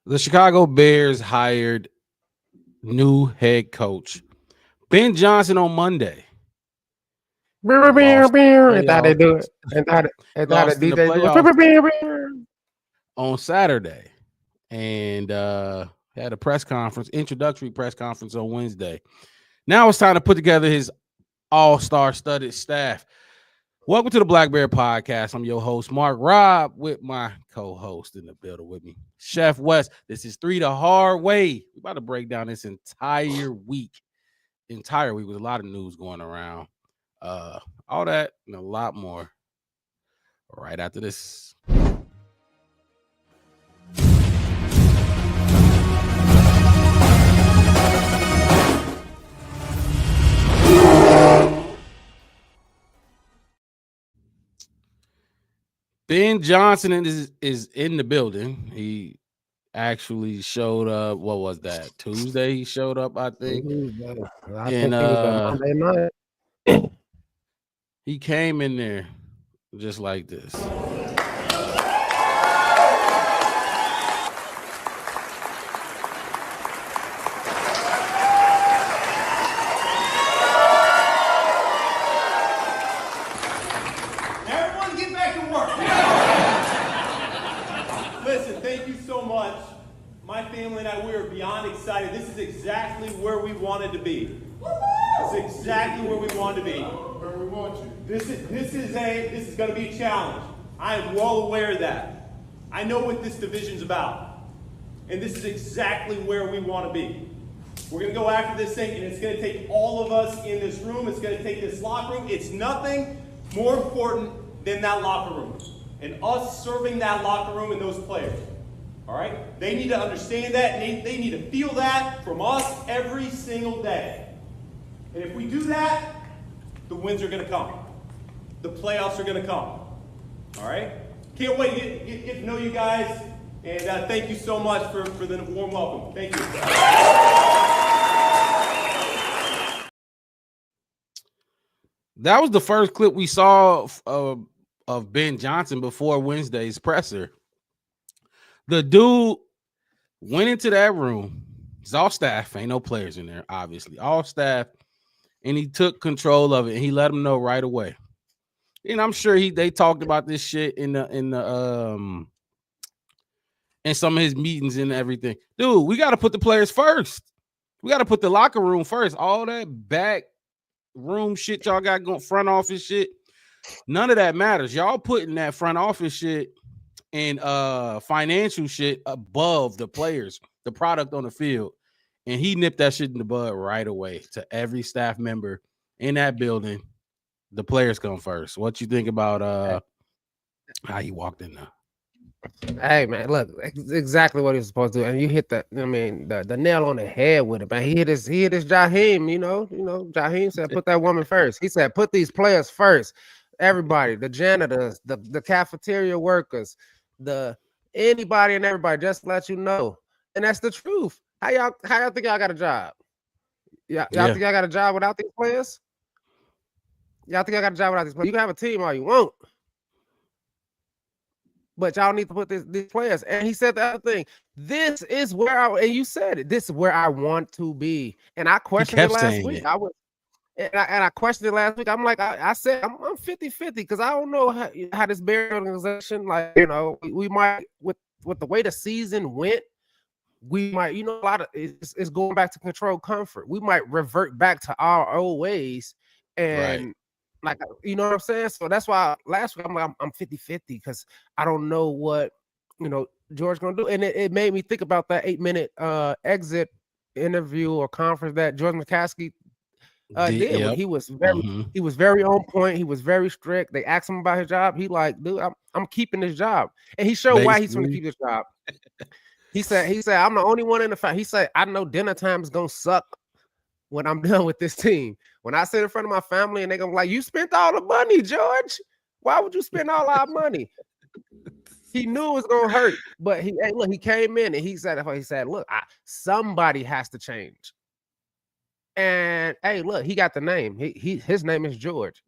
The Chicago Bears hired new head coach Ben Johnson on Monday. Beer, beer, Lost beer. And how they playoff, do it. And how the lost in the DJ do it. Beer, playoffs beer, beer. on Saturday, and had a press conference, introductory press conference on Wednesday. Now it's time to put together his all-star studded staff. Welcome to the Black Bear Podcast. I'm your host, Mark Robb, with my co-host in the building with me, Chef West. This is Three the Hard Way. We're about to break down this entire week with a lot of news going around. All that and a lot more right after this. Ben Johnson is in the building. He actually showed up. What was that? Tuesday he showed up, I think. I And think it was a Monday night. he came in there just like this. Everyone get back to work. Listen, thank you so much. My family and I, we are beyond excited. This is exactly where we wanted to be. This is exactly where we wanted to be. Where we want you. This is going to be a challenge. I am well aware of that. I know what this division's about. And this is exactly where we want to be. We're going to go after this thing, and it's going to take all of us in this room. It's going to take this locker room. It's nothing more important than that locker room and us serving that locker room and those players. All right? They need to understand that, and they need to feel that from us every single day. And if we do that, the wins are going to come. The playoffs are going to come. All right? Can't wait to get to know you guys. And thank you so much for the warm welcome. Thank you. That was the first clip we saw of Ben Johnson before Wednesday's presser. The dude went into that room. It's all staff. Ain't no players in there, obviously. All staff. And he took control of it, and he let them know right away. And I'm sure they talked about this shit in some of his meetings and everything. Dude, we got to put the players first. We got to put the locker room first. All that back room shit y'all got going, front office shit, none of that matters. Y'all putting that front office shit and financial shit above the players, the product on the field. And he nipped that shit in the bud right away to every staff member in that building. The players come first. What you think about how he walked in there? Hey man, look, exactly what he was supposed to do, and you hit the nail on the head with it, man. He hit his Jaheim, Jaheim said, put that woman first. He said, put these players first. Everybody, the janitors, the cafeteria workers, anybody and everybody, just let you know. And that's the truth. How y'all think y'all got a job? Y'all think y'all got a job without these players? Y'all think y'all got a job without these players? You can have a team all you want. But y'all need to put these players. And he said the other thing. This is where you said it. This is where I want to be. And I questioned it last week. I questioned it last week. I'm like, I said, I'm 50-50 because I don't know how this Bears organization, like, we might, with the way the season went, we might, a lot of it's going back to control comfort. We might revert back to our old ways. And right. Like, you know what I'm saying? So that's why last week I'm like, I'm 50-50 because I don't know what, George going to do. And it made me think about that 8-minute exit interview or conference that George McCaskey did. Yep. He was very on point. He was very strict. They asked him about his job. He like, dude, I'm keeping this job. And he showed why he's going to keep this job. He said, I'm the only one in the fight. He said, I know dinner time is going to suck when I'm done with this team. When I sit in front of my family and they're going to be like, you spent all the money, George. Why would you spend all our money? He knew it was going to hurt, but he came in and he said, look, somebody has to change. And hey, look, he got the name. His name is George.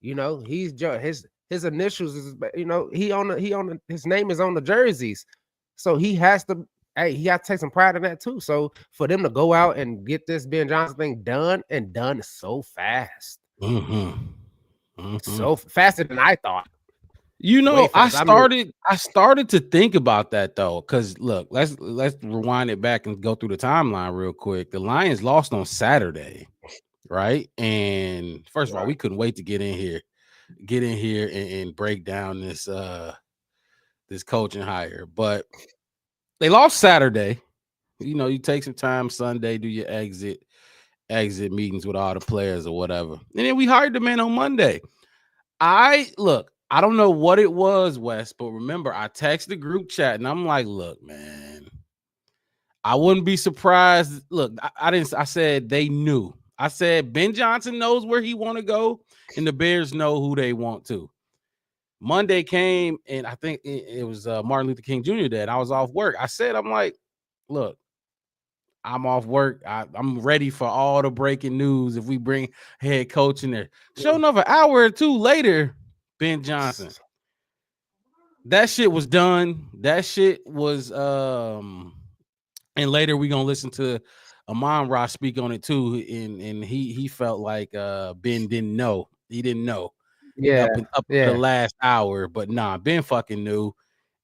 He's George. His initials is, his name is on the jerseys. So he has to hey, he got to take some pride in that too. So for them to go out and get this Ben Johnson thing done and done so fast, so faster than I thought. You know, Way I fast. I mean, started to think about that though, because look, let's rewind it back and go through the timeline real quick. The Lions lost on Saturday, right? And first of all, we couldn't wait to get in here and break down this this coaching hire. But they lost Saturday. You know, you take some time Sunday, do your exit meetings with all the players or whatever. And then we hired the man on Monday. I don't know what it was, Wes, but remember, I texted the group chat and I'm like, look, man, I wouldn't be surprised. Look, I said they knew. I said Ben Johnson knows where he want to go, and the Bears know who they want to. Monday came, and I think it was Martin Luther King Jr. Day, and I was off work. I said, I'm like, look, I'm off work. I'm ready for all the breaking news if we bring head coach in there. Sure enough, an hour or two later, Ben Johnson. That shit was done. That shit was and later we're gonna listen to Amon-Ra speak on it too. And he felt like Ben didn't know. He didn't know. yeah, Up to the last hour, but nah, Ben fucking knew.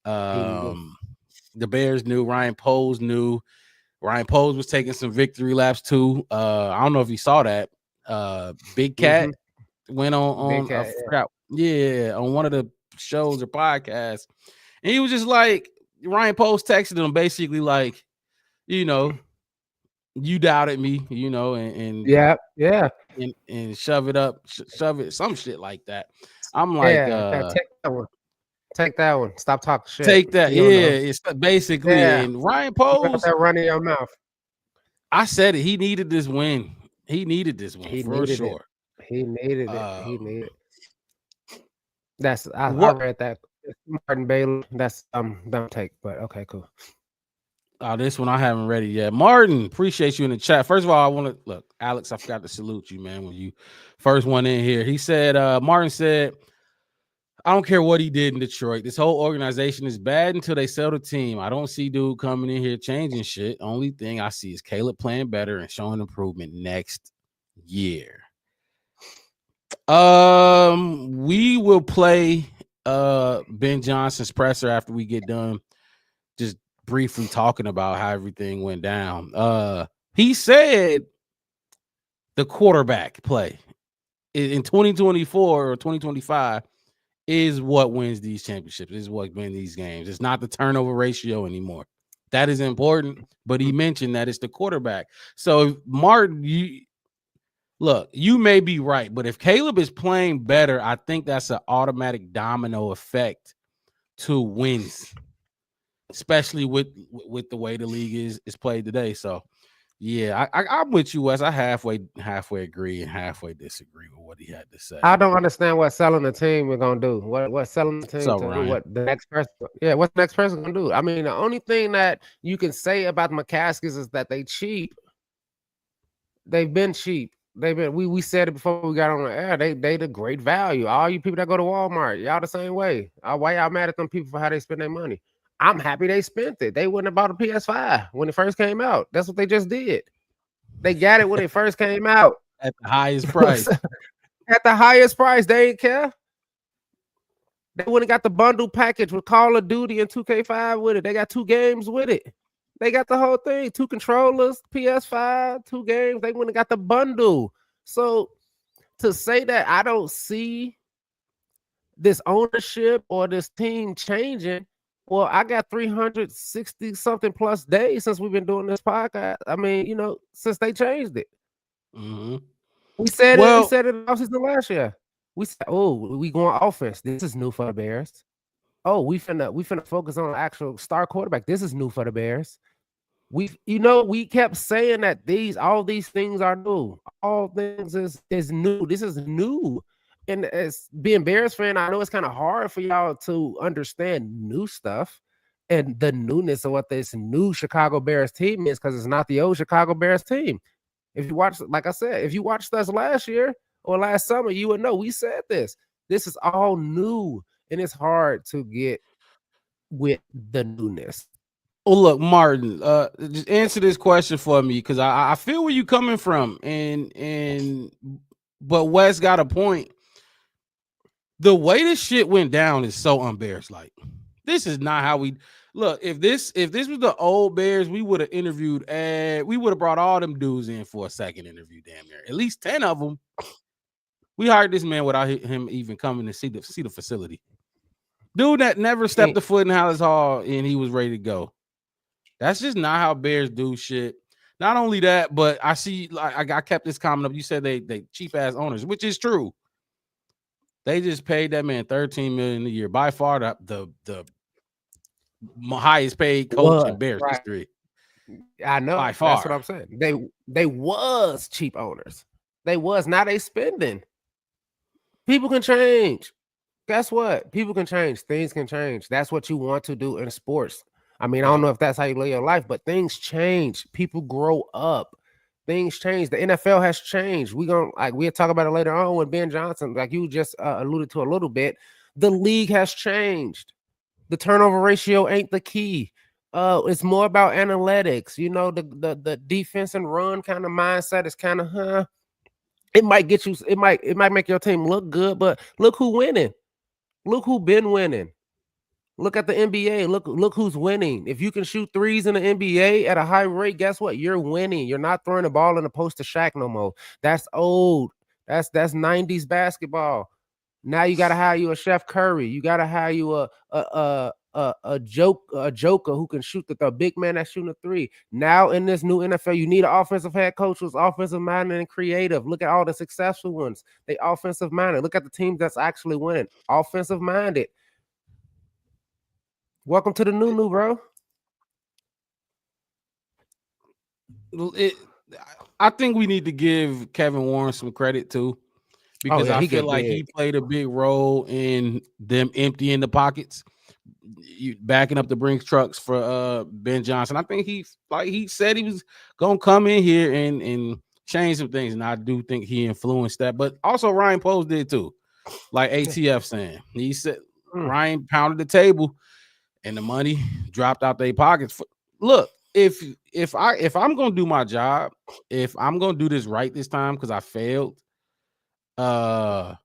The Bears knew, Ryan Poles knew. Ryan Poles was taking some victory laps too. I don't know if you saw that. Big Cat went on Big Cat, I forgot, on one of the shows or podcasts, and he was just like, Ryan Poles texted him basically like, you know, you doubted me, you know, and and shove it, some shit like that. I'm like, take that one. Stop talking shit. Take that. It's basically, and Ryan Poles, that running your mouth. I said it. He needed this win. He needed this win for sure. He needed it. He needed it. I read that. Martin Bailey. That's dumb take, but okay, cool. This one I haven't read it yet. Martin, appreciate you in the chat. First of all, I want to look, Alex, I forgot to salute you, man, when you first one in here. He said, Martin said, I don't care what he did in Detroit. This whole organization is bad until they sell the team. I don't see dude coming in here changing shit. Only thing I see is Caleb playing better and showing improvement next year. We will play Ben Johnson's presser after we get done just briefly talking about how everything went down. He said the quarterback play in 2024 or 2025 is what wins these championships, is what wins these games. It's not the turnover ratio anymore. That is important, but he mentioned that it's the quarterback. So, Martin, you may be right, but if Caleb is playing better, I think that's an automatic domino effect to wins, especially with the way the league is played today. So, yeah, I'm with you, Wes. I halfway agree and halfway disagree with what he had to say. I don't understand what selling the team is gonna do. What selling the team So, to Ryan, do? What the next person? Yeah, what's the next person gonna do? I mean, the only thing that you can say about McCaskies is that they cheap. They've been cheap. They've been. We said it before we got on the air. They the great value. All you people that go to Walmart, y'all the same way. Why y'all mad at them people for how they spend their money? I'm happy they spent it. They wouldn't have bought a PS5 when it first came out. That's what they just did. They got it when it first came out. At the highest price. At the highest price. They didn't care. They wouldn't have got the bundle package with Call of Duty and 2K5 with it. They got 2 games with it. They got the whole thing. 2 controllers, PS5, 2 games. They wouldn't have got the bundle. So to say that I don't see this ownership or this team changing, well, I got 360 something plus days since we've been doing this podcast. I mean, you know, since they changed it. Mm-hmm. We said it offseason last year. We said, oh, we going offense. This is new for the Bears. Oh, we finna focus on actual star quarterback. This is new for the Bears. We kept saying that all these things are new. All things is new. This is new. And as being Bears fan, I know it's kind of hard for y'all to understand new stuff and the newness of what this new Chicago Bears team is, because it's not the old Chicago Bears team. If you watch, like I said, if you watched us last year or last summer, you would know we said this. This is all new, and it's hard to get with the newness. Oh, look, Martin, just answer this question for me because I feel where you coming from, but Wes got a point. The way this shit went down is so unbears like. This is not how we look. If this was the old Bears, we would have interviewed. We would have brought all them dudes in for a second interview. Damn near at least 10 of them. We hired this man without him even coming to see the facility. Dude that never stepped a foot in Hallis Hall and he was ready to go. That's just not how Bears do shit. Not only that, but I see. Like, I kept this comment up. You said they cheap ass owners, which is true. They just paid that man $13 million a year, by far the highest paid coach in Bears history. I know. By far. That's what I'm saying. They was cheap owners. They was. Now they spending. People can change. Guess what? People can change. Things can change. That's what you want to do in sports. I mean, I don't know if that's how you live your life, but things change. People grow up. Things change. The NFL has changed. We'll talk about it later on with Ben Johnson, like you just alluded to a little bit. The league has changed. The turnover ratio ain't the key. It's more about analytics. You know, the defense and run kind of mindset is kind of It might get you. It might make your team look good, but look who winning. Look who been winning. Look at the NBA. Look who's winning. If you can shoot threes in the NBA at a high rate, guess what? You're winning. You're not throwing the ball in the post to Shaq no more. That's old. That's 90s basketball. Now you gotta hire you a Chef Curry. You gotta hire you a joker who can shoot the big man that's shooting a three. Now in this new NFL, you need an offensive head coach who's offensive minded and creative. Look at all the successful ones. They offensive minded. Look at the teams that's actually winning. Offensive minded. Welcome to the new, bro. I think we need to give Kevin Warren some credit too, because I feel like he played a big role in them emptying the pockets, backing up the Brinks trucks for Ben Johnson. I think he said he was gonna come in here and change some things, and I do think he influenced that. But also Ryan Post did too, like ATF saying. He said Ryan pounded the table. And the money dropped out their pockets. Look, if I'm gonna do my job, if I'm gonna do this right this time because I failed, I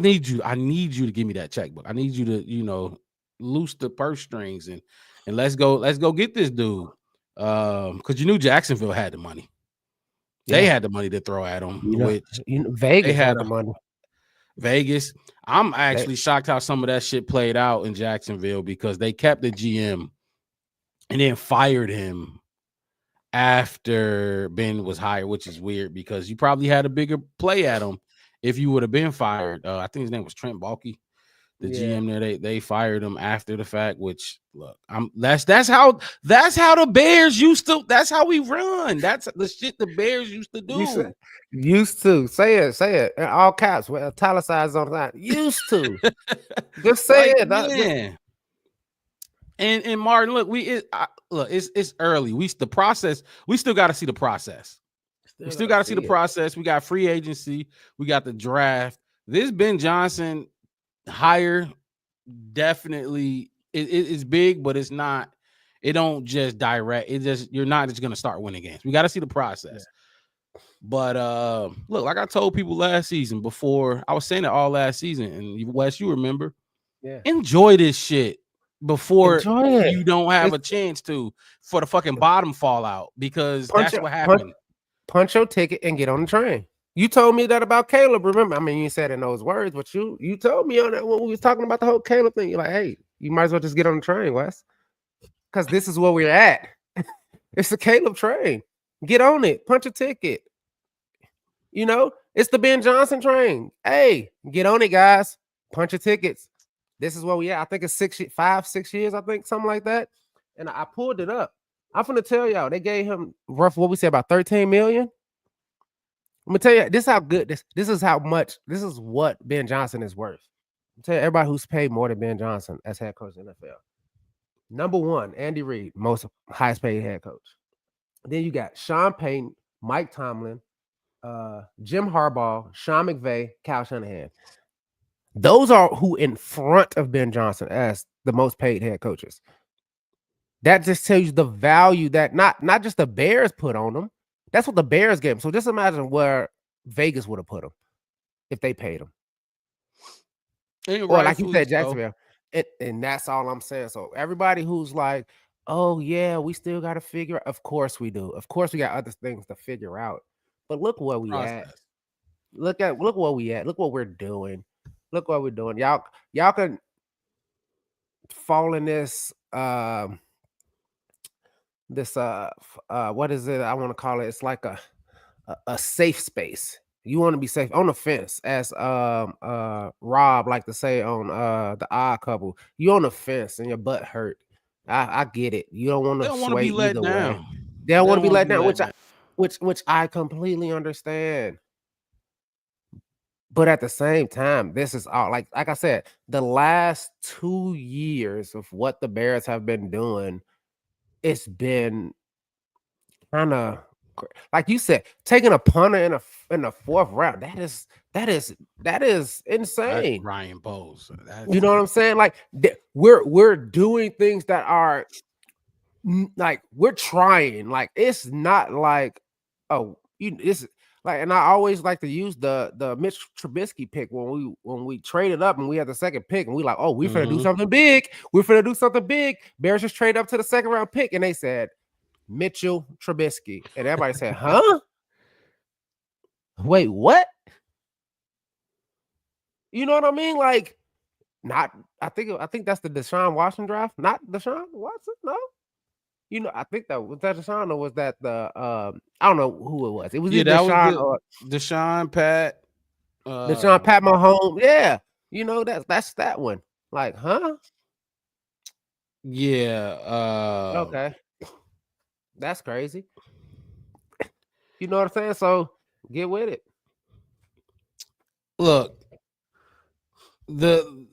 need you to give me that checkbook. I need you to, loose the purse strings and let's go get this dude. Because you knew Jacksonville had the money. They had the money to throw at him. Vegas had the money. Vegas. I'm actually shocked how some of that shit played out in Jacksonville because they kept the GM and then fired him after Ben was hired, which is weird because you probably had a bigger play at him if you would have been fired. I think his name was Trent Baalke, the GM there. They fired him after the fact, which look, that's how the Bears used to. That's how we run. That's the shit the Bears used to do. Used to say it in all caps with italicized on that. Used to just say it. Man. And Martin, look, it's early. We still got to see the process. We still got to see the process. We got free agency. We got the draft. This Ben Johnson hire definitely it's big, but it's not. It don't just direct. You're not just gonna start winning games. We got to see the process. Yeah. But look, like I told people last season before, I was saying it all last season, and Wes, you remember, enjoy this shit before you don't have a chance for the fucking bottom fall out, because that's what happened. Punch your ticket and get on the train. You told me that about Caleb. Remember, I mean, you said in those words, but you told me on that when we was talking about the whole Caleb thing. You're like, hey, you might as well just get on the train, Wes, because this is where we're at. It's the Caleb train. Get on it. Punch a ticket. It's the Ben Johnson train. Hey, get on it, guys. Punch your tickets. This is where we at. I think it's 6 years, I think, something like that. And I pulled it up. I'm gonna tell y'all, they gave him roughly what we say about $13 million. I'm gonna tell you, this is how good this is what Ben Johnson is worth. I'm tell you, everybody who's paid more than Ben Johnson as head coach in the NFL. Number one, Andy Reid, most highest paid head coach. Then you got Sean Payton, Mike Tomlin, Jim Harbaugh, Sean McVay, Kyle Shanahan. Those are who in front of Ben Johnson as the most paid head coaches. That just tells you the value that not just the Bears put on them. That's what the Bears gave them. So just imagine where Vegas would have put them if they paid them. And Or like you rightfully said, so. Jacksonville. And that's all I'm saying. So everybody who's like, oh yeah, we still got to figure out. Of course we do. Of course we got other things to figure out. But look where we at. Process. Look where we at. Look what we're doing. Look what we're doing. Y'all can fall in this what is it? I want to call it. It's like a safe space. You want to be safe on the fence, as Rob like to say on the Odd Couple. You on the fence and your butt hurt. I get it. You don't want They to don't want to sway be let either way. down. They don't want to be wanna let down, which I completely understand. But at the same time, this is all like I said, the last 2 years of what the Bears have been doing, it's been kind of like you said, taking a punter in the fourth round. That is That's insane. Ryan Bowles. You know what I'm saying? Like we're doing things that are like we're trying. Like it's not like it's like, and I always like to use the Mitch Trubisky pick when we traded up and we had the second pick and we like, oh, we're finna do something big. We're finna do something big. Bears just trade up to the second round pick and they said Mitchell Trubisky, and everybody said, huh? Wait, what? You know what I mean? Like, I think that's the Deshaun Watson draft, not Deshaun Watson. No, you know, I think that was that Deshaun, or was that the I don't know who it was. It was either Deshaun or Deshaun Pat. Deshaun Pat Mahomes. Yeah, you know that's that one. Like, huh? Yeah. Okay, that's crazy. You know what I'm saying? So get with it. Look, the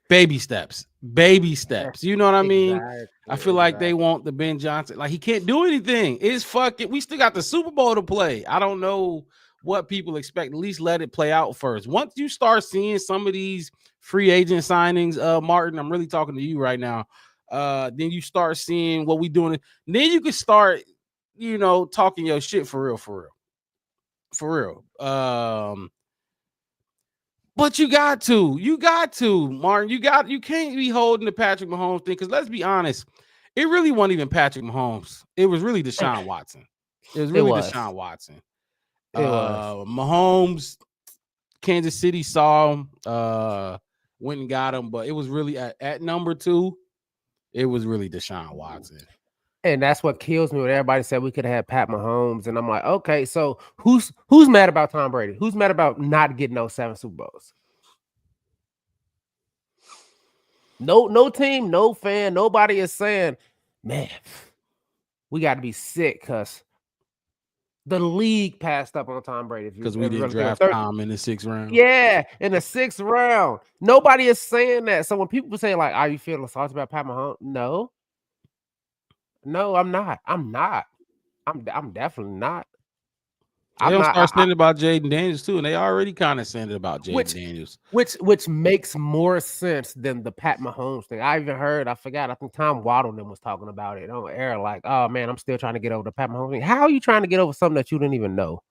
baby steps. You know what I mean? Exactly, I feel like they want the Ben Johnson. Like, he can't do anything. It's fucking. We still got the Super Bowl to play. I don't know what people expect. At least let it play out first. Once you start seeing some of these free agent signings, Martin, I'm really talking to you right now. Then you start seeing what we doing. Then you can start, you know, talking your shit for real. But you got to, Martin. You can't be holding the Patrick Mahomes thing, because let's be honest, it really wasn't even Patrick Mahomes. It was really Deshaun Watson. Deshaun Watson. Mahomes, Kansas City saw him, went and got him, but it was really at number 2. It was really Deshaun Watson. And that's what kills me when everybody said we could have had Pat Mahomes. And I'm like, okay, so who's mad about Tom Brady? Who's mad about not getting those 7 Super Bowls? No team, no fan, nobody is saying, man, we got to be sick because the league passed up on Tom Brady. Because we didn't draft Tom in the 6th round. Yeah, in the 6th round. Nobody is saying that. So when people say, like, are you feeling salty about Pat Mahomes? No, I'm not. I'm definitely not. They don't start saying about Jaden Daniels too, and they already kind of saying about Jaden Daniels, which makes more sense than the Pat Mahomes thing. I even heard, I think Tom Waddleton was talking about it on air, like, oh man, I'm still trying to get over the Pat Mahomes thing. How are you trying to get over something that you didn't even know?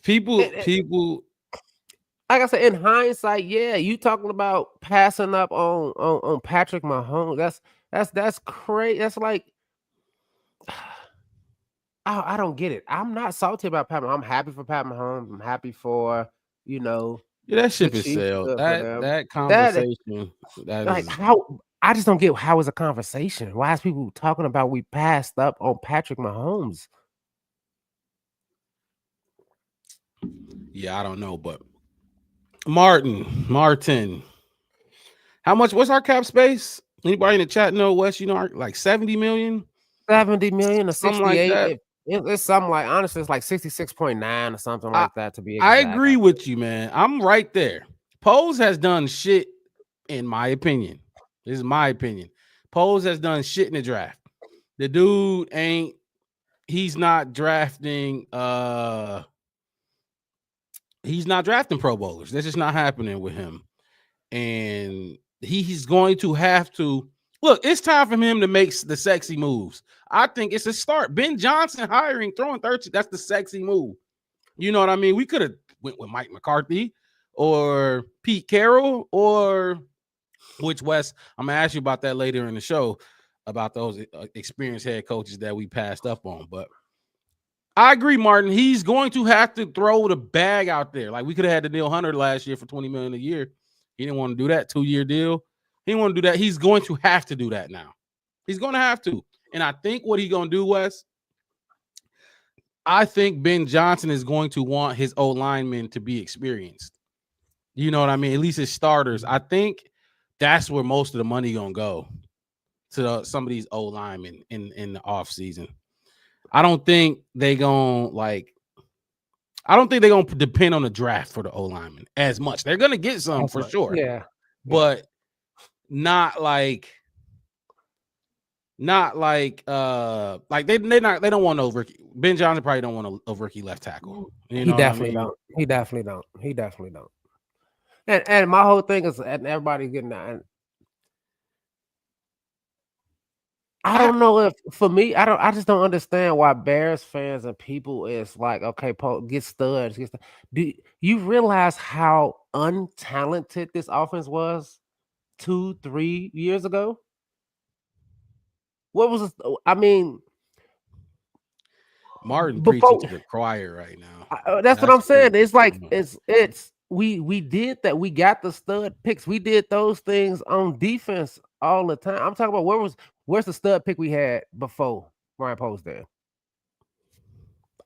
people like I said, in hindsight, yeah, you talking about passing up on Patrick Mahomes. That's crazy. That's like, I don't get it. I'm not salty about Pat Mahomes. I'm happy for Pat Mahomes. I'm happy for, you know. Yeah, that ship is sailed. That conversation. How I just don't get how it's a conversation. Why is people talking about we passed up on Patrick Mahomes? Yeah, I don't know, but Martin, what's our cap space? Anybody in the chat know, Wes? You know, like 70 million? 70 million or 68. Like it's something like, honestly, it's like 66.9 or something like that, to be exact. I agree with you, man. I'm right there. Pose has done shit, in my opinion. This is my opinion. Pose has done shit in the draft. The dude he's not drafting Pro Bowlers. That's just not happening with him. and he's going to have to look. It's time for him to make the sexy moves. I think it's a start. Ben Johnson throwing 13. That's the sexy move. You know what I mean? We could have went with Mike McCarthy or Pete Carroll or which Wes. I'm gonna ask you about that later in the show about those experienced head coaches that we passed up on. But I agree, Martin. He's going to have to throw the bag out there. Like we could have had Danielle Hunter last year for $20 million a year. He didn't want to do that 2-year deal. He didn't want to do that. He's going to have to do that now. He's going to have to. And I think what he's going to do, Wes, I think Ben Johnson is going to want his O-linemen to be experienced. You know what I mean? At least his starters. I think that's where most of the money going to go to some of these O-linemen in the offseason. I don't think they're going to depend on the draft for the O-linemen as much. They're going to get some for sure. Yeah. But not like they don't want no rookie. Ben Johnson probably don't want a rookie left tackle. He definitely don't. He definitely don't. And my whole thing is, and everybody's getting that. And I don't know if for me, I just don't understand why Bears fans and people is like, okay, get studs. Do you realize how untalented this offense was 2-3 years ago? What was this? I mean, Martin preaching to the choir right now. That's what I'm saying. It's like we did that. We got the stud picks. We did those things on defense all the time. I'm talking about where's the stud pick we had before Ryan Poles there?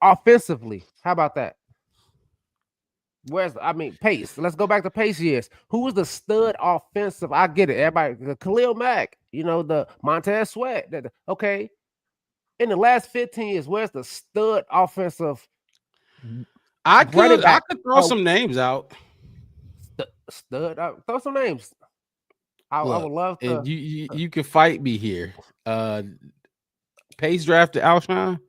Offensively, how about that? Pace. Let's go back to Pace years. Who was the stud offensive? I get it. Everybody, Khalil Mack, the Montez Sweat. Okay. In the last 15 years, where's the stud offensive? I could throw some names out. Stud. Throw some names. I would love to. You can fight me here. Pace drafted Alshon.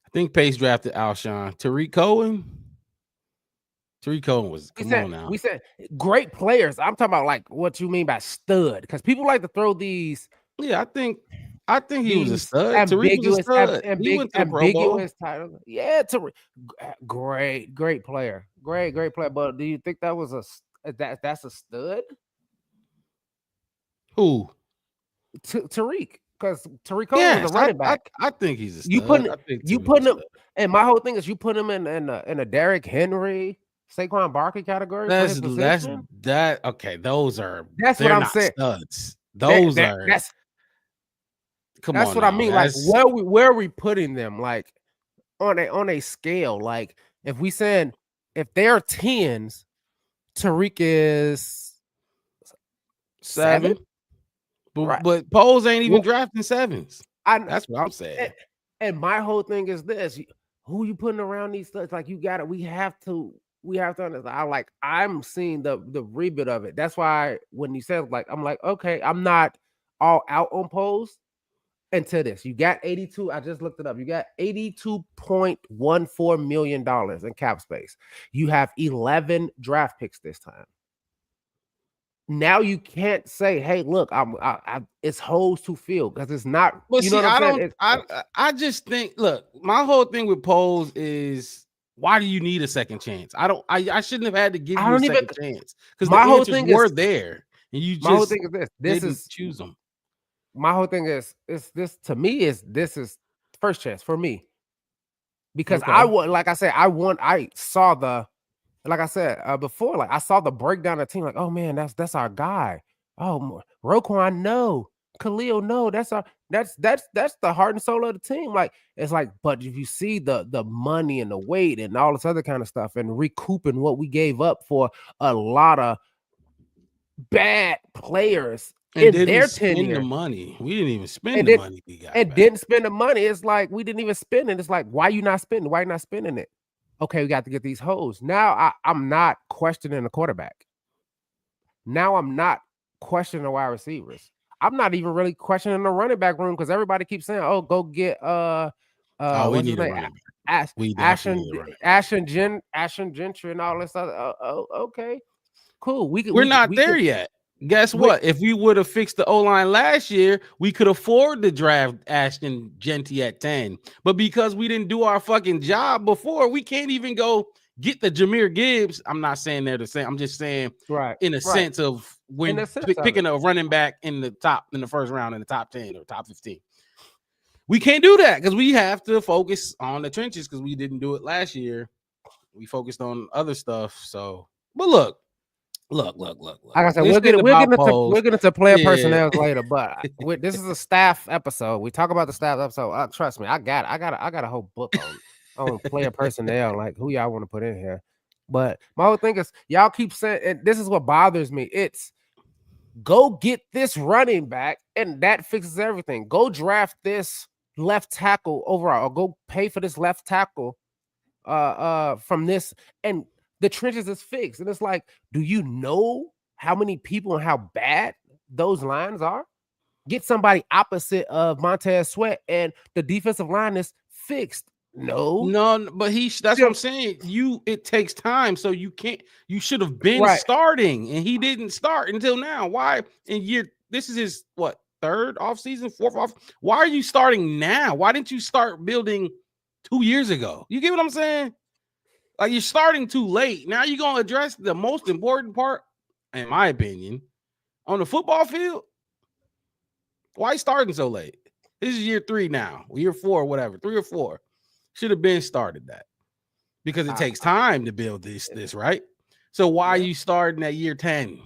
I think Pace drafted Alshon. Tariq Cohen. Tariq Cohen was. On now. We said great players. I'm talking about like what you mean by stud, because people like to throw these. Yeah, I think he was a stud. Tariq was a stud. Ambiguous title. Yeah, Tariq. Great player. Great player. But do you think that was that's a stud? Who? Tariq. Because Tariq Cohen was a running back. I think he's a stud. You put him, and my whole thing is you put him in a Derrick Henry, Saquon Barkley category. That's okay. That's what I'm saying. Studs. That's what I mean. Like where are we putting them? Like on a scale. Like if they're 10s, Tariq is 7. But Poles ain't even drafting 7s. That's what I'm saying. And my whole thing is this: who you putting around these studs? Like we have to understand. I'm seeing the rebit of it. That's why when you said I'm like, okay, I'm not all out on Poles until this. You got 82. I just looked it up. You got $82.14 million in cap space. You have 11 draft picks this time. Now you can't say, "Hey, look, it's holes to fill," because it's not. Well, I just think. Look, my whole thing with Poles is, why do you need a second chance? I shouldn't have had to give you a second chance because my whole thing were there, and you just. My whole thing is this. This is choose them. My whole thing is this to me is first chance for me, because I saw the. Like I said before, like I saw the breakdown of the team, like, oh man, that's our guy. Oh, Roquan, no. Khalil, no. That's the heart and soul of the team. Like it's like, but if you see the money and the weight and all this other kind of stuff and recouping what we gave up for a lot of bad players and in their tenure, the money we didn't even spend the money we got and didn't spend the money. It's like we didn't even spend it. It's like, why you not spending? Why you not spending it? Okay, we got to get these hoes. Now I'm not questioning the quarterback. Now I'm not questioning the wide receivers. I'm not even really questioning the running back room because everybody keeps saying, "Oh, go get we need a running back." We definitely need to run it back. Ashton Gentry and all this other. Okay, cool. We're not there yet. Guess what? If we would have fixed the O-line last year, we could afford to draft Ashton Gentry at 10. But because we didn't do our fucking job before, we can't even go get the Jahmyr Gibbs. I'm not saying they're the same. I'm just saying in a sense of when picking a running back in the first round in the top 10 or top 15. We can't do that because we have to focus on the trenches because we didn't do it last year. We focused on other stuff. So, but look. Like I said, we'll get into player personnel later, but this is a staff episode. We talk about the staff episode. Trust me, I got a whole book on player personnel, like who y'all want to put in here. But my whole thing is, y'all keep saying, and this is what bothers me. It's go get this running back, and that fixes everything. Go draft this left tackle overall, or go pay for this left tackle from this, and the trenches is fixed. And it's like, do you know how many people and how bad those lines are? Get somebody opposite of Montez Sweat and the defensive line is fixed. No, but that's what I'm saying. It takes time, so you should have been starting, and he didn't start until now. Why? This is his third off season, fourth off. Why are you starting now? Why didn't you start building 2 years ago? You get what I'm saying? Like, you're starting too late. Now you're going to address the most important part, in my opinion, on the football field. Why starting so late? This is year 3 now, year 4, whatever, 3 or 4. Should have been started that because it takes time to build this, right? So why are you starting at year 10?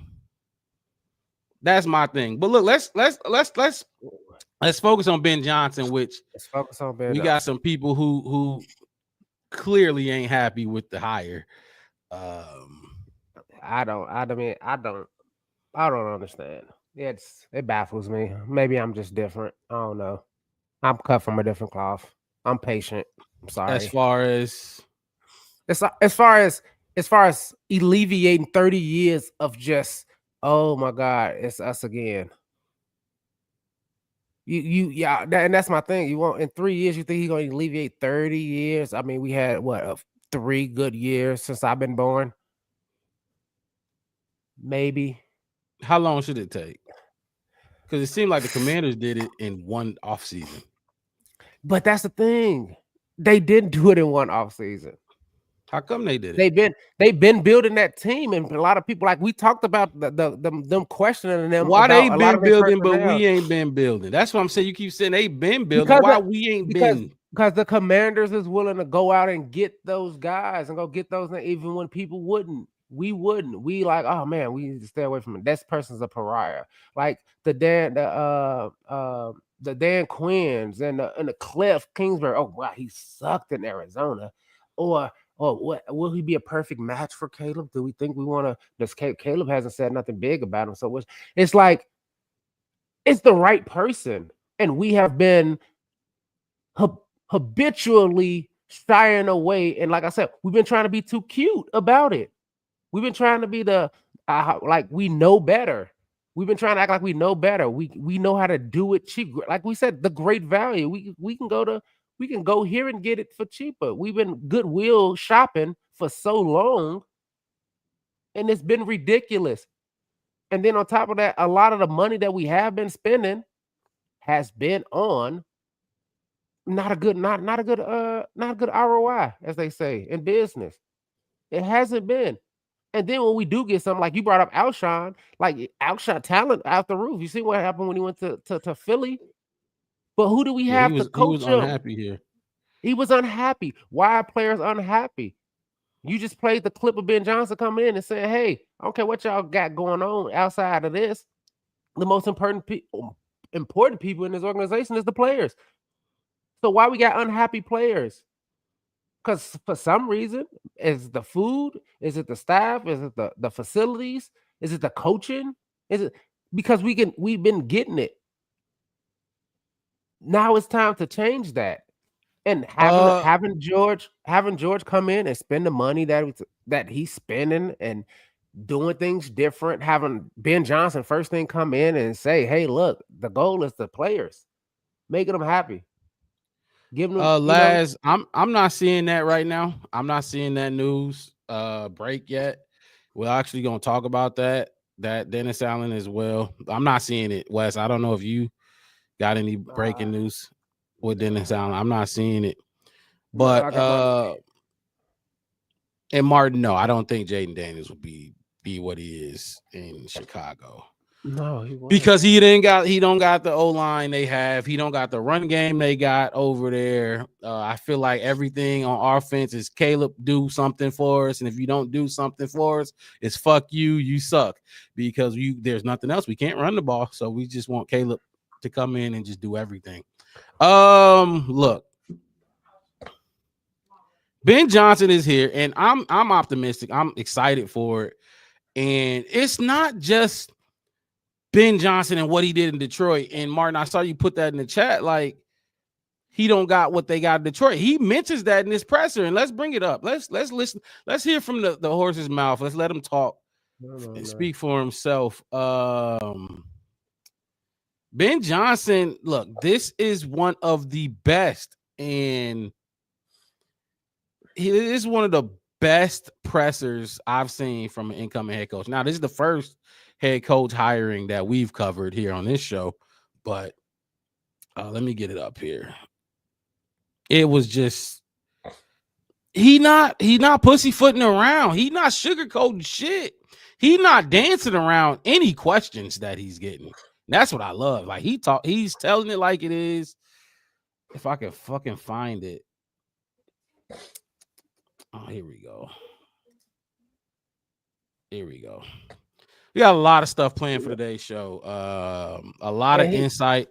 That's my thing. But look, let's focus on Ben Johnson, which let's focus on Ben. We got some people who clearly ain't happy with the hire. I don't understand. It baffles me. Maybe I'm just different. I don't know. I'm cut from a different cloth. I'm patient. I'm sorry. As far as alleviating 30 years of just, oh my God, it's us again. And that's my thing. You want in 3 years, you think he's going to alleviate 30 years? I mean, we had 3 good years since I've been born. Maybe. How long should it take? Because it seemed like the Commanders did it in one offseason. But that's the thing. They didn't do it in one offseason. How come they did it? They've been building that team, and a lot of people, like we talked about them questioning them. Why they been building, but we ain't been building? That's what I'm saying. You keep saying they been building. Why we ain't been? Because the Commanders is willing to go out and get those guys and go get those, even when people wouldn't. We wouldn't. We like, oh man, we need to stay away from it. That person's a pariah. Like the Dan Quinns and the Cliff Kingsbury. Oh wow, he sucked in Arizona. Or what will he be a perfect match for Caleb? Do we think we want to? This Caleb hasn't said nothing big about him, so it's like it's the right person, and we have been habitually shying away. And like I said, we've been trying to be too cute about it. We've been trying to be like we know better. We've been trying to act like we know better. We know how to do it cheap. Like we said, the great value. We can go here and get it for cheaper. We've been Goodwill shopping for so long, and it's been ridiculous. And then on top of that, a lot of the money that we have been spending has been on not a good ROI, as they say in business. It hasn't been. And then when we do get something, like you brought up Alshon, like Alshon talent out the roof. You see what happened when he went to Philly? But who do we have to coach him? He was unhappy here. He was unhappy. Why are players unhappy? You just played the clip of Ben Johnson coming in and saying, hey, I don't care what y'all got going on outside of this. The most important people in this organization is the players. So why we got unhappy players? Because for some reason, is it the food? Is it the staff? Is it the facilities? Is it the coaching? Is it because we've been getting it? Now it's time to change that. And having George come in and spend the money that he's spending and doing things different, having Ben Johnson first thing come in and say, hey, look, the goal is the players, making them happy. Give them, Laz, I'm not seeing that right now. I'm not seeing that news break yet. We're actually gonna talk about that Dennis Allen as well. I'm not seeing it, Wes. I don't know if you got any breaking news with Dennis Allen. I'm not seeing it. But and Martin, no, I don't think Jaden Daniels will be what he is in Chicago. No, he won't. Because he don't got the O-line they have. He don't got the run game they got over there. I feel like everything on offense is Caleb, do something for us. And if you don't do something for us, it's fuck you, you suck. Because there's nothing else. We can't run the ball. So we just want Caleb to come in and just do everything. Look. Ben Johnson is here, and I'm optimistic. I'm excited for it. And it's not just Ben Johnson and what he did in Detroit. And Martin, I saw you put that in the chat. Like, he don't got what they got in Detroit. He mentions that in his presser, and let's bring it up. Let's listen. Let's hear from the horse's mouth. Let's let him talk and speak for himself. Ben Johnson, look, this is one of the best, and he is one of the best pressers I've seen from an incoming head coach. Now, this is the first head coach hiring that we've covered here on this show, but let me get it up here. It was just he not pussyfooting around. He not sugarcoating shit. He not dancing around any questions that he's getting. That's what I love. Like he's telling it like it is. If I can fucking find it. Oh, here we go. Here we go. We got a lot of stuff planned for today's show. A lot of insight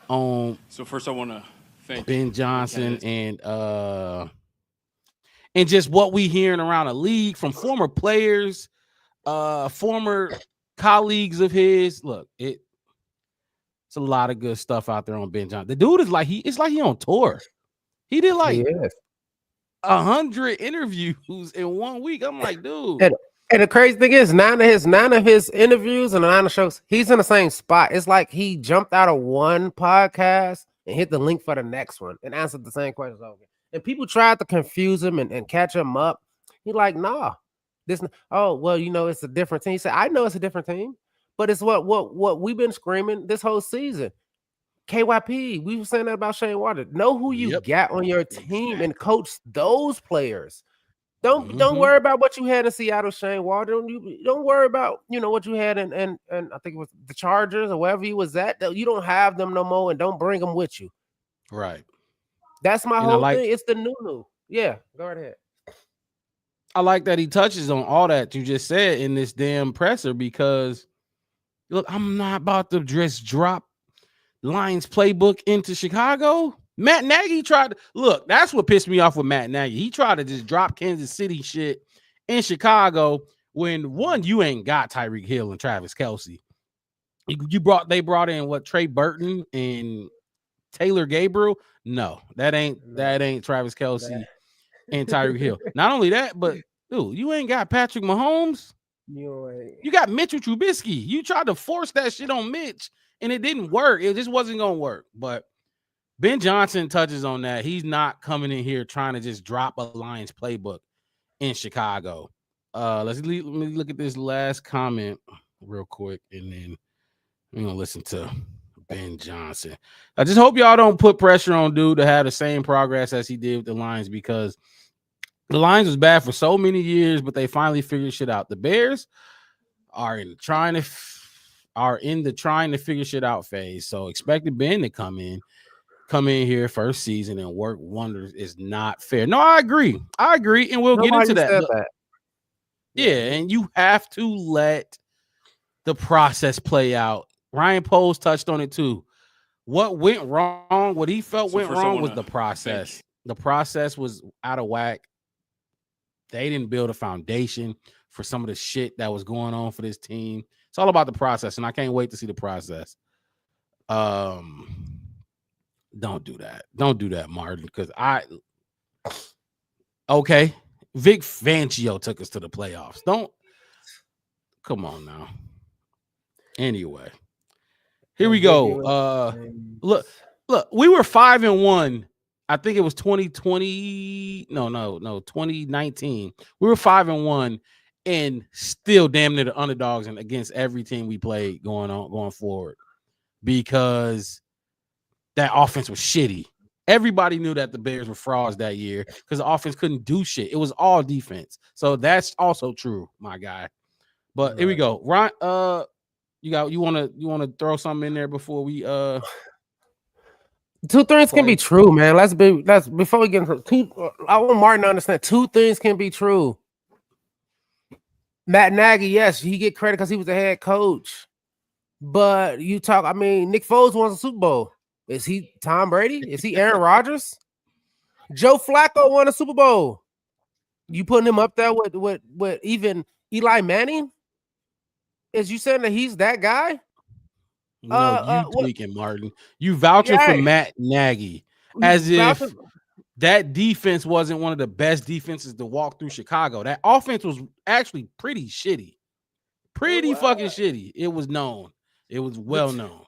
on. So first, I want to thank Ben Johnson and just what we hearing around the league from former players, former colleagues of his. Look, it's a lot of good stuff out there on Ben Johnson. The dude is like it's like he on tour. He did like 100 interviews in 1 week. I'm like, dude. And the crazy thing is, nine of his interviews and 9 shows, he's in the same spot. It's like he jumped out of one podcast and hit the link for the next one and answered the same questions over. And people tried to confuse him and catch him up. He like, nah, it's a different team. He said, I know it's a different team, but it's what we've been screaming this whole season. KYP, we were saying that about Shane Waldron. Know who you got on your team and coach those players. Don't worry about what you had in Seattle, Shane Waldron. You don't worry about what you had and I think it was the Chargers or wherever you was at. You don't have them no more, and don't bring them with you. Right. That's my whole thing. It's the new. Yeah, go ahead. I like that he touches on all that you just said in this damn presser because look, I'm not about to just drop Lions playbook into Chicago. Matt Nagy tried to look. That's what pissed me off with Matt Nagy. He tried to just drop Kansas City shit in Chicago when one, you ain't got Tyreek Hill and Travis Kelce. They brought in Trey Burton and Taylor Gabriel. No, that ain't Travis Kelce and Tyreek Hill. Not only that, but dude, you ain't got Patrick Mahomes. You got Mitchell Trubisky. You tried to force that shit on Mitch, and it didn't work. It just wasn't gonna work. But Ben Johnson touches on that. He's not coming in here trying to just drop a Lions playbook in Chicago. Let me look at this last comment real quick, and then we're gonna listen to Ben Johnson. I just hope y'all don't put pressure on dude to have the same progress as he did with the Lions, because the Lions was bad for so many years, but they finally figured shit out. The Bears are in trying to figure shit out phase. So expecting Ben to come in here first season and work wonders is not fair. No, I agree, and we'll get into that. Yeah, and you have to let the process play out. Ryan Poles touched on it too. What went wrong, what he felt went wrong was the process. The process was out of whack. They didn't build a foundation for some of the shit that was going on for this team. It's all about the process, and I can't wait to see the process. Don't do that. Don't do that, Martin, because okay. Vic Fangio took us to the playoffs. Come on now. Anyway, here we go. Look, we were 5-1 I think it was 2020. No, 2019. We were 5-1 and still damn near the underdogs and against every team we played going forward because that offense was shitty. Everybody knew that the Bears were frauds that year because the offense couldn't do shit. It was all defense. So that's also true, my guy. But here we go. Ryan, you wanna throw something in there before we Two things can be true, man. Let's before we get into I want Martin to understand two things can be true. Matt Nagy, yes, he get credit because he was the head coach. But Nick Foles won the Super Bowl. Is he Tom Brady? Is he Aaron Rodgers? Joe Flacco won a Super Bowl. You putting him up there with even Eli Manning? Is you saying that he's that guy? No, you tweaking, Martin. You vouching for Matt Nagy as if that defense wasn't one of the best defenses to walk through Chicago. That offense was actually pretty shitty. Pretty fucking shitty. It was known. It was well known.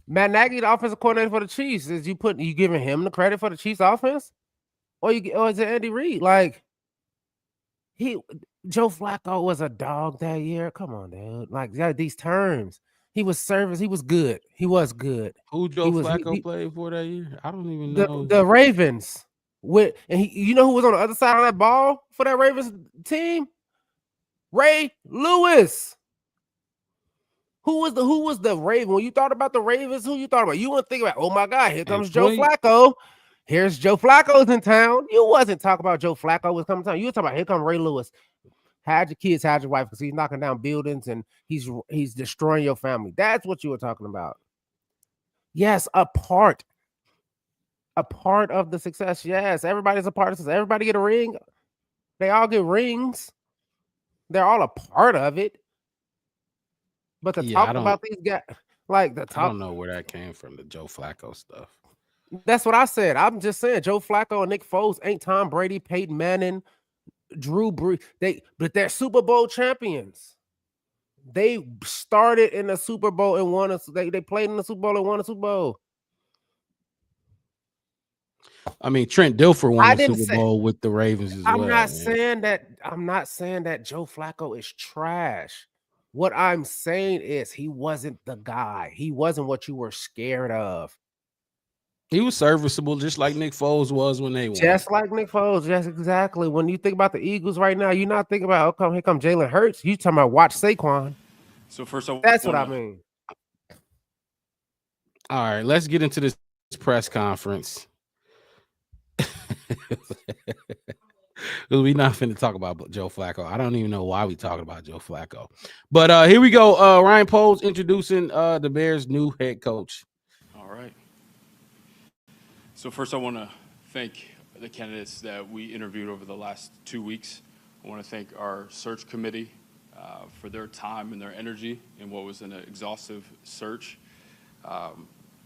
Matt Nagy, the offensive coordinator for the Chiefs, is you giving him the credit for the Chiefs offense? Or is it Andy Reid? Like Joe Flacco was a dog that year. Come on, dude. Like these terms. He was service. He was good. He was good. Who Joe Flacco played for that year? I don't even know. The Ravens. You know who was on the other side of that ball for that Ravens team? Ray Lewis. Who was the Raven? When you thought about the Ravens, who you thought about? You wouldn't think about, oh my God, here comes Joe Flacco. Here's Joe Flacco's in town. You wasn't talking about Joe Flacco was coming to town. You were talking about here comes Ray Lewis. Hide your kids, hide your wife, because he's knocking down buildings and he's destroying your family. That's what you were talking about. Yes, a part of the success. Yes, everybody's a part of success. Everybody get a ring. They all get rings. They're all a part of it. But to talk about these guys, I don't know where that came from, the Joe Flacco stuff. That's what I said. I'm just saying Joe Flacco and Nick Foles ain't Tom Brady, Peyton Manning, Drew Brees. But they're Super Bowl champions. They started in the Super Bowl and won they played in the Super Bowl and won a Super Bowl. I mean, Trent Dilfer won the Super Bowl with the Ravens as well. I'm not saying that Joe Flacco is trash. What I'm saying is he wasn't the guy. He wasn't what you were scared of. He was serviceable, just like Nick Foles was when they won. Just like Nick Foles, yes, exactly. When you think about the Eagles right now, you're not thinking about, here come Jalen Hurts. You talking about watch Saquon. So first, that's what I mean. All right, let's get into this press conference. We're not finna talk about Joe Flacco. I don't even know why we talking about Joe Flacco. But here we go. Ryan Poles introducing the Bears' new head coach. All right. So first, I want to thank the candidates that we interviewed over the last 2 weeks. I want to thank our search committee for their time and their energy in what was an exhaustive search.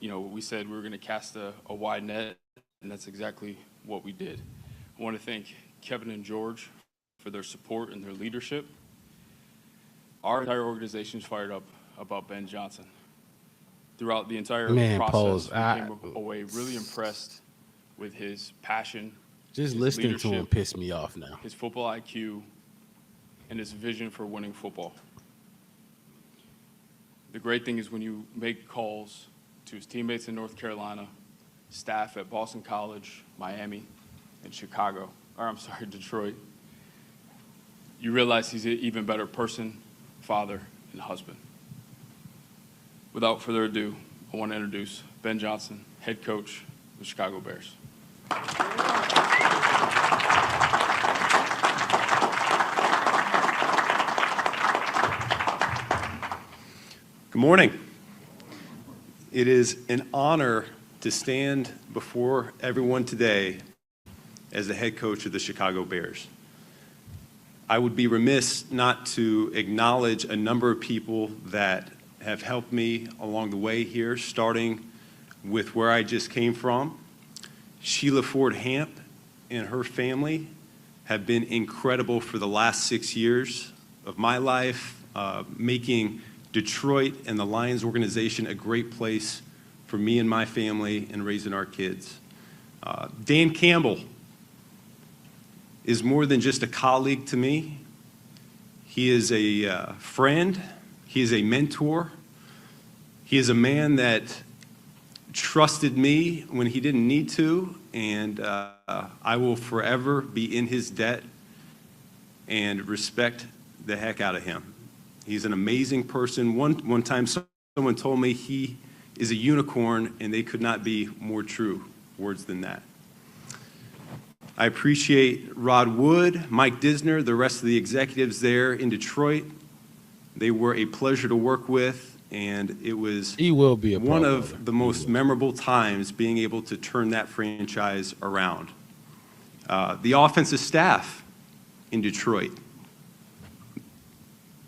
We said we were going to cast a wide net, and that's exactly what we did. I want to thank Kevin and George for their support and their leadership. Our entire organization is fired up about Ben Johnson. Throughout the entire process, we came away really impressed with his passion. Just listening to him piss me off now. His football IQ and his vision for winning football. The great thing is when you make calls to his teammates in North Carolina, staff at Boston College, Miami, and Detroit, you realize he's an even better person, father, and husband. Without further ado, I want to introduce Ben Johnson, head coach of the Chicago Bears. Good morning. It is an honor to stand before everyone today as the head coach of the Chicago Bears. I would be remiss not to acknowledge a number of people that have helped me along the way here, starting with where I just came from. Sheila Ford Hamp and her family have been incredible for the last 6 years of my life, making Detroit and the Lions organization a great place for me and my family and raising our kids. Dan Campbell is more than just a colleague to me. He is a friend. He is a mentor. He is a man that trusted me when he didn't need to, and I will forever be in his debt and respect the heck out of him. He's an amazing person. One time someone told me he is a unicorn, and they could not be more true words than that. I appreciate Rod Wood, Mike Disner, the rest of the executives there in Detroit. They were a pleasure to work with, and it was He will be a one pro of bowler. the most memorable times being able to turn that franchise around. The offensive staff in Detroit.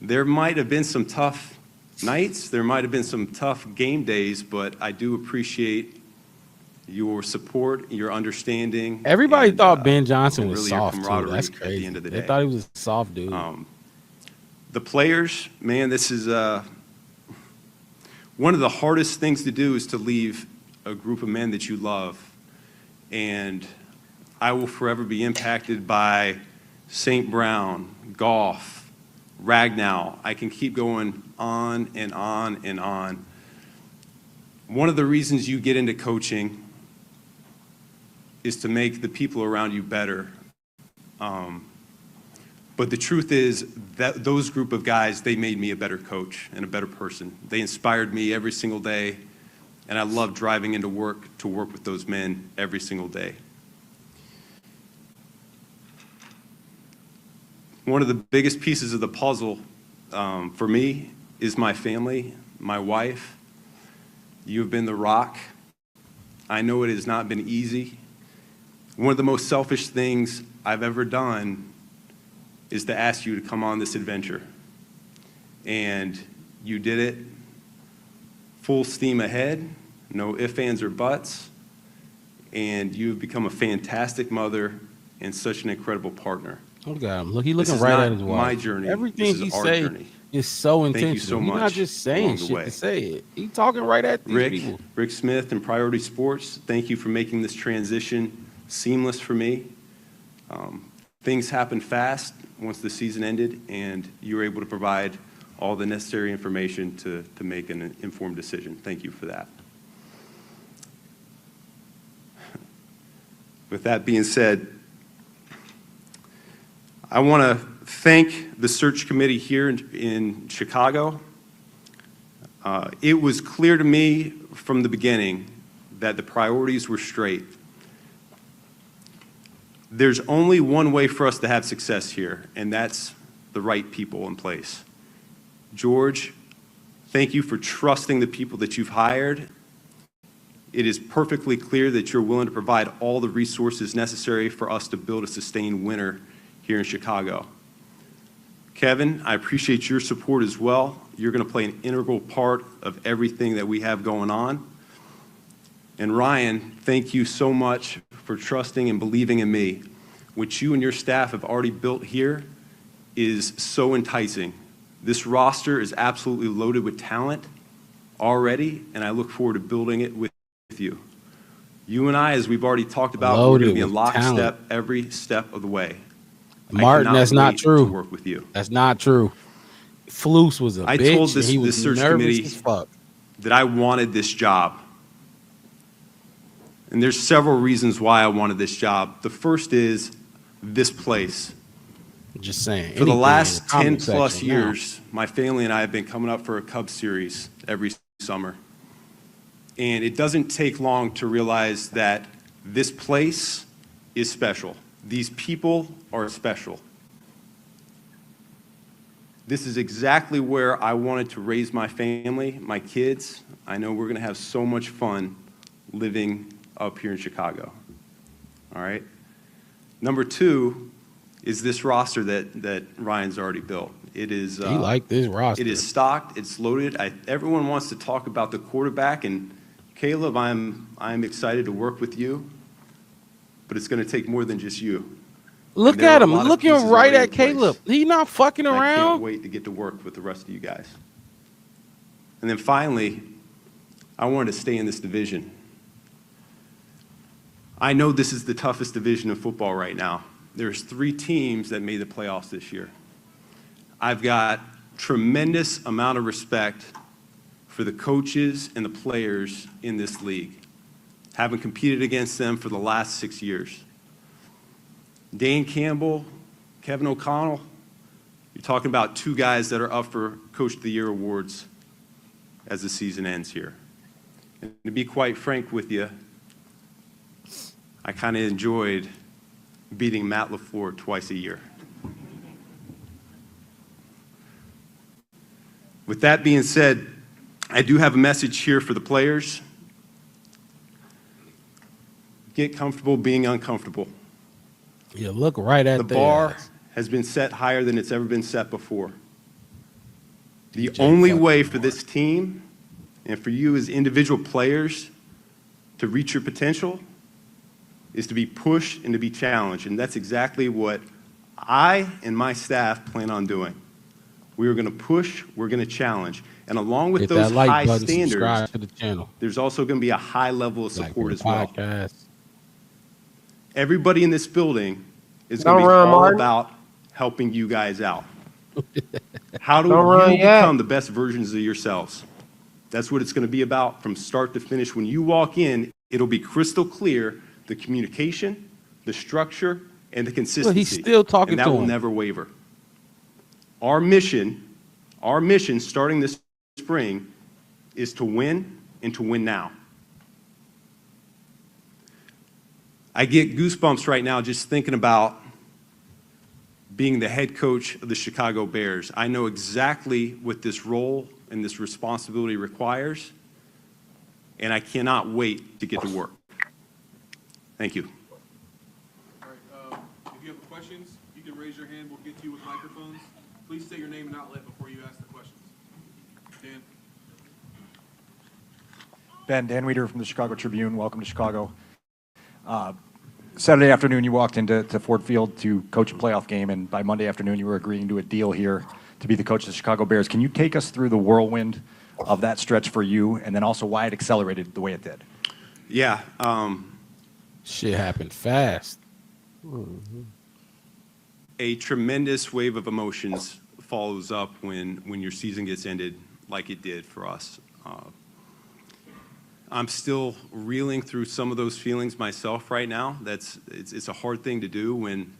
There might have been some tough nights, there might have been some tough game days, but I do appreciate your support, your understanding. Everybody and, thought Ben Johnson and was really your soft too. camaraderie That's at the crazy. end of the They day. thought he was a soft dude. The players, man, this is one of the hardest things to do is to leave a group of men that you love. And I will forever be impacted by St. Brown, Goff, Ragnow. I can keep going on and on and on. One of the reasons you get into coaching is to make the people around you better. But the truth is that those group of guys, they made me a better coach and a better person. They inspired me every single day, and I love driving into work to work with those men every single day. One of the biggest pieces of the puzzle for me is my family, my wife. You've been the rock. I know it has not been easy. One of the most selfish things I've ever done is to ask you to come on this adventure. And you did it full steam ahead, no ifs, ands, or buts. And you've become a fantastic mother and such an incredible partner. Look at him. Look, he This looking is right not at his wife. my journey. Everything This is he our say journey. is so Thank intentional. you so He's not much just saying along the shit way. to say it. He talking right at these people. Rick Smith and Priority Sports, thank you for making this transition seamless for me. Things happened fast once the season ended, and you were able to provide all the necessary information to make an informed decision. Thank you for that. With that being said, I want to thank the search committee here in Chicago. It was clear to me from the beginning that the priorities were straight. There's only one way for us to have success here, and that's the right people in place. George, thank you for trusting the people that you've hired. It is perfectly clear that you're willing to provide all the resources necessary for us to build a sustained winner here in Chicago. Kevin, I appreciate your support as well. You're going to play an integral part of everything that we have going on. And Ryan, thank you so much for trusting and believing in me. What you and your staff have already built here is so enticing. This roster is absolutely loaded with talent already, and I look forward to building it with you. You and I, as we've already talked about, we're going to be in lockstep every step of the way. Martin, that's not true. To work with you. That's not true. Flus was a bitch. I told this he was search nervous committee as fuck. that I wanted this job. And there's several reasons why I wanted this job. The first is this place. Just saying. For the last 10 plus years, my family and I have been coming up for a Cubs series every summer. And it doesn't take long to realize that this place is special. These people are special. This is exactly where I wanted to raise my family, my kids. I know we're going to have so much fun living up here in Chicago. All right? Number two is this roster that Ryan's already built. It is. He liked this roster. It is stocked. It's loaded. Everyone wants to talk about the quarterback, and Caleb, I'm excited to work with you, but it's going to take more than just you. Look at him. Looking right at Caleb. He not fucking around. I can't wait to get to work with the rest of you guys. And then finally, I wanted to stay in this division. I know this is the toughest division of football right now. There's 3 teams that made the playoffs this year. I've got tremendous amount of respect for the coaches and the players in this league, having competed against them for the last 6 years. Dan Campbell, Kevin O'Connell, you're talking about 2 guys that are up for Coach of the Year awards as the season ends here. And to be quite frank with you, I kind of enjoyed beating Matt LaFleur twice a year. With that being said, I do have a message here for the players. Get comfortable being uncomfortable. You look right at The their bar eyes. has been set higher than it's ever been set before. The DJ only fucking way for this team and for you as individual players to reach your potential is to be pushed and to be challenged. And that's exactly what I and my staff plan on doing. We are going to push, we're going to challenge. And along with Hit those that like high button, standards, subscribe to the channel. there's also going to be a high level of support as well. Podcast. Everybody in this building is Don't going to be run, all Martin. about helping you guys out. How do Don't run you yet. become the best versions of yourselves? That's what it's going to be about from start to finish. When you walk in, it'll be crystal clear, the communication, the structure, and the consistency. still talking and that to will him. never waver. Our mission starting this spring is to win and to win now. I get goosebumps right now just thinking about being the head coach of the Chicago Bears. I know exactly what this role and this responsibility requires, and I cannot wait to get to work. Thank you. All right, if you have questions, you can raise your hand. We'll get to you with microphones. Please state your name and outlet before you ask the questions. Dan. Dan Weeder from the Chicago Tribune. Welcome to Chicago. Saturday afternoon, you walked into Ford Field to coach a playoff game, and by Monday afternoon, you were agreeing to a deal here to be the coach of the Chicago Bears. Can you take us through the whirlwind of that stretch for you, and then also why it accelerated the way it did? Yeah, Shit happened fast. a tremendous wave of emotions follows up when your season gets ended like it did for us. I'm still reeling through some of those feelings myself right now. It's a hard thing to do when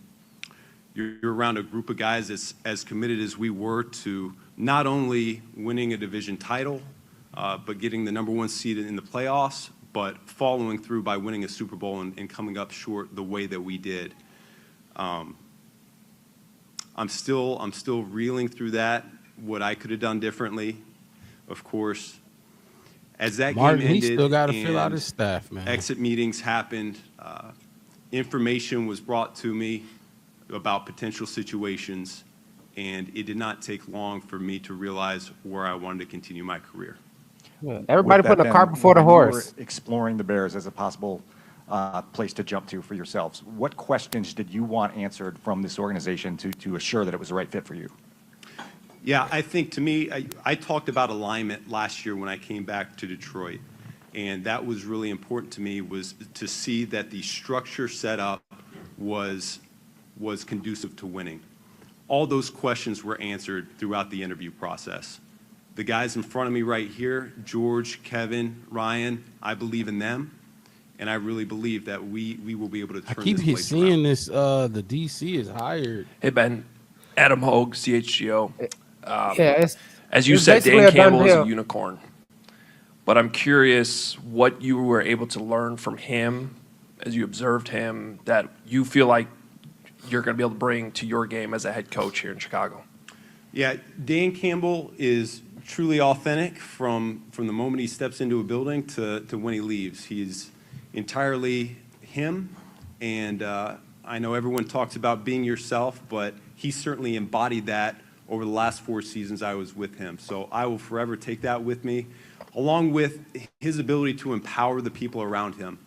you're around a group of guys that's as committed as we were to not only winning a division title, but getting the #1 seed in the playoffs, but following through by winning a Super Bowl and coming up short the way that we did. I'm still reeling through that, what I could have done differently, of course. As that Martin, game he ended still got to fill out and his staff, man. exit meetings happened, information was brought to me about potential situations, and it did not take long for me to realize where I wanted to continue my career. Everybody With that, putting the then, cart before the when you were horse. exploring the Bears as a possible place to jump to for yourselves, what questions did you want answered from this organization to assure that it was the right fit for you? Yeah, I think to me, I talked about alignment last year when I came back to Detroit, and that was really important to me, was to see that the structure set up was conducive to winning. All those questions were answered throughout the interview process. The guys in front of me right here, George, Kevin, Ryan, I believe in them, and I really believe that we will be able to I turn keep this place around. seeing this. The DC is hired. Hey, Ben. Adam Hogue, CHGO. Yeah, As you it's said, basically Dan a done Campbell is a deal. unicorn. But I'm curious what you were able to learn from him as you observed him that you feel like you're going to be able to bring to your game as a head coach here in Chicago. Yeah, Dan Campbell is truly authentic from the moment he steps into a building to when he leaves. He's entirely him, and I know everyone talks about being yourself, but he certainly embodied that over the last 4 seasons I was with him. So I will forever take that with me, along with his ability to empower the people around him.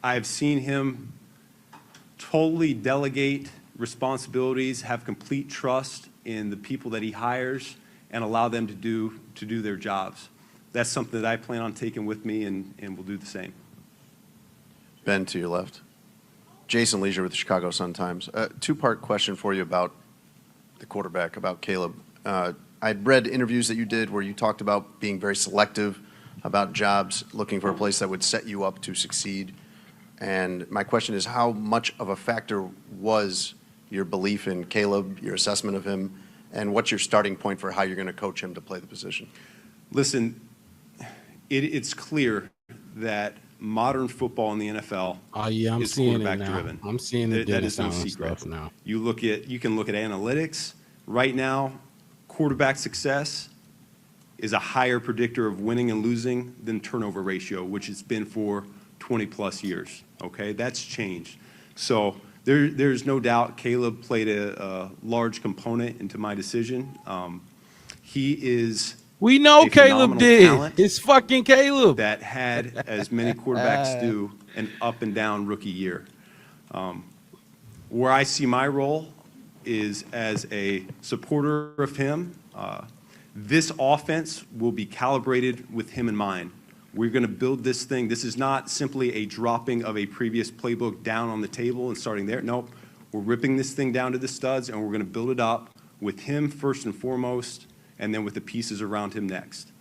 I've seen him totally delegate responsibilities, have complete trust in the people that he hires, and allow them to do their jobs. That's something that I plan on taking with me, and will do the same. Ben to your left. Jason Leisure with the Chicago Sun-Times. Two-part question for you about the quarterback, about Caleb. I'd read interviews that you did where you talked about being very selective about jobs, looking for a place that would set you up to succeed. And my question is, how much of a factor was your belief in Caleb, your assessment of him, and what's your starting point for how you're going to coach him to play the position? Listen, it's clear that modern football in the NFL I'm is seeing it quarterback now. driven. I'm seeing the That is no Dennis Allen secret. stuff now. You can look at analytics. Right now, quarterback success is a higher predictor of winning and losing than turnover ratio, which it's been for 20 plus years. Okay, that's changed. So there's no doubt Caleb played a large component into my decision. He is We know a Caleb phenomenal did. talent It's fucking Caleb. that had, as many quarterbacks do, an up and down rookie year. Where I see my role is as a supporter of him. This offense will be calibrated with him in mind. We're going to build this thing. This is not simply a dropping of a previous playbook down on the table and starting there. Nope. We're ripping this thing down to the studs, and we're going to build it up with him first and foremost, and then with the pieces around him next.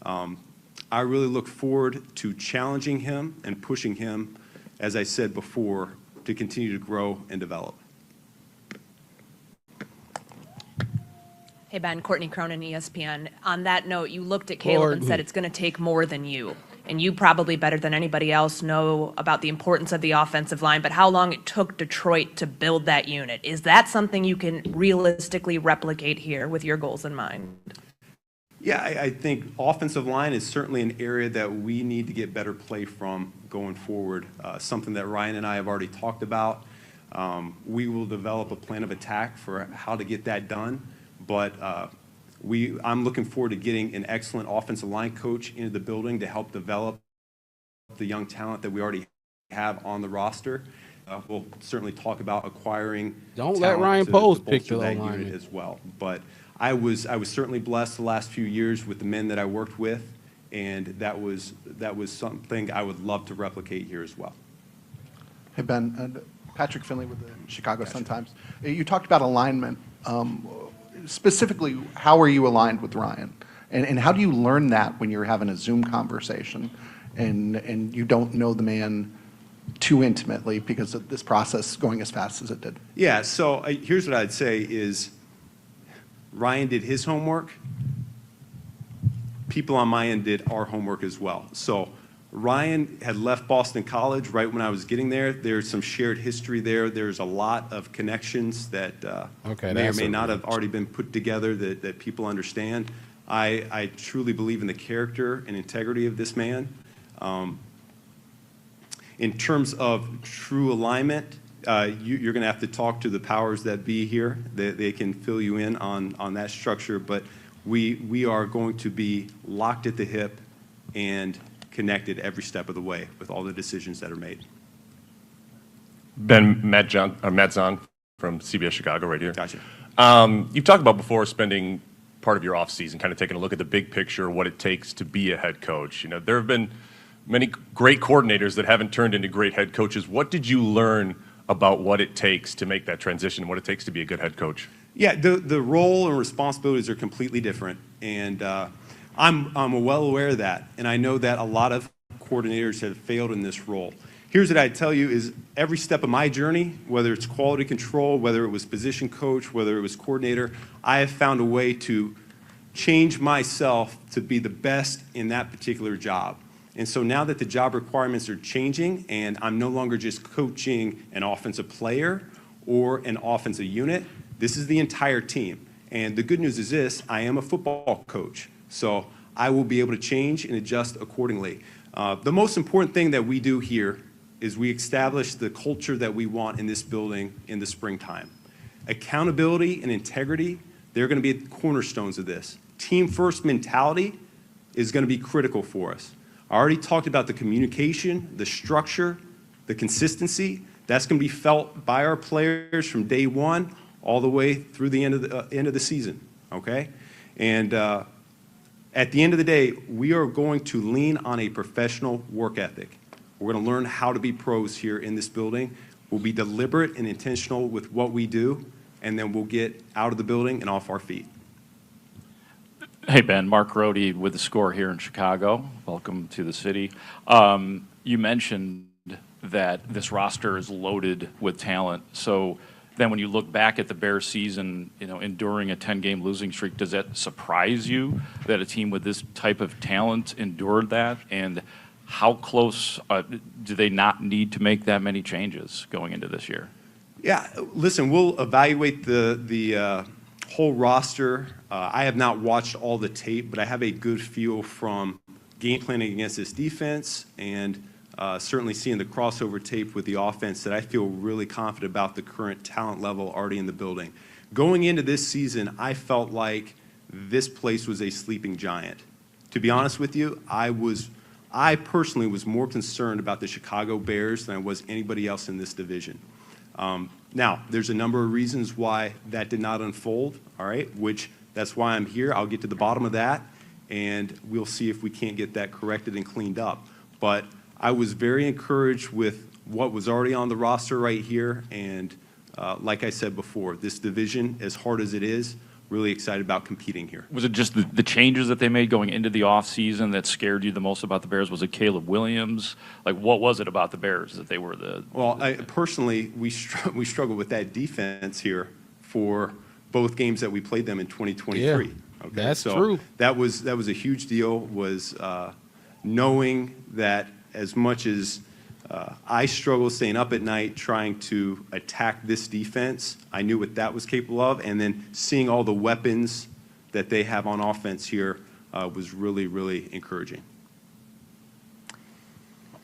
I really look forward to challenging him and pushing him, as I said before, to continue to grow and develop. Hey, Ben, Courtney Cronin, ESPN. On that note, you looked at Caleb and said it's going to take more than you. And you probably better than anybody else know about the importance of the offensive line, but how long it took Detroit to build that unit. Is that something you can realistically replicate here with your goals in mind? Yeah, I think offensive line is certainly an area that we need to get better play from going forward, something that Ryan and I have already talked about. We will develop a plan of attack for how to get that done, but I'm looking forward to getting an excellent offensive line coach into the building to help develop the young talent that we already have on the roster. We'll certainly talk about acquiring Don't let talent Ryan to Poles pick bolster the that O-lineman. unit as well. But I was certainly blessed the last few years with the men that I worked with, and that was something I would love to replicate here as well. Hey, Ben. Patrick Finley with the Chicago Sun-Times. You talked about alignment. Specifically, how are you aligned with Ryan? And how do you learn that when you're having a Zoom conversation and you don't know the man too intimately because of this process going as fast as it did? Yeah, so here's what I'd say is Ryan did his homework. People on my end did our homework as well. So Ryan had left Boston College right when I was getting there. There's some shared history there. There's a lot of connections that may or may not have already been put together that people understand. I truly believe in the character and integrity of this man. In terms of true alignment, you're going to have to talk to the powers that be here. They can fill you in on that structure, but we are going to be locked at the hip and connected every step of the way with all the decisions that are made. Ben, Matt Zahn from CBS Chicago right here. Gotcha. You've talked about before spending part of your offseason kind of taking a look at the big picture, what it takes to be a head coach. You know, there have been many great coordinators that haven't turned into great head coaches. What did you learn about what it takes to make that transition, what it takes to be a good head coach? Yeah, the role and responsibilities are completely different, and I'm well aware of that, and I know that a lot of coordinators have failed in this role. Here's what I'd tell you is every step of my journey, whether it's quality control, whether it was position coach, whether it was coordinator, I have found a way to change myself to be the best in that particular job. And so now that the job requirements are changing and I'm no longer just coaching an offensive player or an offensive unit, this is the entire team. And the good news is this, I am a football coach. So I will be able to change and adjust accordingly. The most important thing that we do here is we establish the culture that we want in this building in the springtime. Accountability and integrity, they're going to be the cornerstones of this. Team first mentality is going to be critical for us. I already talked about the communication, the structure, the consistency. That's going to be felt by our players from day one all the way through the end of the season, okay? And at the end of the day, we are going to lean on a professional work ethic. We're going to learn how to be pros here in this building. We'll be deliberate and intentional with what we do, and then we'll get out of the building and off our feet. Hey, Ben, Mark Rohde with The Score here in Chicago. Welcome to the city. You mentioned that this roster is loaded with talent. So then when you look back at the Bears season, enduring a 10-game losing streak, does that surprise you that a team with this type of talent endured that? And how close do they not need to make that many changes going into this year? Yeah, listen, we'll evaluate the whole roster. I have not watched all the tape, but I have a good feel from game planning against this defense and certainly seeing the crossover tape with the offense that I feel really confident about the current talent level already in the building. Going into this season, I felt like this place was a sleeping giant. To be honest with you, I personally was more concerned about the Chicago Bears than I was anybody else in this division. Now, there's a number of reasons why that did not unfold, all right, which that's why I'm here. I'll get to the bottom of that, and we'll see if we can't get that corrected and cleaned up. But I was very encouraged with what was already on the roster right here, and like I said before, this division, as hard as it is, really excited about competing here. Was it just the changes that they made going into the offseason that scared you the most about the Bears? Was it Caleb Williams? Like, what was it about the Bears that they were the... Well, personally, we struggled with that defense here for both games that we played them in 2023. Yeah, okay? that's true. That was a huge deal, was knowing that as much as I struggled staying up at night trying to attack this defense, I knew what that was capable of, and then seeing all the weapons that they have on offense here was really, really encouraging.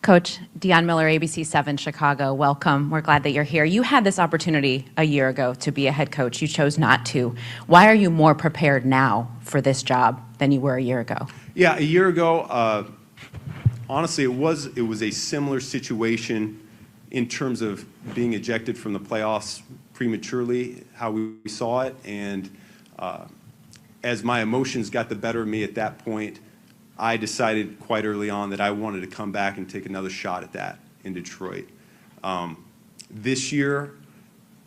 Coach Deion Miller, ABC 7 Chicago, welcome. We're glad that you're here. You had this opportunity a year ago to be a head coach. You chose not to. Why are you more prepared now for this job than you were a year ago? Yeah, a year ago, honestly, it was a similar situation in terms of being ejected from the playoffs prematurely, how we saw it. And as my emotions got the better of me at that point, I decided quite early on that I wanted to come back and take another shot at that in Detroit. This year,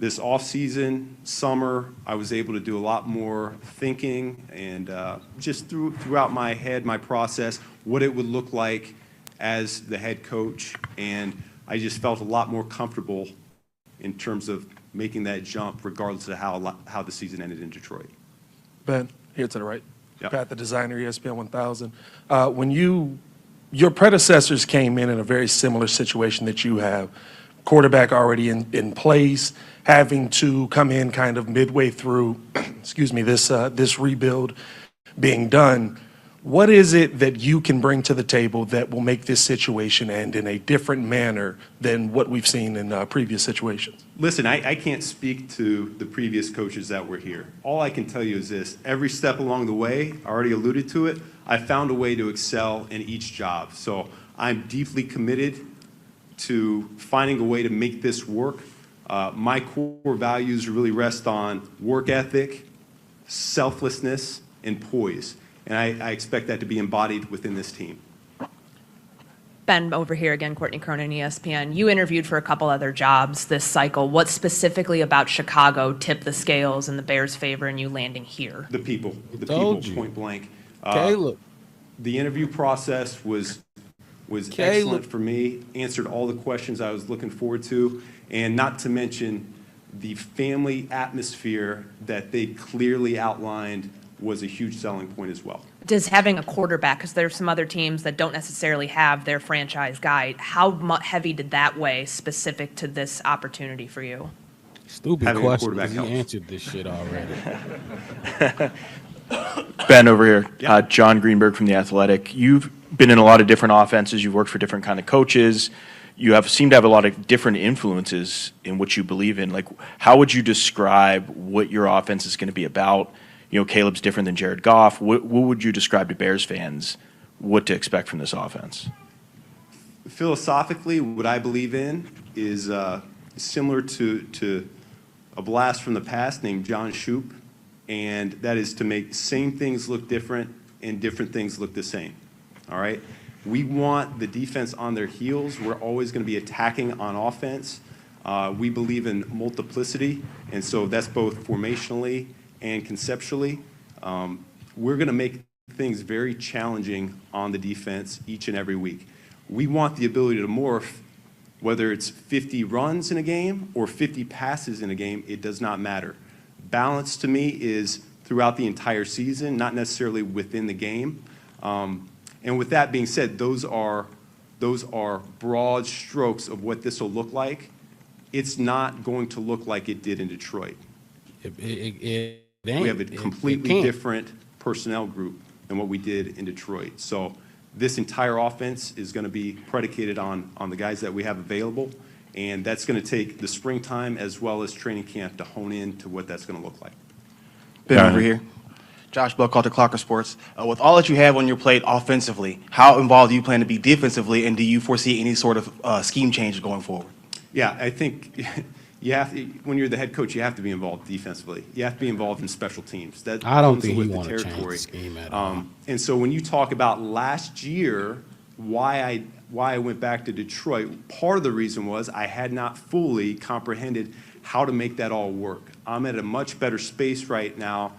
this offseason, summer, I was able to do a lot more thinking and just throughout my head, my process, what it would look like as the head coach, and I just felt a lot more comfortable in terms of making that jump regardless of how the season ended in Detroit. Ben, here to the right. Yep. Pat, the designer, ESPN 1000. When your predecessors came in a very similar situation that you have, quarterback already in place, having to come in kind of midway through, excuse me, this rebuild being done. What is it that you can bring to the table that will make this situation end in a different manner than what we've seen in previous situations? Listen, I can't speak to the previous coaches that were here. All I can tell you is this. Every step along the way, I already alluded to it, I found a way to excel in each job. So I'm deeply committed to finding a way to make this work. My core values really rest on work ethic, selflessness, and poise. And I expect that to be embodied within this team. Ben, over here again, Courtney Cronin, ESPN. You interviewed for a couple other jobs this cycle. What specifically about Chicago tipped the scales in the Bears' favor in you landing here? The people, point blank. Caleb. The interview process was excellent for me, answered all the questions I was looking forward to, and not to mention the family atmosphere that they clearly outlined was a huge selling point as well. Does having a quarterback, because there's some other teams that don't necessarily have their franchise guy, how heavy did that weigh specific to this opportunity for you? Stupid Having a question, quarterback 'cause he helps. answered this shit already. Ben over here, Yeah. John Greenberg from The Athletic. You've been in a lot of different offenses. You've worked for different kind of coaches. You seem to have a lot of different influences in what you believe in. Like, how would you describe what your offense is going to be about? You know, Caleb's different than Jared Goff. What would you describe to Bears fans what to expect from this offense? Philosophically, what I believe in is similar to a blast from the past named John Shoup, and that is to make same things look different and different things look the same. All right? We want the defense on their heels. We're always going to be attacking on offense. We believe in multiplicity, and so that's both formationally and conceptually. We're going to make things very challenging on the defense each and every week. We want the ability to morph, whether it's 50 runs in a game or 50 passes in a game, it does not matter. Balance to me is throughout the entire season, not necessarily within the game. And with that being said, those are broad strokes of what this will look like. It's not going to look like it did in Detroit. It We ain't. have a It completely can't. different personnel group than what we did in Detroit. So this entire offense is going to be predicated on the guys that we have available, and that's going to take the springtime as well as training camp to hone in to what that's going to look like. Ben over here. Josh Buckalter, Clocker Sports. With all that you have on your plate offensively, how involved do you plan to be defensively, and do you foresee any sort of scheme changes going forward? Yeah, I think you have to, when you're the head coach, you have to be involved defensively. You have to be involved in special teams. That I don't comes think with he the want to change territory. the scheme at all. And so when you talk about last year, why I went back to Detroit, part of the reason was I had not fully comprehended how to make that all work. I'm at a much better space right now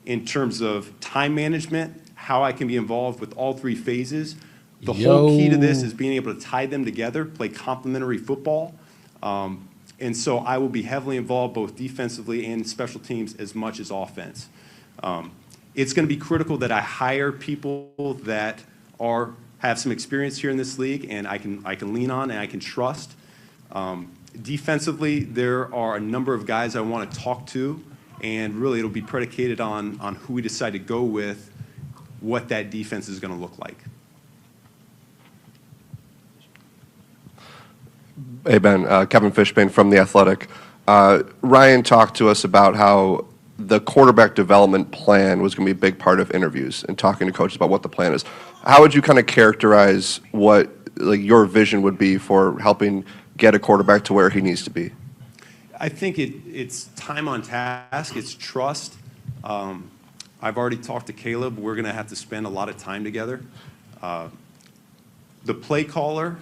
in terms of time management, how I can be involved with all three phases. The whole key to this is being able to tie them together, play complementary football. And so I will be heavily involved both defensively and special teams as much as offense. It's going to be critical that I hire people that have some experience here in this league and I can lean on and I can trust. Defensively, there are a number of guys I want to talk to, and really it'll be predicated on who we decide to go with, what that defense is going to look like. Hey, Ben. Kevin Fishbane from The Athletic. Ryan talked to us about how the quarterback development plan was going to be a big part of interviews and talking to coaches about what the plan is. How would you kind of characterize what your vision would be for helping get a quarterback to where he needs to be? I think it's time on task. It's trust. I've already talked to Caleb. We're going to have to spend a lot of time together. The play caller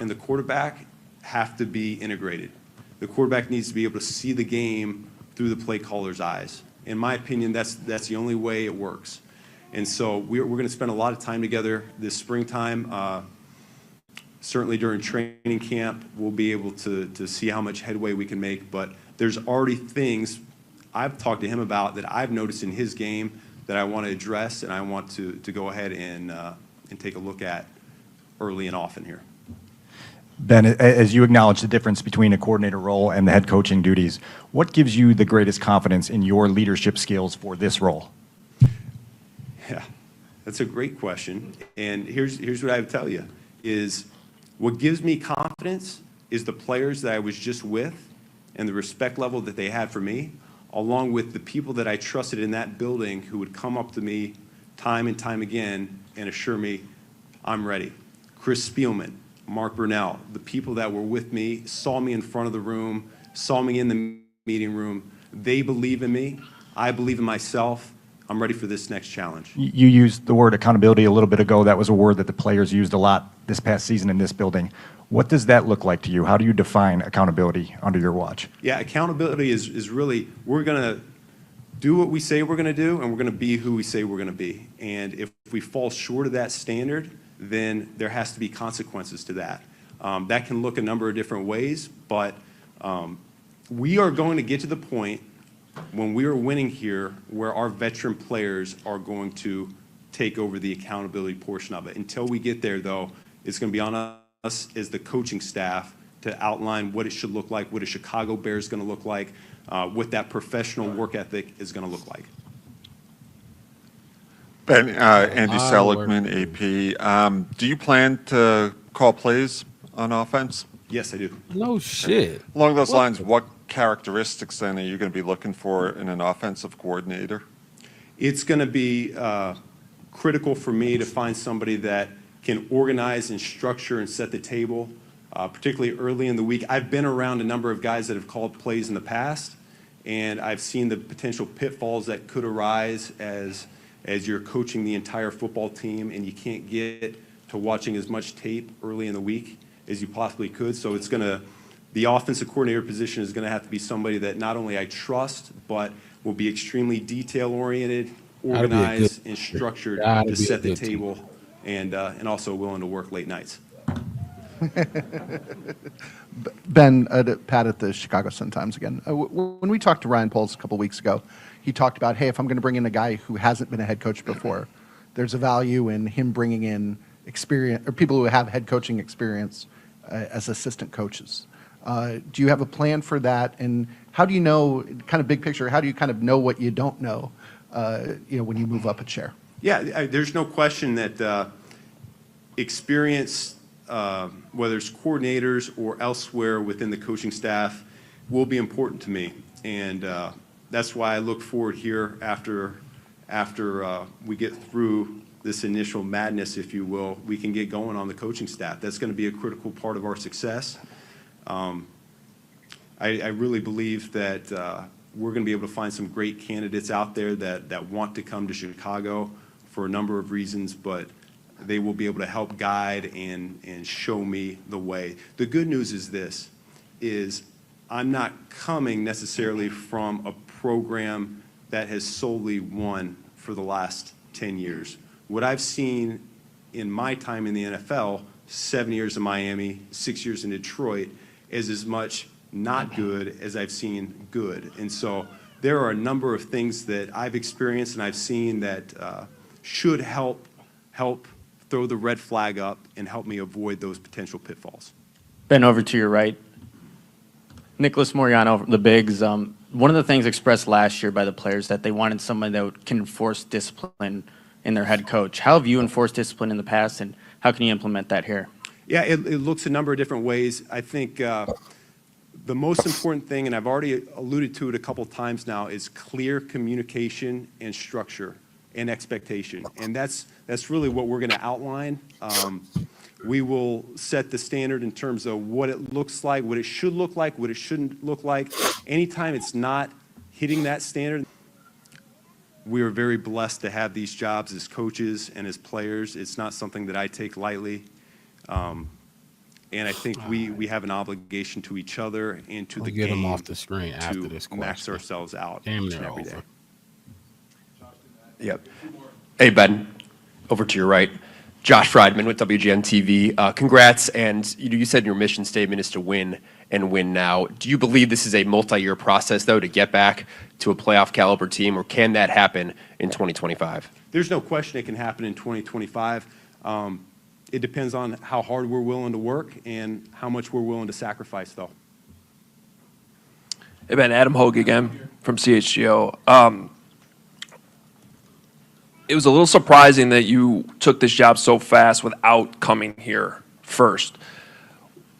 and the quarterback have to be integrated. The quarterback needs to be able to see the game through the play caller's eyes. In my opinion, that's the only way it works. And so we're going to spend a lot of time together this springtime. Certainly during training camp, we'll be able to see how much headway we can make. But there's already things I've talked to him about that I've noticed in his game that I want to address and I want to go ahead and take a look at early and often here. Ben, as you acknowledge the difference between a coordinator role and the head coaching duties, what gives you the greatest confidence in your leadership skills for this role? Yeah, that's a great question. And here's what I would tell you is what gives me confidence is the players that I was just with and the respect level that they had for me, along with the people that I trusted in that building who would come up to me time and time again and assure me I'm ready. Chris Spielman, Mark Brunell, the people that were with me, saw me in front of the room, saw me in the meeting room. They believe in me. I believe in myself. I'm ready for this next challenge. You used the word accountability a little bit ago. That was a word that the players used a lot this past season in this building. What does that look like to you? How do you define accountability under your watch? Yeah, accountability is really, we're going to do what we say we're going to do, and we're going to be who we say we're going to be. And if we fall short of that standard, then there has to be consequences to that. That can look a number of different ways, but we are going to get to the point when we are winning here where our veteran players are going to take over the accountability portion of it. Until we get there, though, it's going to be on us as the coaching staff to outline what it should look like, what a Chicago Bear is going to look like, what that professional work ethic is going to look like. Ben, Andy Seligman, AP. Do you plan to call plays on offense? Yes, I do. No shit. Along those lines, what characteristics then are you going to be looking for in an offensive coordinator? It's going to be critical for me to find somebody that can organize and structure and set the table, particularly early in the week. I've been around a number of guys that have called plays in the past, and I've seen the potential pitfalls that could arise as you're coaching the entire football team and you can't get watching as much tape early in the week as you possibly could. So the offensive coordinator position is gonna have to be somebody that not only I trust, but will be extremely detail-oriented, organized, and structured to set the table, and also willing to work late nights. Ben, Pat at the Chicago Sun-Times again. When we talked to Ryan Poles a couple weeks ago, he talked about, hey, if I'm going to bring in a guy who hasn't been a head coach before, there's a value in him bringing in experience or people who have head coaching experience as assistant coaches. Do you have a plan for that? And how do you know, kind of big picture, how do you kind of know what you don't know, when you move up a chair? Yeah, there's no question that experience, whether it's coordinators or elsewhere within the coaching staff, will be important to me. And that's why I look forward here after we get through this initial madness, if you will, we can get going on the coaching staff. That's going to be a critical part of our success. I really believe that we're going to be able to find some great candidates out there that want to come to Chicago for a number of reasons, but they will be able to help guide and show me the way. The good news is this, is I'm not coming necessarily from a program that has solely won for the last 10 years. What I've seen in my time in the NFL, 7 years in Miami, 6 years in Detroit, is as much not good as I've seen good. And so there are a number of things that I've experienced and I've seen that should help throw the red flag up and help me avoid those potential pitfalls. Ben, over to your right. Nicholas Moriano, the Bigs. One of the things expressed last year by the players that they wanted someone that can enforce discipline in their head coach. How have you enforced discipline in the past, and how can you implement that here? Yeah, it looks a number of different ways. I think the most important thing, and I've already alluded to it a couple times now, is clear communication and structure and expectation. And that's really what we're going to outline. We will set the standard in terms of what it looks like, what it should look like, what it shouldn't look like. Anytime it's not hitting that standard, we are very blessed to have these jobs as coaches and as players. It's not something that I take lightly. And I think we have an obligation to each other and to the game. Get them off the screen after this question. Max ourselves out Damn, each and they're every over. day. Yep. Hey, Ben, over to your right. Josh Friedman with WGN-TV. Congrats, and you said your mission statement is to win and win now. Do you believe this is a multi-year process, though, to get back to a playoff caliber team, or can that happen in 2025? There's no question it can happen in 2025. It depends on how hard we're willing to work and how much we're willing to sacrifice, though. Hey, Ben, Adam Hogue again from CHGO. It was a little surprising that you took this job so fast without coming here first.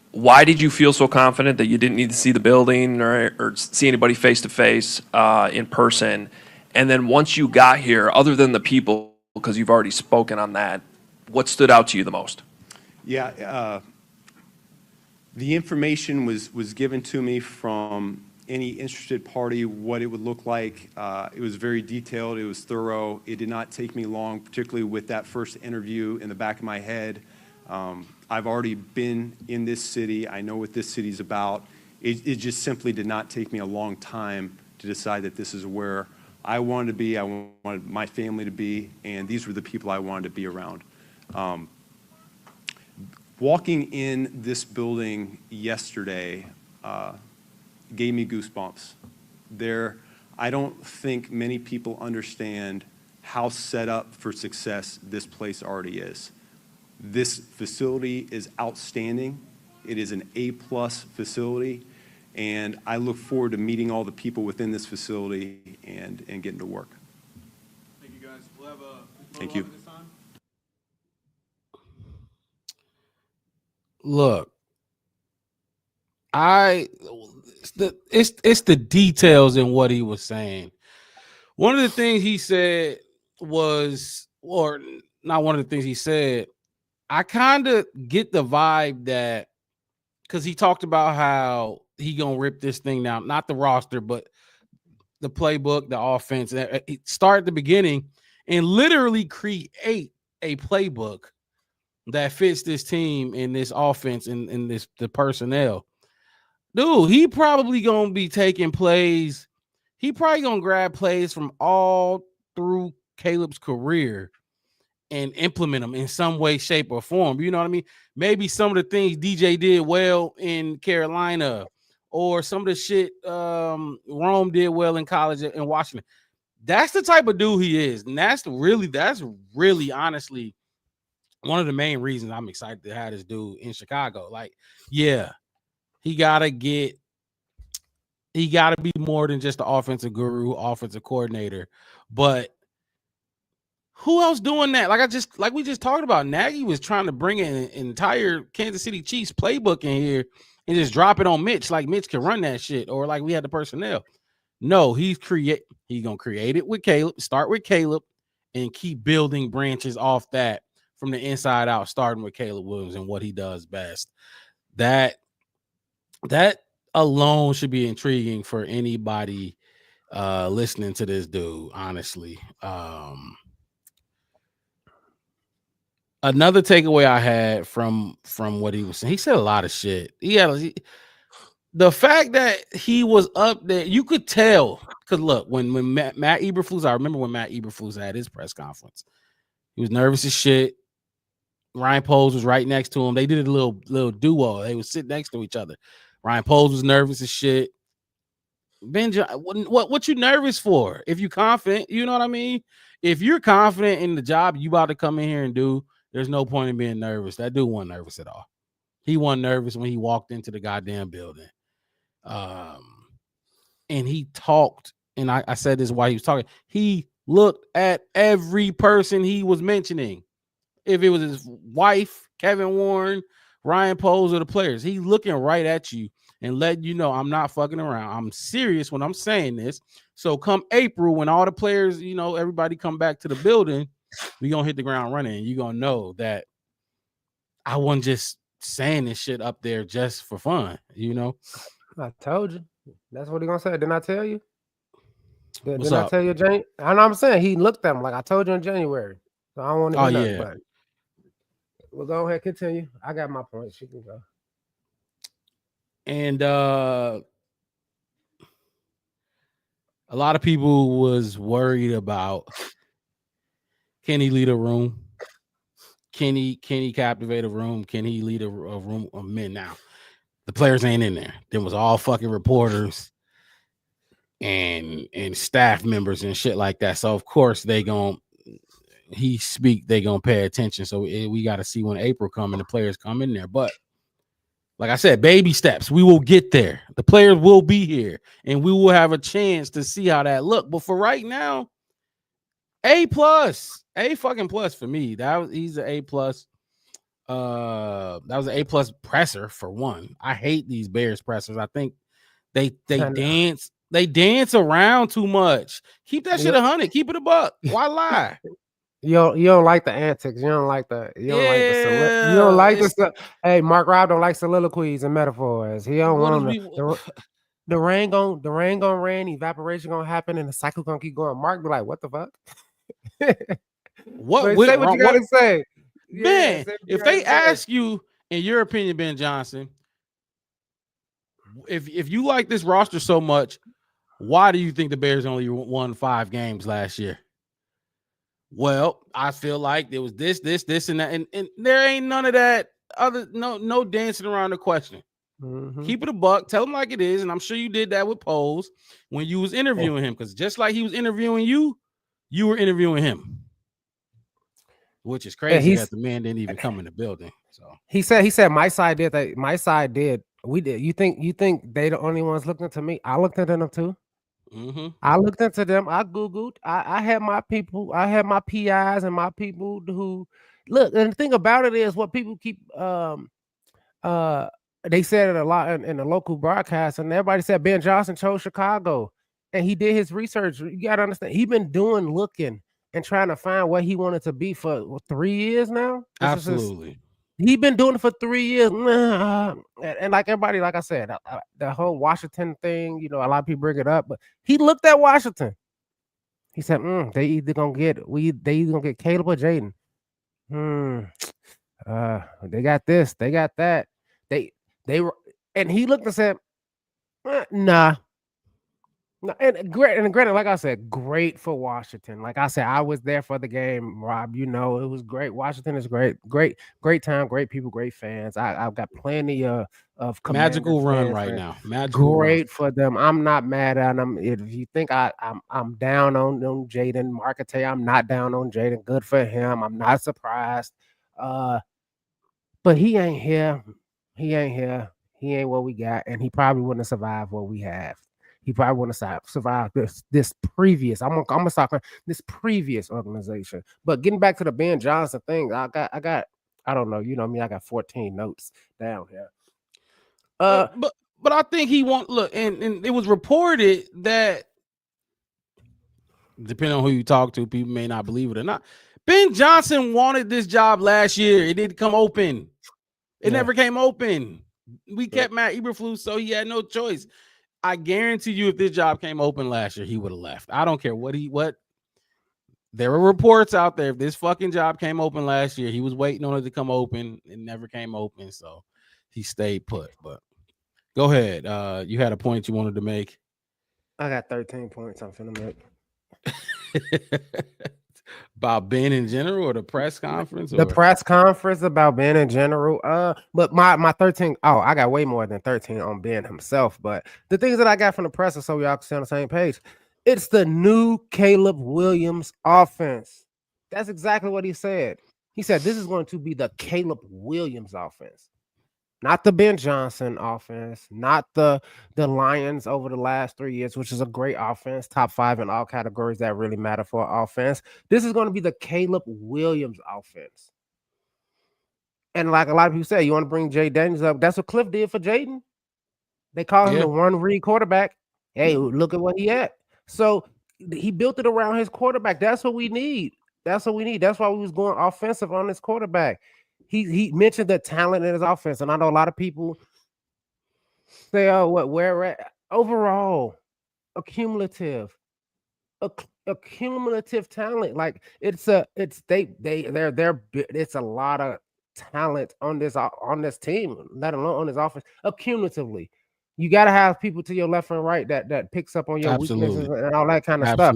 Why did you feel so confident that you didn't need to see the building or see anybody face-to-face in person? And then once you got here, other than the people, because you've already spoken on that, what stood out to you the most? Yeah, the information was given to me from any interested party, what it would look like. It was very detailed, it was thorough. It did not take me long, particularly with that first interview in the back of my head. I've already been in this city. I know what this city's about. It just simply did not take me a long time to decide that this is where I wanted to be, I wanted my family to be, and these were the people I wanted to be around. Walking in this building yesterday gave me goosebumps. I don't think many people understand how set up for success this place already is. This facility is outstanding. It is an A-plus facility, and I look forward to meeting all the people within this facility and getting to work. Thank you, guys. We'll have a Thank you. this time. Look, it's the details in what he was saying. One of the things he said was, or not one of the things he said, I kind of get the vibe that, because he talked about how he gonna rip this thing down, not the roster, but the playbook, the offense. Start at the beginning and literally create a playbook that fits this team and this offense and the personnel. Dude, he probably gonna be taking plays. He probably gonna grab plays from all through Caleb's career and implement them in some way, shape, or form. You know what I mean? Maybe some of the things DJ did well in Carolina, or some of the shit Rome did well in college in Washington. That's the type of dude he is, and that's really honestly one of the main reasons I'm excited to have this dude in Chicago. Like, yeah, he gotta be more than just the offensive guru, offensive coordinator. But who else doing that? Like we just talked about, Nagy was trying to bring an entire Kansas City Chiefs playbook in here and just drop it on Mitch, like Mitch can run that shit, or like we had the personnel. No, he's gonna create it with Caleb, start with Caleb, and keep building branches off that from the inside out, starting with Caleb Williams and what he does best. That alone should be intriguing for anybody listening to this dude, honestly. Another takeaway I had from what he was saying, he said a lot of shit. The fact that he was up there, you could tell, because look, when Matt Eberflus, I remember when Matt Eberflus had his press conference, he was nervous as shit. Ryan Poles was right next to him. They did a little duo. They would sit next to each other. Ryan Poles was nervous as shit. Benjamin, what you nervous for? If you confident, you know what I mean? If you're confident in the job you about to come in here and do, there's no point in being nervous. That dude wasn't nervous at all. He wasn't nervous when he walked into the goddamn building. And he talked, and I said this while he was talking. He looked at every person he was mentioning. If it was his wife, Kevin Warren, Ryan Poles, or the players, he's looking right at you and letting you know I'm not fucking around. I'm serious when I'm saying this. So come April, when all the players, everybody come back to the building, we gonna hit the ground running. And you're gonna know that I wasn't just saying this shit up there just for fun, I told you. That's what he gonna say. Didn't I tell you? What's Didn't up? I tell you, Jane? I know I'm saying he looked at him like I told you in January. So I don't want to Oh, hear nothing, yeah. but we'll go ahead, continue. I got my point. She can go. And a lot of people was worried about, can he lead a room? Can he captivate a room? Can he lead a room of men? Now, the players ain't in there. There was all fucking reporters and staff members and shit like that. So of course they gonna pay attention. So we got to see when April come and the players come in there. But like I said, baby steps. We will get there. The players will be here, and we will have a chance to see how that look. But for right now, A+ fucking plus for me. He's an A+. That was an A+ presser for one. I hate these Bears pressers. I think they dance around too much. Keep that shit 100. Keep it a buck. Why lie? You don't like the antics. You don't like the. You don't like the. Hey, Mark Rob don't like soliloquies and metaphors. He don't want the rain gonna rain. Evaporation gonna happen, and the cycle gonna keep going. Mark be like, what the fuck? Say what you gotta say, Ben. Yeah, If they ask you, in your opinion, Ben Johnson, if you like this roster so much, why do you think the Bears only won 5 games last year? Well, I feel like there was this, and that, and there ain't none of that no dancing around the question. Mm-hmm. Keep it a buck. Tell him like it is, and I'm sure you did that with Poles when you was interviewing him, because just like he was interviewing you, you were interviewing him, which is crazy that the man didn't even come in the building. So he said my side did that. My side did. We did. You think they the only ones looking to me? I looked into them too. Mm-hmm. I looked into them. I Googled. I had my people. I had my PIs and my people who look. And the thing about it is, what people keep they said it a lot in the local broadcast, and everybody said Ben Johnson chose Chicago, and he did his research. You gotta understand, he been looking and trying to find what he wanted to be for 3 years now. Absolutely. He been doing it for 3 years. And like everybody, like I said, the whole Washington thing, a lot of people bring it up, but he looked at Washington. He said, they either gonna get Caleb or Jaden. They got this, they got that. They were, and he looked and said, nah. No, and granted, like I said, great for Washington. Like I said, I was there for the game, Rob. You know, it was great. Washington is great, great time, great people, great fans. I've got plenty of Magical Commanders run fans, right man. now. Magical run. Great for them. I'm not mad at them. If you think I'm down on Jaden Markete, I'm not down on Jaden. Good for him. I'm not surprised. But he ain't here. He ain't here. He ain't what we got, and he probably wouldn't have survived what we have. He probably wouldn't have survived this previous. I'm gonna talk about this previous organization. But getting back to the Ben Johnson thing, I don't know. You know me. I got 14 notes down here. But I think he won't look, and it was reported that, depending on who you talk to, people may not believe it or not. Ben Johnson wanted this job last year. It didn't come open. It never came open. We kept Matt Eberflus, so he had no choice. I guarantee you, if this job came open last year, he would have left. I don't care what. There were reports out there. If this fucking job came open last year, he was waiting on it to come open. It never came open, so he stayed put. But go ahead. You had a point you wanted to make. I got 13 points I'm finna make. About Ben in general, or the press conference? The press conference about Ben in general. But my 13. Oh, I got way more than 13 on Ben himself. But the things that I got from the press are so y'all can stay on the same page. It's the new Caleb Williams offense. That's exactly what he said. He said this is going to be the Caleb Williams offense. Not the Ben Johnson offense, not the Lions over the last 3 years, which is a great offense, top 5 in all categories that really matter for offense. This is going to be the Caleb Williams offense. And like a lot of people say, you want to bring Jay Daniels up. That's what Cliff did for Jaden. They call him the one read quarterback. Hey, look at what he had. So he built it around his quarterback. That's what we need. That's what we need. That's why we was going offensive on this quarterback. He mentioned the talent in his offense, and I know a lot of people say, "Oh, where at?" Overall, accumulative talent. Like it's a lot of talent on this team, let alone on this offense. Accumulatively, you got to have people to your left and right that picks up on your weaknesses and all that kind of stuff.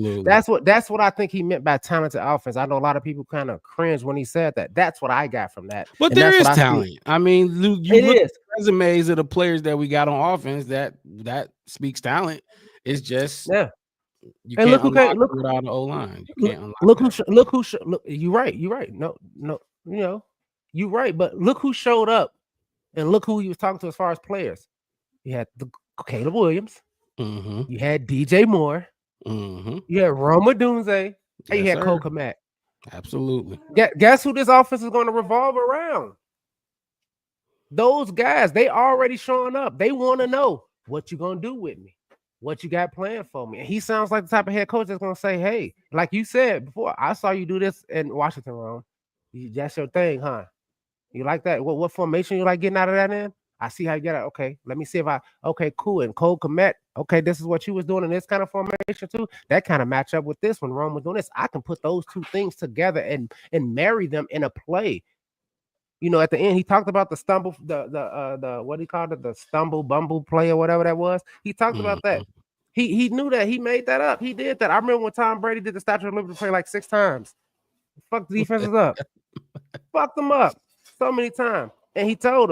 That's what I think he meant by talented offense. I know a lot of people kind of cringe when he said that. That's what I got from that. But and there is talent. I mean, you look at the resumes of the players that we got on offense that speaks talent. It's just you can't unlock it without an O-line. You can't unlock You're right. No, you know, you're right. But look who showed up, and look who he was talking to as far as players. You had the Caleb Williams. Mm-hmm. You had DJ Moore. Mm-hmm. You had Rome Odunze. And you had Cole Kmet. Absolutely. Guess who this offense is going to revolve around? Those guys, they already showing up. They want to know what you going to do with me, what you got planned for me. And he sounds like the type of head coach that's going to say, hey, like you said before, I saw you do this in Washington, Rome. That's your thing, huh? You like that? What formation you like getting out of that in? I see how you get it. Okay, let me see if okay, cool. And Cole Kmet, okay, this is what you was doing in this kind of formation too. That kind of match up with this when Rome was doing this. I can put those two things together and marry them in a play. You know, at the end, he talked about the stumble, the what he called it, the stumble bumble play or whatever that was. He talked about that. He knew that. He made that up. He did that. I remember when Tom Brady did the Statue of Liberty play like 6 times. Fuck the defenses up. Fuck them up so many times. And he told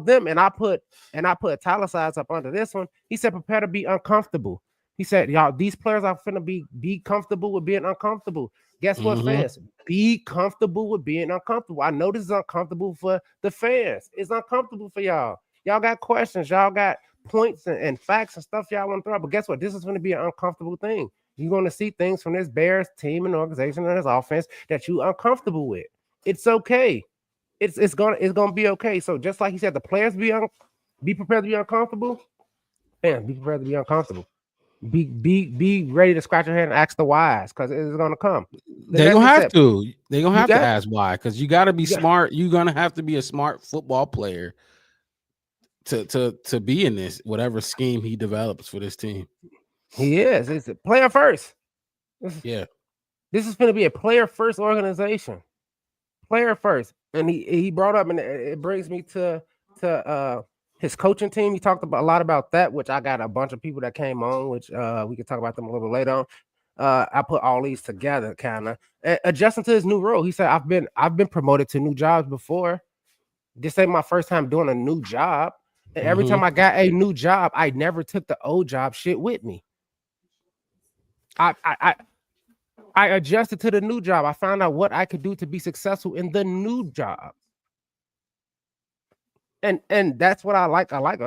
them, and I put italicized up under this one. He said, prepare to be uncomfortable. He said, y'all, these players are finna be comfortable with being uncomfortable. Guess what, fans? Be comfortable with being uncomfortable. I know this is uncomfortable for the fans. It's uncomfortable for y'all. Y'all got questions. Y'all got points and facts and stuff y'all want to throw out. But guess what? This is going to be an uncomfortable thing. You're going to see things from this Bears team and organization and this offense that you're uncomfortable with. It's okay. It's gonna be okay. So just like he said, the players be prepared to be uncomfortable. Fans, be prepared to be uncomfortable. Be ready to scratch your head and ask the whys, because it's gonna come. They're gonna have to. They're gonna have to ask why, because you got to be smart. You're gonna have to be a smart football player to be in this whatever scheme he develops for this team. He is. It's a player first. This is going to be a player first organization. Player first. And he brought up, and it brings me to his coaching team. He talked about a lot about that, which I got a bunch of people that came on, which we can talk about them a little bit later on. I put all these together, kind of adjusting to his new role. He said, I've been promoted to new jobs before. This ain't my first time doing a new job. And every time I got a new job, I never took the old job shit with me. I adjusted to the new job. I found out what I could do to be successful in the new job. And that's what I like. I like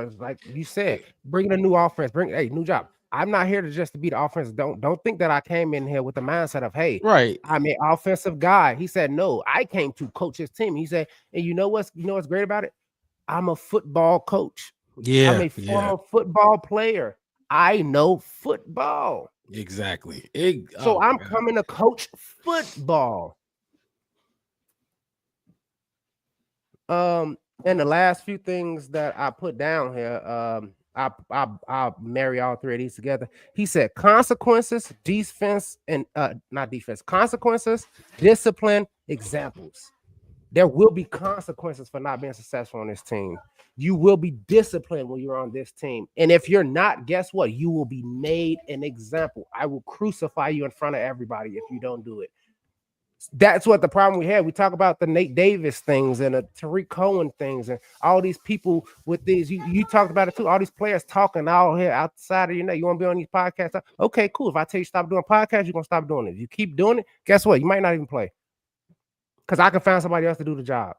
you said, bringing a new offense, bring a new job. I'm not here to be the offense. Don't think that I came in here with the mindset of, hey, right, I'm an offensive guy. He said, no, I came to coach his team. He said, and you know what's great about it? I'm a football coach. Yeah, I'm a former football player. I know football. Exactly. So I'm coming to coach football. And the last few things that I put down here, I'll marry all three of these together. He said consequences, defense, and not defense, consequences, discipline, examples. There will be consequences for not being successful on this team. You will be disciplined when you're on this team. And if you're not, guess what? You will be made an example. I will crucify you in front of everybody if you don't do it. That's what the problem we had. We talk about the Nate Davis things and the Tariq Cohen things and all these people with these. You talked about it too. All these players talking out here outside of your neck. You want to be on these podcasts? Okay, cool. If I tell you stop doing podcasts, you're going to stop doing it. If you keep doing it, guess what? You might not even play. Because I can find somebody else to do the job.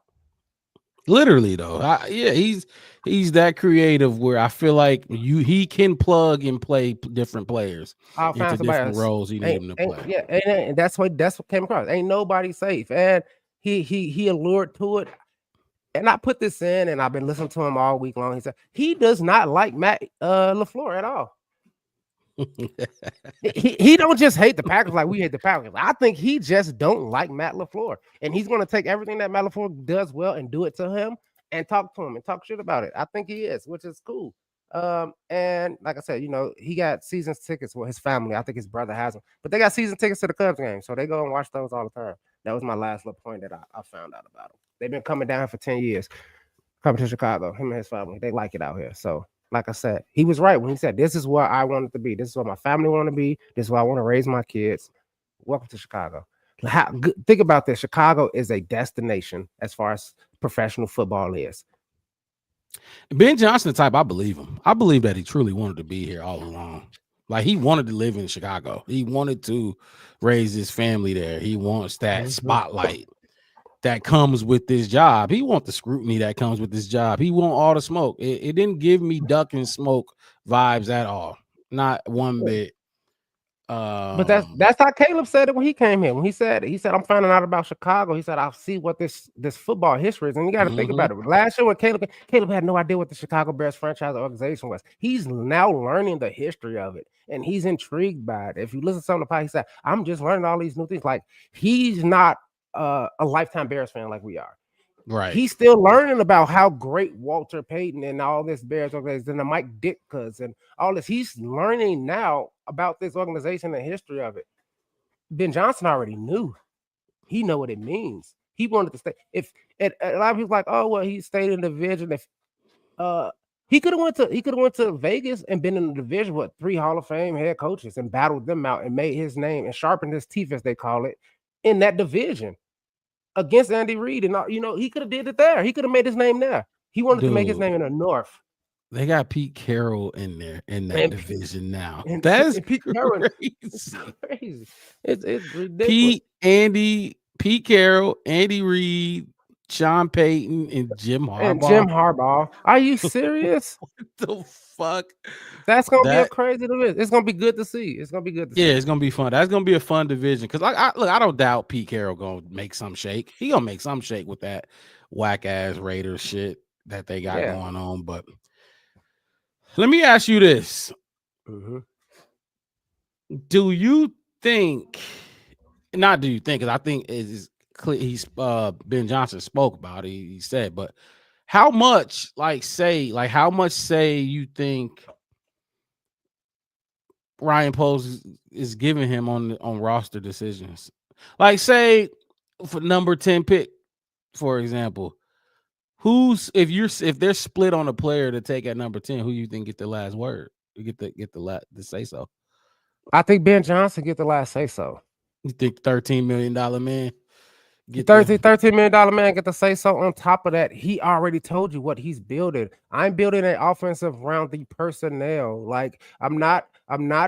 Literally, though. He's that creative where I feel like he can plug and play different players I'll find into somebody different else. roles he need them to play. Yeah, and that's what came across. Ain't nobody safe. And he allured to it. And I put this in, and I've been listening to him all week long. He said he does not like Matt LaFleur at all. he don't just hate the Packers like we hate the Packers. I think he just don't like Matt LaFleur, and he's going to take everything that Matt LaFleur does well and do it to him and talk to him and talk shit about it. I think he is, which is cool. And like I said, he got season tickets with his family. I think his brother has them, but they got season tickets to the Cubs game, so they go and watch those all the time. That was my last little point that I found out about them. They've been coming down for 10 years, coming to Chicago. Him and his family, they like it out here. So. Like I said, he was right when he said, this is where I wanted to be. This is where my family want to be. This is where I want to raise my kids. Welcome to Chicago. Think about this. Chicago is a destination as far as professional football is. Ben Johnson, the type, I believe him. I believe that he truly wanted to be here all along. Like, he wanted to live in Chicago. He wanted to raise his family there. He wants that spotlight that comes with this job. He wants the scrutiny that comes with this job. He want all the smoke. It didn't give me duck and smoke vibes at all. Not one bit. But that's how Caleb said it when he came here. When he said I'm finding out about Chicago. He said I'll see what this football history is. And you got to think about it. Last year when Caleb had no idea what the Chicago Bears franchise organization was. He's now learning the history of it, and he's intrigued by it. If you listen to some of the podcast, he said, I'm just learning all these new things. Like, he's not a lifetime Bears fan like we are. Right. He's still learning about how great Walter Payton and all this Bears organization and the Mike Ditkas and all this. He's learning now about this organization and the history of it. Ben Johnson already knew. He know what it means. He wanted to stay. If a lot of people like, oh well, he stayed in the division. If he could have went to Vegas and been in the division with 3 Hall of Fame head coaches and battled them out and made his name and sharpened his teeth, as they call it, in that division against Andy Reid. And he could have did it there. He could have made his name there. He wanted to make his name in the North. They got Pete Carroll in there in that division now. And That's Pete Carroll. It's crazy. It's ridiculous. Pete Carroll, Andy Reid, Sean Payton, and Jim Harbaugh. Are you serious? What the fuck? That's gonna be a crazy division. It's gonna be good to see. It's gonna be good to see. Yeah, it's gonna be fun. That's gonna be a fun division. Because I don't doubt Pete Carroll gonna make some shake. He gonna make some shake with that whack ass Raiders shit that they got going on. But let me ask you this. Do you think, not do you think, because I think it's clear Ben Johnson spoke about it, he said, but how much say you think Ryan Poles is giving him on roster decisions? Like, say for number 10 pick, for example, if they're split on a player to take at number 10, who you think get the last word? You get the say so. I think Ben Johnson get the last say so. You think $13 million man? $13 million man get to say so. On top of that, he already told you what he's building. I'm building an offensive around the personnel. Like I'm not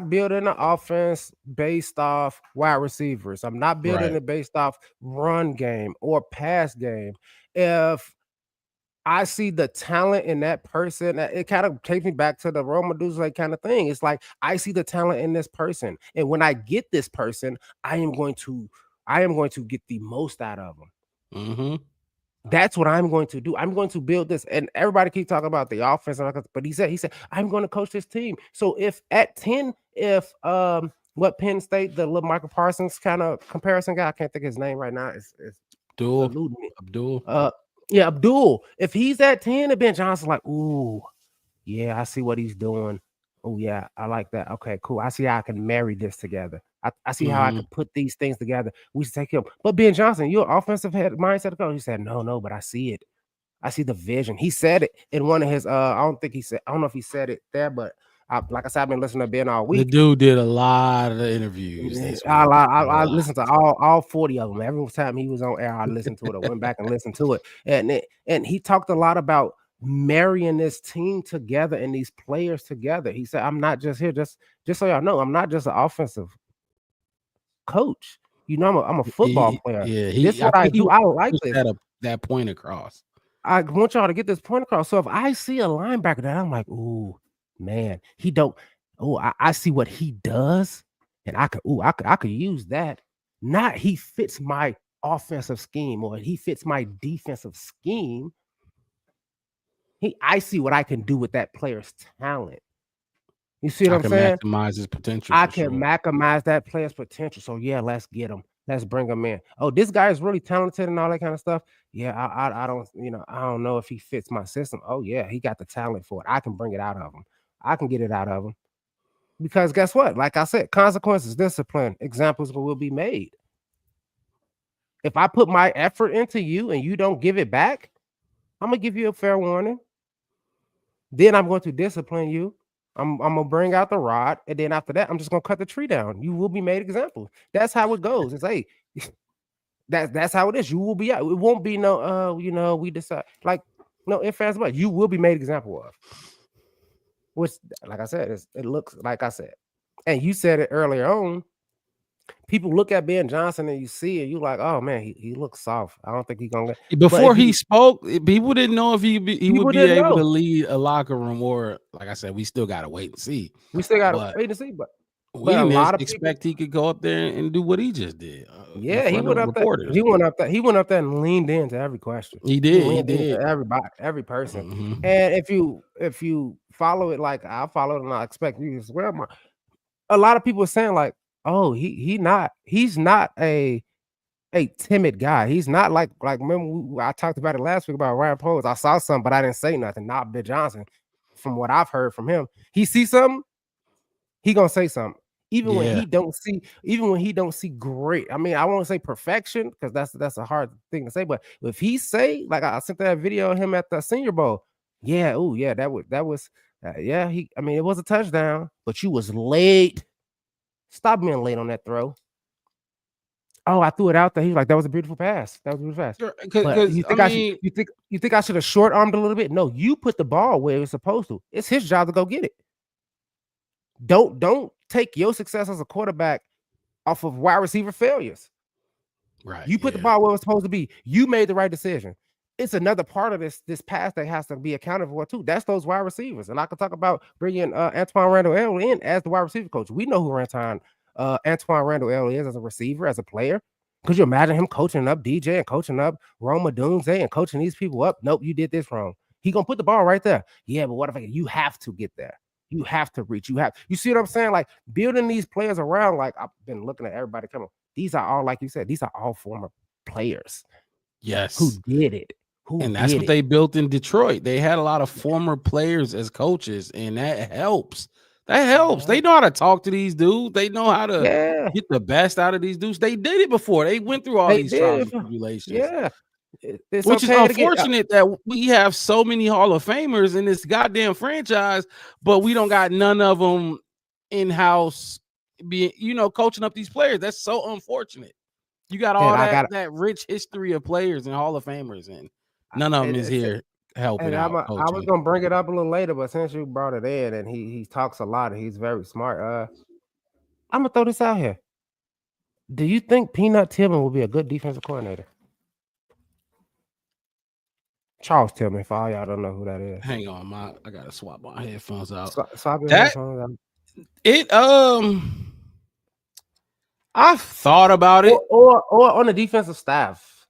building an offense based off wide receivers. I'm not building it based off run game or pass game. If I see the talent in that person, it kind of takes me back to the Rome Medusa kind of thing. It's like I see the talent in this person, and when I get this person, I am going to get the most out of them. That's what I'm going to do. I'm going to build this, and everybody keep talking about the offense, but he said I'm going to coach this team. So if at 10, what Penn State, the little Michael Parsons kind of comparison guy, I can't think of his name right now. It's Abdul. Yeah, Abdul. If he's at 10, and Ben Johnson's like, ooh, yeah, I see what he's doing. Oh, yeah, I like that. Okay, cool. I see how I can marry this together. I see how I can put these things together. We should take him. But Ben Johnson, you're offensive head mindset coach. He said, no, but I see it. I see the vision. He said it in one of his I don't know if he said it there, but like I said, I've been listening to Ben all week. The dude did a lot of interviews. I listened to all 40 of them. Every time he was on air, I listened to it. I went back and listened to it. And he talked a lot about marrying this team together and these players together. He said, I'm not just here, just so y'all know, I'm not just an offensive coach. You know, I'm a football player. Yeah, this is what I do. I like this. That point across. I want y'all to get this point across. So if I see a linebacker that I'm like, ooh, man, I see what he does, and I could use that. Not he fits my offensive scheme or he fits my defensive scheme. I see what I can do with that player's talent. You see what I'm saying? Maximize his potential. I can maximize that player's potential. So yeah, let's get him. Let's bring him in. Oh, this guy is really talented and all that kind of stuff. Yeah, I don't know if he fits my system. Oh yeah, he got the talent for it. I can bring it out of him. I can get it out of him. Because guess what? Like I said, consequences, discipline, examples will be made. If I put my effort into you and you don't give it back, I'm gonna give you a fair warning. Then I'm going to discipline you. I'm gonna bring out the rod, and then after that, I'm just gonna cut the tree down. You will be made example. That's how it goes. It's hey, that's how it is. You will be out. It won't be no we decide like no ifs, ands, but you will be made example of. Which, like I said, it looks like I said, and you said it earlier on. People look at Ben Johnson and you see it, you like, oh man, he looks soft. I don't think he's gonna. Before he spoke, people didn't know if he would be able to lead a locker room, or like I said, we still gotta wait and see. We still gotta wait and see, but we didn't expect he could go up there and do what he just did. Yeah, he went up there. He went up there and leaned into every question. He did. Everybody, every person. And if you follow it like I followed, and I expect you as well. A lot of people are saying like, oh, he's not a timid guy. He's not like remember I talked about it last week about Ryan Poles. I saw something, but I didn't say nothing. Not Ben Johnson. From what I've heard from him, he sees something, he gonna say something. Even when he don't see great. I mean, I won't say perfection because that's a hard thing to say. But if he say, like I sent that video of him at the Senior Bowl, that was it was a touchdown, but you was late. Stop being late on that throw. Oh, I threw it out there. He's like, that was a beautiful pass. That was a beautiful pass. Sure, you think I should have short armed a little bit? No, you put the ball where it's supposed to. It's his job to go get it. Don't take your success as a quarterback off of wide receiver failures. Right. You put the ball where it's supposed to be. You made the right decision. It's another part of this pass that has to be accounted for too. That's those wide receivers. And I can talk about bringing Antwaan Randle El in as the wide receiver coach. We know who Antwaan Randle El is as a receiver, as a player. Could you imagine him coaching up DJ and coaching up Rome Odunze and coaching these people up? Nope, you did this wrong. He gonna put the ball right there. Yeah, but what if you have to get there? You have to reach. You see what I'm saying? Like building these players around. Like I've been looking at everybody coming. These are all, like you said, these are all former players. Yes, who did it. And that's what they built in Detroit. They had a lot of former players as coaches, and that helps. That helps. They know how to talk to these dudes. They know how to get the best out of these dudes. They did it before. They went through all these trials and tribulations. Yeah. It's Which is okay to get. unfortunate that we have so many Hall of Famers in this goddamn franchise, but we don't got none of them in house being, coaching up these players. That's so unfortunate. You got all that rich history of players and Hall of Famers, and none of them is here helping And out. I was gonna bring it up a little later, but since you brought it in, and he talks a lot, and he's very smart. I'm gonna throw this out here. Do you think Peanut Tillman will be a good defensive coordinator? Charles Tillman, for all y'all don't know who that is. Hang on, I gotta swap my headphones out. Swap your That headphones out. I've thought about it, or on the defensive staff.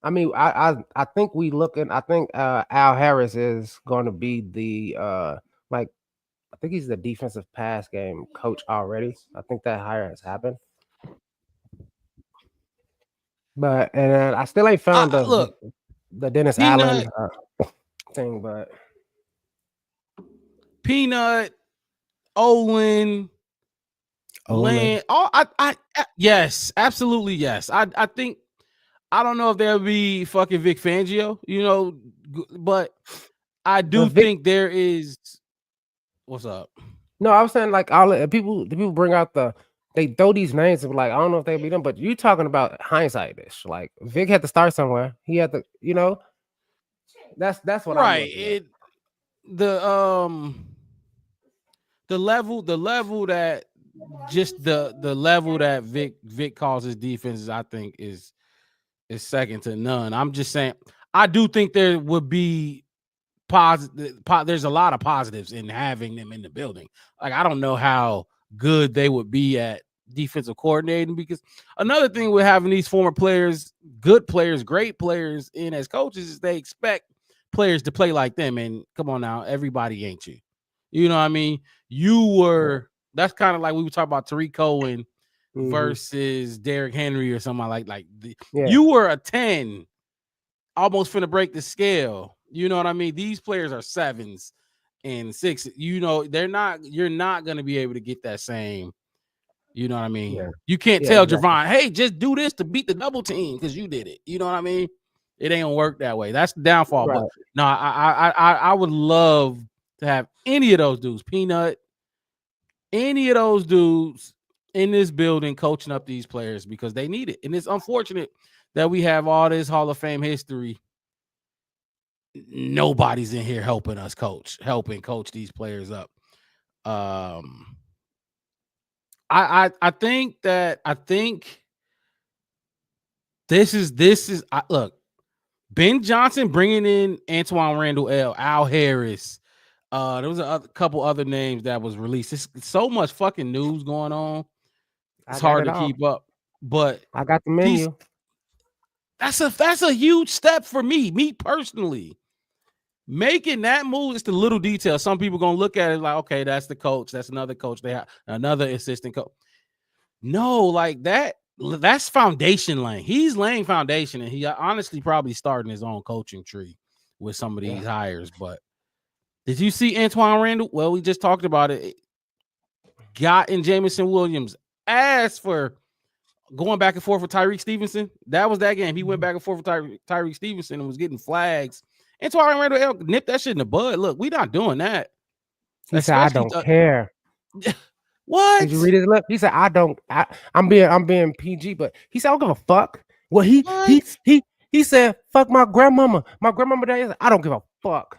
I mean, I think I think Al Harris is going to be the I think he's the defensive pass game coach already. I think that hire has happened. But I still ain't found the Dennis Allen thing, but Peanut, Olin, Land. Yes, absolutely yes. I think I don't know if there'll be fucking Vic Fangio, but I do think there is. What's up? No, I was saying all the people bring out they throw these names and I don't know if they beat them, but you talking about hindsight-ish. Like Vic had to start somewhere. He had to, that's what right. The level that just the level that Vic calls his defenses, I think is second to none. I'm just saying, I do think there would be there's a lot of positives in having them in the building. I don't know how good they would be at defensive coordinating, because another thing with having these former players, good players, great players in as coaches is they expect players to play like them. And come on now, everybody ain't you. You know what I mean? That's kind of like we were talking about Tariq Cohen versus Derrick Henry or something you were a 10, almost finna break the scale. You know what I mean? These players are 7s and 6s. You're not going to be able to get that same, you know what I mean? Yeah. You can't tell Javon, hey, just do this to beat the double team because you did it. You know what I mean? It ain't gonna work that way. That's the downfall. Right. But no, I would love to have any of those dudes, Peanut, any of those dudes in this building coaching up these players because they need it. And it's unfortunate that we have all this Hall of Fame history. Nobody's in here helping coach these players up. I think this is look, Ben Johnson bringing in Antoine Randall, Al Harris. There was a couple other names that was released. It's so much fucking news going on. It's hard to keep up. But I got the menu. That's a huge step for me personally. Making that move is the little detail. Some people gonna look at it like, okay, that's the coach. That's another coach. They have another assistant coach. No, that's foundation laying. He's laying foundation, and he honestly probably starting his own coaching tree with some of these hires. But did you see Antoine Randall? Well, we just talked about it. Got in Jamison Williams' ass for going back and forth with Tyreek Stevenson. That was that game. He went back and forth with Tyreek Stevenson and was getting flags. Antoine Randall nipped that shit in the bud. Look, we not doing that. He said, I don't care. What? Did you read his lip? He said, I'm being PG, but he said, I don't give a fuck. Well, he said, fuck my grandmama. My grandmama that I don't give a fuck.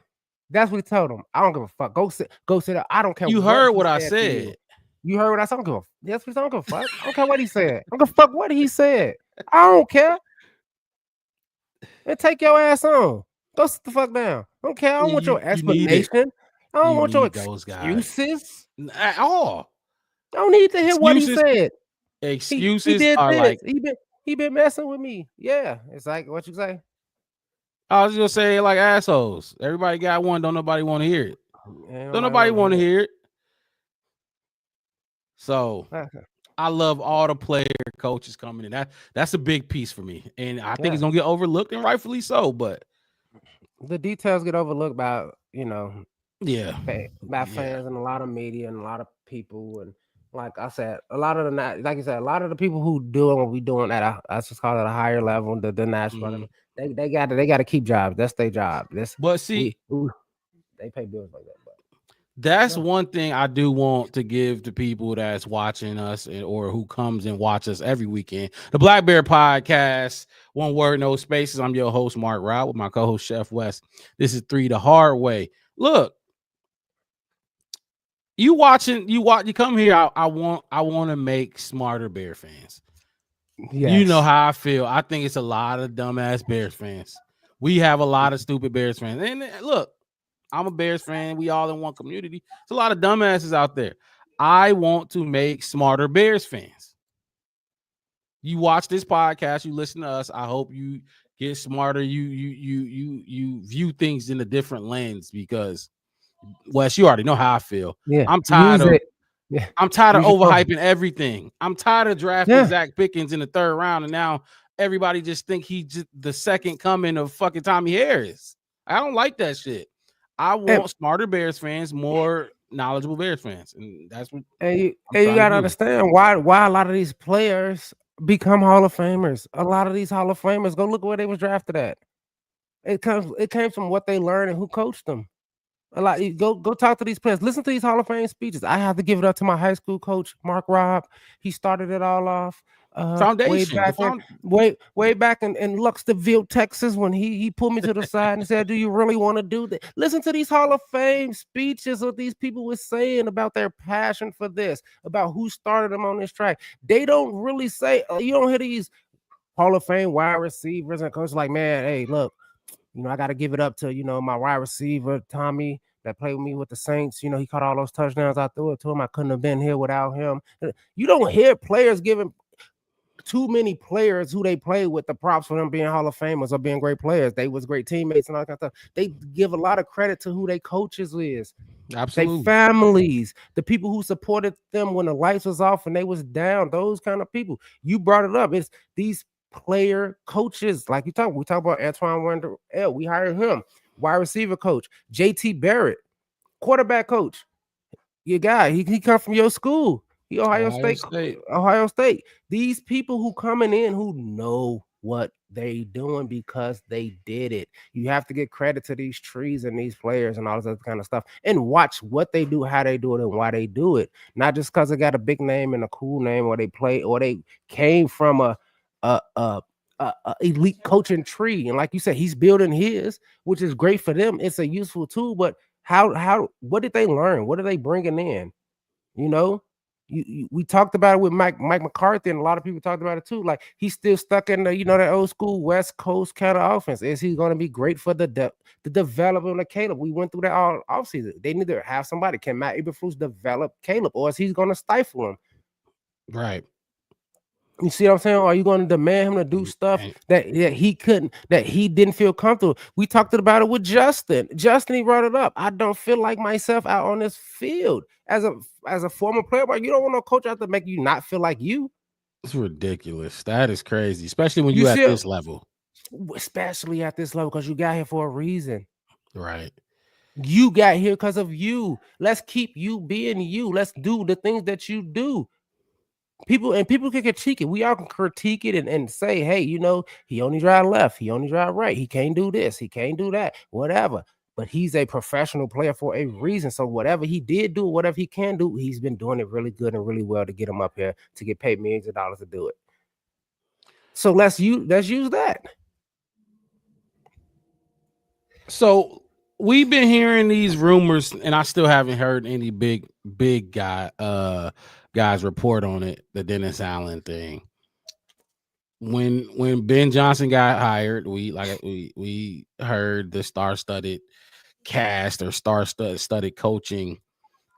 That's what he told him. I don't give a fuck. Go sit up. I don't care. You heard what I said. You heard what I said? I don't give a yes, I don't give a fuck. I don't care what he said. I don't give a fuck what he said. I don't care. And take your ass on. Go sit the fuck down. I don't care. I don't want your explanation. I don't want your excuses at all. I don't need to hear what he said. Excuses he been messing with me. Yeah, it's like what you say. I was gonna say like assholes. Everybody got one. Don't nobody want to hear it. Don't nobody want to hear it. So I love all the player coaches coming in. That's a big piece for me, and I think it's gonna get overlooked, and rightfully so. But the details get overlooked by by fans and a lot of media and a lot of people, and Like I said, a lot of like you said, a lot of the people who doing what we doing at I just call it a higher level, the national, they got to keep jobs. That's their job. But see, they pay bills like that. But that's one thing I do want to give to people that's watching us or who comes and watch us every weekend. The Black Bear Podcast, one word, no spaces. I'm your host, Mark Rao, with my co-host, Chef West. This is 3 the Hard Way. Look, you come here. I want to make smarter Bear fans. Yes. You know how I feel. I think it's a lot of dumbass Bears fans. We have a lot of stupid Bears fans. And look, I'm a Bears fan. We all in one community. There's a lot of dumbasses out there. I want to make smarter Bears fans. You watch this podcast, you listen to us. I hope you get smarter. You view things in a different lens because Wes, you already know how I feel. Yeah, I'm tired of I'm tired of Use your phone. overhyping everything. I'm tired of drafting Zach Pickens in the 3rd round, and now everybody just think he's just the second coming of fucking Tommy Harris. I don't like that shit. I want smarter Bears fans, more knowledgeable Bears fans, and that's what. And you gotta understand why a lot of these players become Hall of Famers. A lot of these Hall of Famers, go look where they was drafted at. It came from what they learned and who coached them. A lot. Go talk to these players. Listen to these Hall of Fame speeches. I have to give it up to my high school coach, Mark Robb. He started it all off. Foundation. Way back in Luxorville, Texas, when he pulled me to the side and said, "Do you really want to do that?" Listen to these Hall of Fame speeches of these people were saying about their passion for this, about who started them on this track. They don't really say. You don't hear these Hall of Fame wide receivers and coaches like, "Man, hey, look, I got to give it up to my wide receiver Tommy that played with me with the Saints. He caught all those touchdowns. I threw it to him. I couldn't have been here without him." You don't hear players giving too many players who they play with the props for them being Hall of Famers or being great players. They was great teammates and all that kind of stuff. They give a lot of credit to who they coaches is. Absolutely. They families, the people who supported them when the lights was off and they was down, those kind of people. You brought it up. It's these player coaches, like we talk about Antoine Wendell. We hired him. Wide receiver coach, JT Barrett, quarterback coach. Your guy, he come from your school. He Ohio State. These people who coming in who know what they doing because they did it. You have to give credit to these trees and these players and all this other kind of stuff, and watch what they do, how they do it, and why they do it. Not just because they got a big name and a cool name, or they play, or they came from a elite coaching tree. And like you said, he's building his, which is great for them. It's a useful tool, but what did they learn? What are they bringing in? We talked about it with Mike McCarthy, and a lot of people talked about it too. Like, he's still stuck in the that old school West Coast kind of offense. Is he going to be great for the development of Caleb? We went through that all offseason. They need to have somebody. Can Matt Eberflus develop Caleb, or is he going to stifle him? Right. You see what I'm saying? Are you going to demand him to do stuff that he couldn't, that he didn't feel comfortable? We talked about it with Justin. He brought it up. I don't feel like myself out on this field as a former player. But you don't want no coach out to make you not feel like you. It's ridiculous. That is crazy, especially when you at this level. Especially at this level, because you got here for a reason. Right. You got here because of you. Let's keep you being you. Let's do the things that you do. People can critique it. We all can critique it and say, hey, he only drive left, he only drive right, he can't do this, he can't do that, whatever. But he's a professional player for a reason. So whatever he did do, whatever he can do, he's been doing it really good and really well to get him up here to get paid millions of dollars to do it. So let's use that. So we've been hearing these rumors, and I still haven't heard any big guys report on it, the Dennis Allen thing. When Ben Johnson got hired, we heard the star-studded cast or star-studded coaching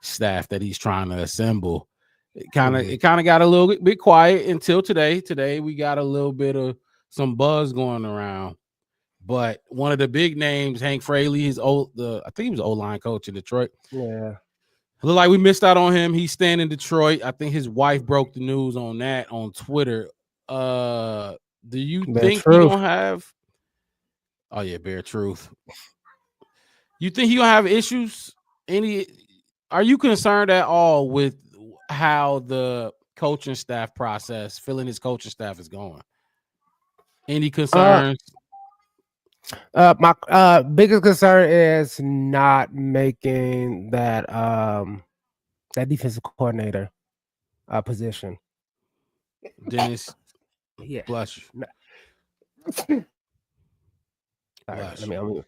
staff that he's trying to assemble. It kind of got a little bit quiet until today. Today we got a little bit of some buzz going around. But one of the big names, Hank Fraley, I think he was O-line coach in Detroit. Yeah. Look like we missed out on him. He's staying in Detroit. I think his wife broke the news on that on Twitter. Do you think he gonna have? Oh yeah, bare truth. You think he gonna have issues? Are you concerned at all with how the coaching staff process, filling his coaching staff is going? Any concerns? My biggest concern is not making that that defensive coordinator position. Dennis, Yeah. bless you. Sorry,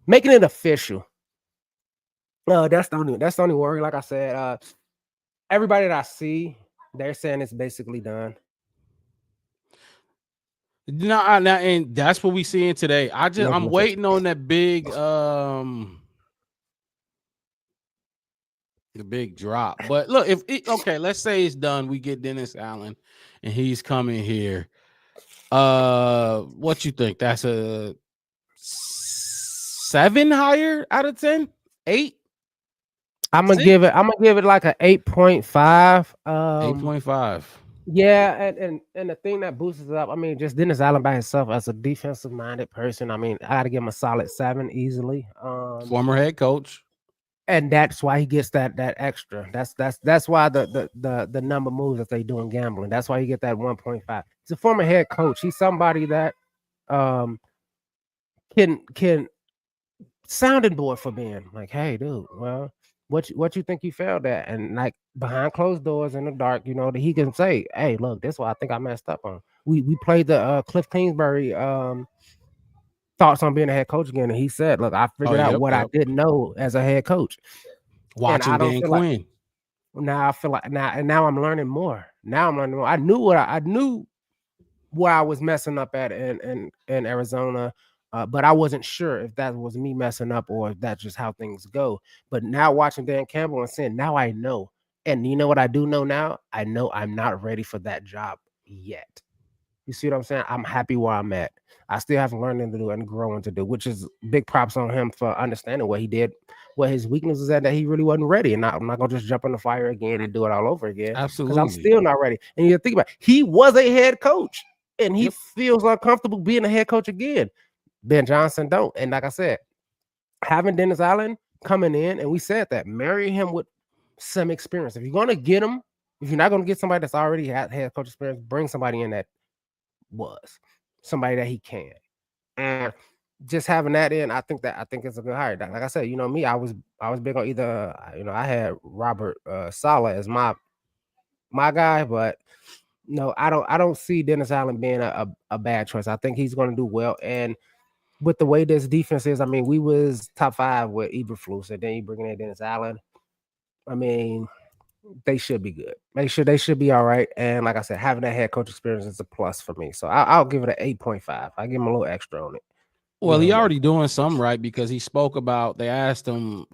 making it official. That's the only worry. Like I said, everybody that I see, they're saying it's basically done. No, and that's what we seeing today. I'm waiting on that big the big drop. But look, okay, let's say it's done. We get Dennis Allen and he's coming here. What you think? That's a 7 higher out of 10? 8? I'm gonna give it like an 8.5. 8.5. Yeah, and the thing that boosts it up, I mean, just Dennis Allen by himself as a defensive minded person. I mean, I gotta give him a solid 7 easily. Former head coach. And that's why he gets that extra. That's why the number moves that they do in gambling. That's why you get that 1.5. He's a former head coach. He's somebody that can sounding board for being like, hey, dude, well, what you think you failed at? And like behind closed doors in the dark, you know, that he can say, hey, look, this is what I think I messed up on. We played the Cliff Kingsbury thoughts on being a head coach again, and he said, look, I figured out what I didn't know as a head coach. Watching Dan Quinn. Now I feel like now I'm learning more. I knew where I was messing up at in Arizona. But I wasn't sure if that was me messing up or if that's just how things go. But now watching Dan Campbell and saying, now I know. And you know what I do know now? I know I'm not ready for that job yet. You see what I'm saying? I'm happy where I'm at. I still have learning to do and growing to do, which is big props on him for understanding what he did, what his weaknesses at, that he really wasn't ready. And I'm not going to just jump in the fire again and do it all over again. Absolutely. Because I'm still not ready. And you think about it, he was a head coach and he feels uncomfortable being a head coach again. Ben Johnson don't. And like I said, having Dennis Allen coming in, and we said that, marry him with some experience. If you're going to get him, if you're not going to get somebody that's already had head coach experience, bring somebody in that was somebody that he can. And just having that in, I think it's a good hire. Like I said, you know me, I was big on either, you know, I had Robert Saleh as my guy, but no, I don't see Dennis Allen being a bad choice. I think he's going to do well. And with the way this defense is, I mean, we was top 5 with Eberflus, and then you bringing in Dennis Allen. I mean, they should be good. They should be all right. And like I said, having that head coach experience is a plus for me. So I'll give it an 8.5. I give him a little extra on it. Well, he already doing something right, because he spoke about, they asked him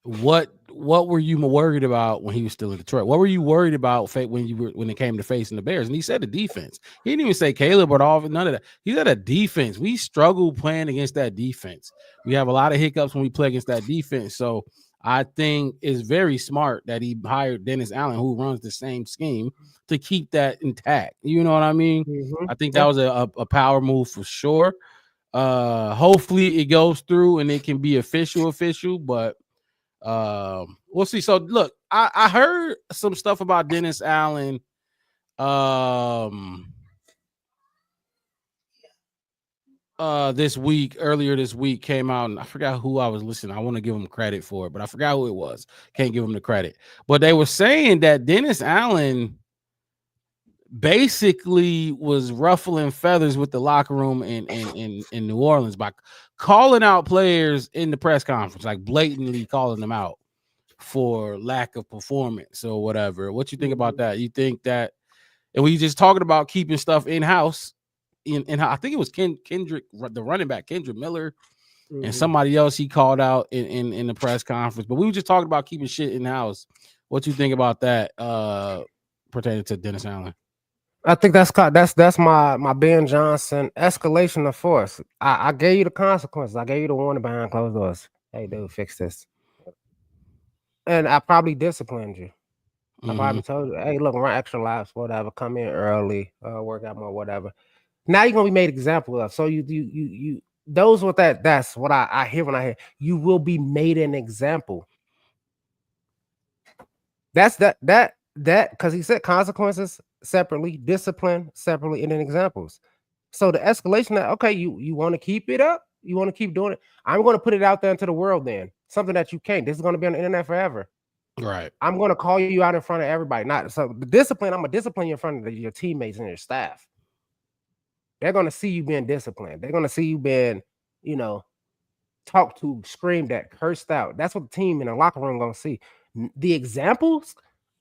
what were you worried about when he was still in Detroit? What were you worried about when it came to facing the Bears? And he said the defense. He didn't even say Caleb or all, none of that. He said a defense. We struggle playing against that defense. We have a lot of hiccups when we play against that defense. So I think it's very smart that he hired Dennis Allen, who runs the same scheme, to keep that intact. You know what I mean? I think that was a power move for sure. Hopefully it goes through and it can be official, but we'll see. So look, I heard some stuff about Dennis Allen earlier this week came out, and I forgot who I was listening. I want to give him credit for it, but I forgot who it was. Can't give him the credit. But they were saying that Dennis Allen basically was ruffling feathers with the locker room in New Orleans by calling out players in the press conference, like blatantly calling them out for lack of performance or whatever. What you think about that? You think that, and we just talking about keeping stuff in-house, I think it was Kendrick, the running back, Kendrick Miller, and somebody else he called out in the press conference. But we were just talking about keeping shit in-house. What you think about that pertaining to Dennis Allen? I think that's my Ben Johnson escalation of force. I gave you the consequences. I gave you the warning behind closed doors. Hey, dude, fix this. And I probably disciplined you. I probably told you, hey, look, run extra laps, whatever. Come in early, work out more, whatever. Now you're gonna be made example of. So you those with that. That's what I hear when I hear you will be made an example. That's that because he said consequences separately, discipline separately, and then examples. So the escalation that okay, you want to keep it up, you want to keep doing it. I'm going to put it out there into the world. Then something that you can't. This is going to be on the internet forever. Right. I'm going to call you out in front of everybody. Not so the discipline. I'm gonna discipline you in front of your teammates and your staff. They're going to see you being disciplined. They're going to see you being, talked to, screamed at, cursed out. That's what the team in the locker room going to see. The examples,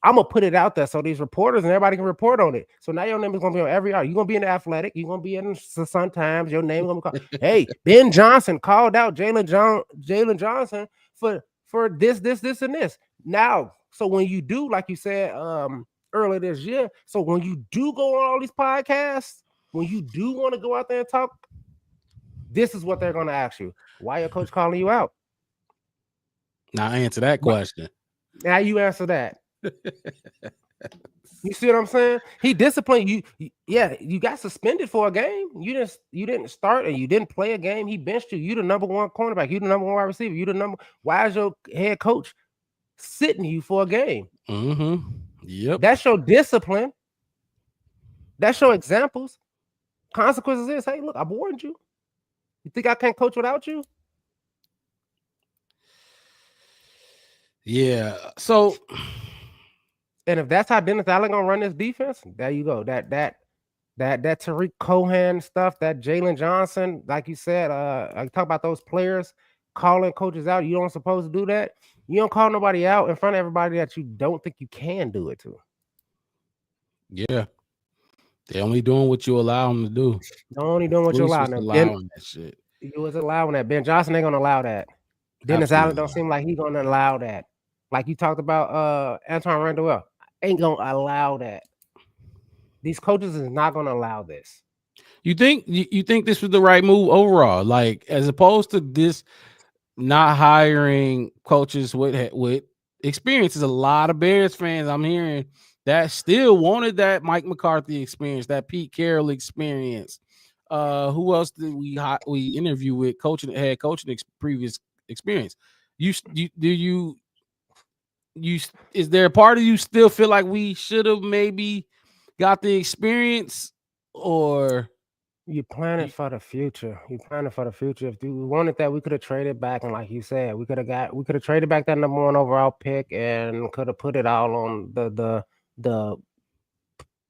I'm going to put it out there so these reporters and everybody can report on it. So now your name is going to be on every article. You're going to be in the Athletic. You're going to be in the Sun Times. Your name is going to be called. Hey, Ben Johnson called out Jalen Johnson for this, and this. Now, so when you do, like you said earlier this year, so when you do go on all these podcasts, when you do want to go out there and talk, this is what they're going to ask you. Why your coach calling you out? Now answer that question. Now you answer that. You see what I'm saying? He disciplined you. Yeah, you got suspended for a game. You didn't start and you didn't play a game. He benched you. You the number one cornerback. You the number one wide receiver. You the number. Why is your head coach sitting you for a game? Mm-hmm. Yep. That's your discipline. That's your examples. Consequences is, hey, look, I warned you. You think I can't coach without you? Yeah. So, and if that's how Dennis Allen gonna run this defense, there you go. That Tariq Cohen stuff, that Jalen Johnson, like you said, I talk about those players calling coaches out. You don't supposed to do that. You don't call nobody out in front of everybody that you don't think you can do it to. Yeah. They're only doing what you allow them to do. They're only doing what you allow them. Allowing that shit. You was allowing that. Ben Johnson ain't gonna allow that. Dennis Allen don't seem like he's gonna allow that. Like you talked about Antoine Randall, ain't gonna allow that. These coaches is not gonna allow this. You think this was the right move overall? Like as opposed to this not hiring coaches with experience. There's a lot of Bears fans I'm hearing that still wanted that Mike McCarthy experience, that Pete Carroll experience. Who else did we interview with head coaching previous experience? Is there a part of you still feel like we should have maybe got the experience, or you planning for the future? You planning for the future. If you wanted that, we could have traded back, and like you said, we could have traded back that number 1 overall pick and could have put it all on the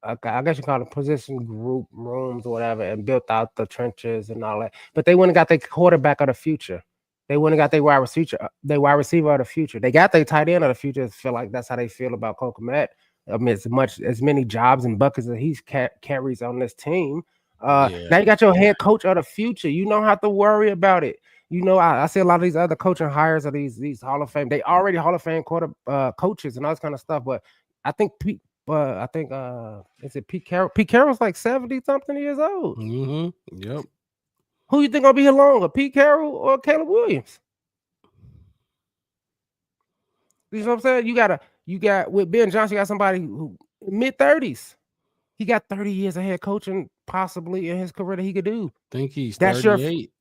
I guess you call it position group rooms or whatever, and built out the trenches and all that. But they wouldn't got their quarterback of the future. They wouldn't got their wide receiver of the future. They got their tight end of the future. I feel like that's how they feel about Cole Kmet. I mean, as many jobs and buckets that he carries on this team. Now you got your head coach of the future. You don't have to worry about it. I see a lot of these other coaching hires of these Hall of Fame. They already Hall of Fame coaches and all this kind of stuff. But I think is it Pete Carroll? Pete Carroll's like 70-something years old. Mm-hmm. Yep. Who you think gonna be here longer, Pete Carroll or Caleb Williams? You know what I'm saying? You got with Ben Johnson, you got somebody who mid-30s. He got 30 years of head coaching possibly in his career that he could do. I think he's 38.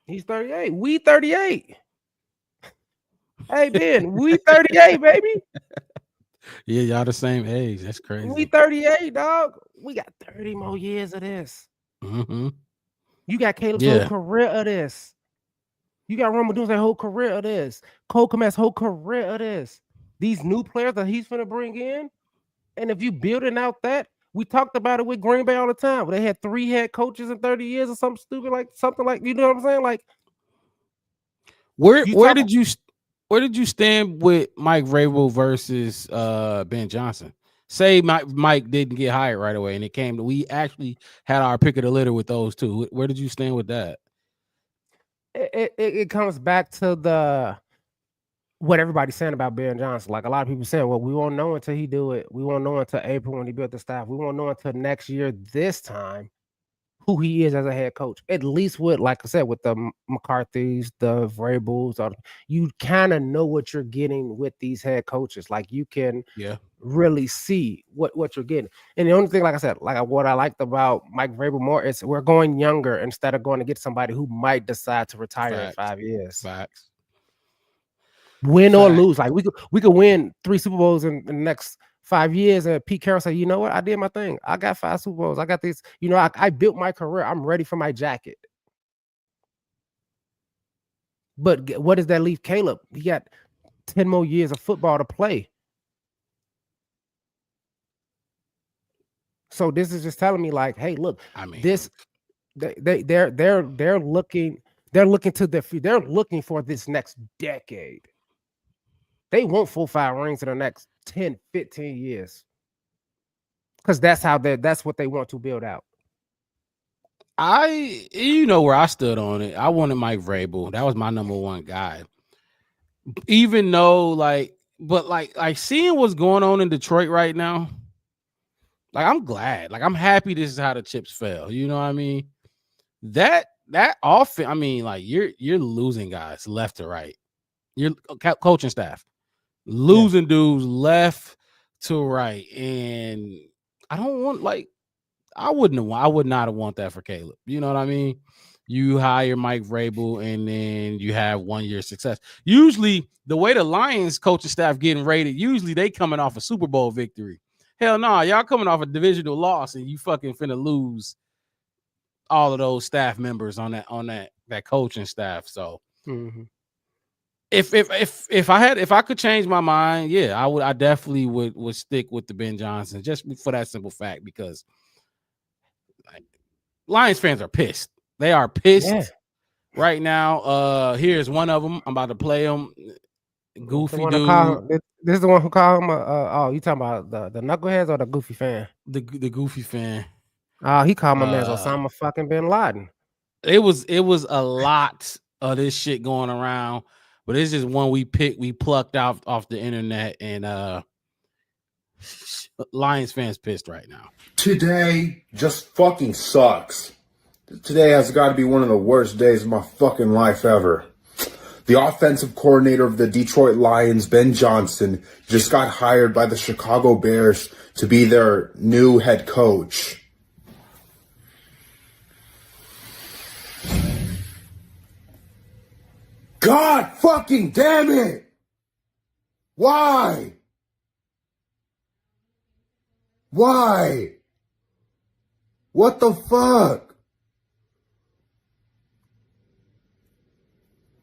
He's 38. We 38. Hey Ben, we 38, baby. Yeah, y'all the same age. That's crazy. We 38, dog. We got 30 more years of this. Mm-hmm. You got Caleb's whole career of this. You got Rome Odunze whole career of this. Cole Kmet's whole career of this. These new players that he's gonna bring in, and if you building out that, we talked about it with Green Bay all the time. They had 3 head coaches in 30 years or something stupid like you know what I'm saying? Like, where did you stand with Mike Vrabel versus Ben Johnson? Say Mike didn't get hired right away, and we actually had our pick of the litter with those two. Where did you stand with that? It comes back to what everybody's saying about Ben Johnson. Like a lot of people saying, well, we won't know until he do it. We won't know until April when he built the staff. We won't know until next year this time who he is as a head coach. At least with, like I said, with the McCarthys, the Vrabels, you kind of know what you're getting with these head coaches. Like you can really see what you're getting. And the only thing, like I said, like what I liked about Mike Vrabel more is we're going younger instead of going to get somebody who might decide to retire in 5 years. Facts. win or lose. Like we could win 3 Super Bowls in the next 5 years, and Pete Carroll say, you know what, I did my thing. I got 5 Super Bowls. I got this. You know, I built my career. I'm ready for my jacket. But what does that leave Caleb? He got 10 more years of football to play. So this is just telling me, like, hey, look, I mean, they're looking to they're looking for this next decade. They want 4-5 rings in the next 10, 15 years. Because that's what they want to build out. You know where I stood on it. I wanted Mike Vrabel. That was my number one guy. Even though, but seeing what's going on in Detroit right now, like, I'm glad. Like, I'm happy this is how the chips fell. You know what I mean? That offense, I mean, like, you're losing guys left to right. Your coaching staff losing dudes left to right, and I don't want, like, I would not have want that for Caleb. You know what I mean? You hire Mike Vrabel, and then you have 1 year success. Usually, the way the Lions coaching staff getting rated, usually they coming off a Super Bowl victory. Hell no, y'all coming off a divisional loss, and you fucking finna lose all of those staff members on that coaching staff. So if I could change my mind, yeah, I definitely would stick with the Ben Johnson, just for that simple fact, because like, Lions fans are pissed. They are pissed right now. Here's one of them. I'm about to play them. Goofy dude. This is the one who called him. You talking about the knuckleheads or the goofy fan? The goofy fan. He called my man Osama fucking bin Laden. It was a lot of this shit going around, but it's just one we plucked out off the internet, and Lions fans pissed right now. Today just fucking sucks. Today has got to be one of the worst days of my fucking life ever. The offensive coordinator of the Detroit Lions, Ben Johnson, just got hired by the Chicago Bears to be their new head coach. God fucking damn it! Why? Why? What the fuck?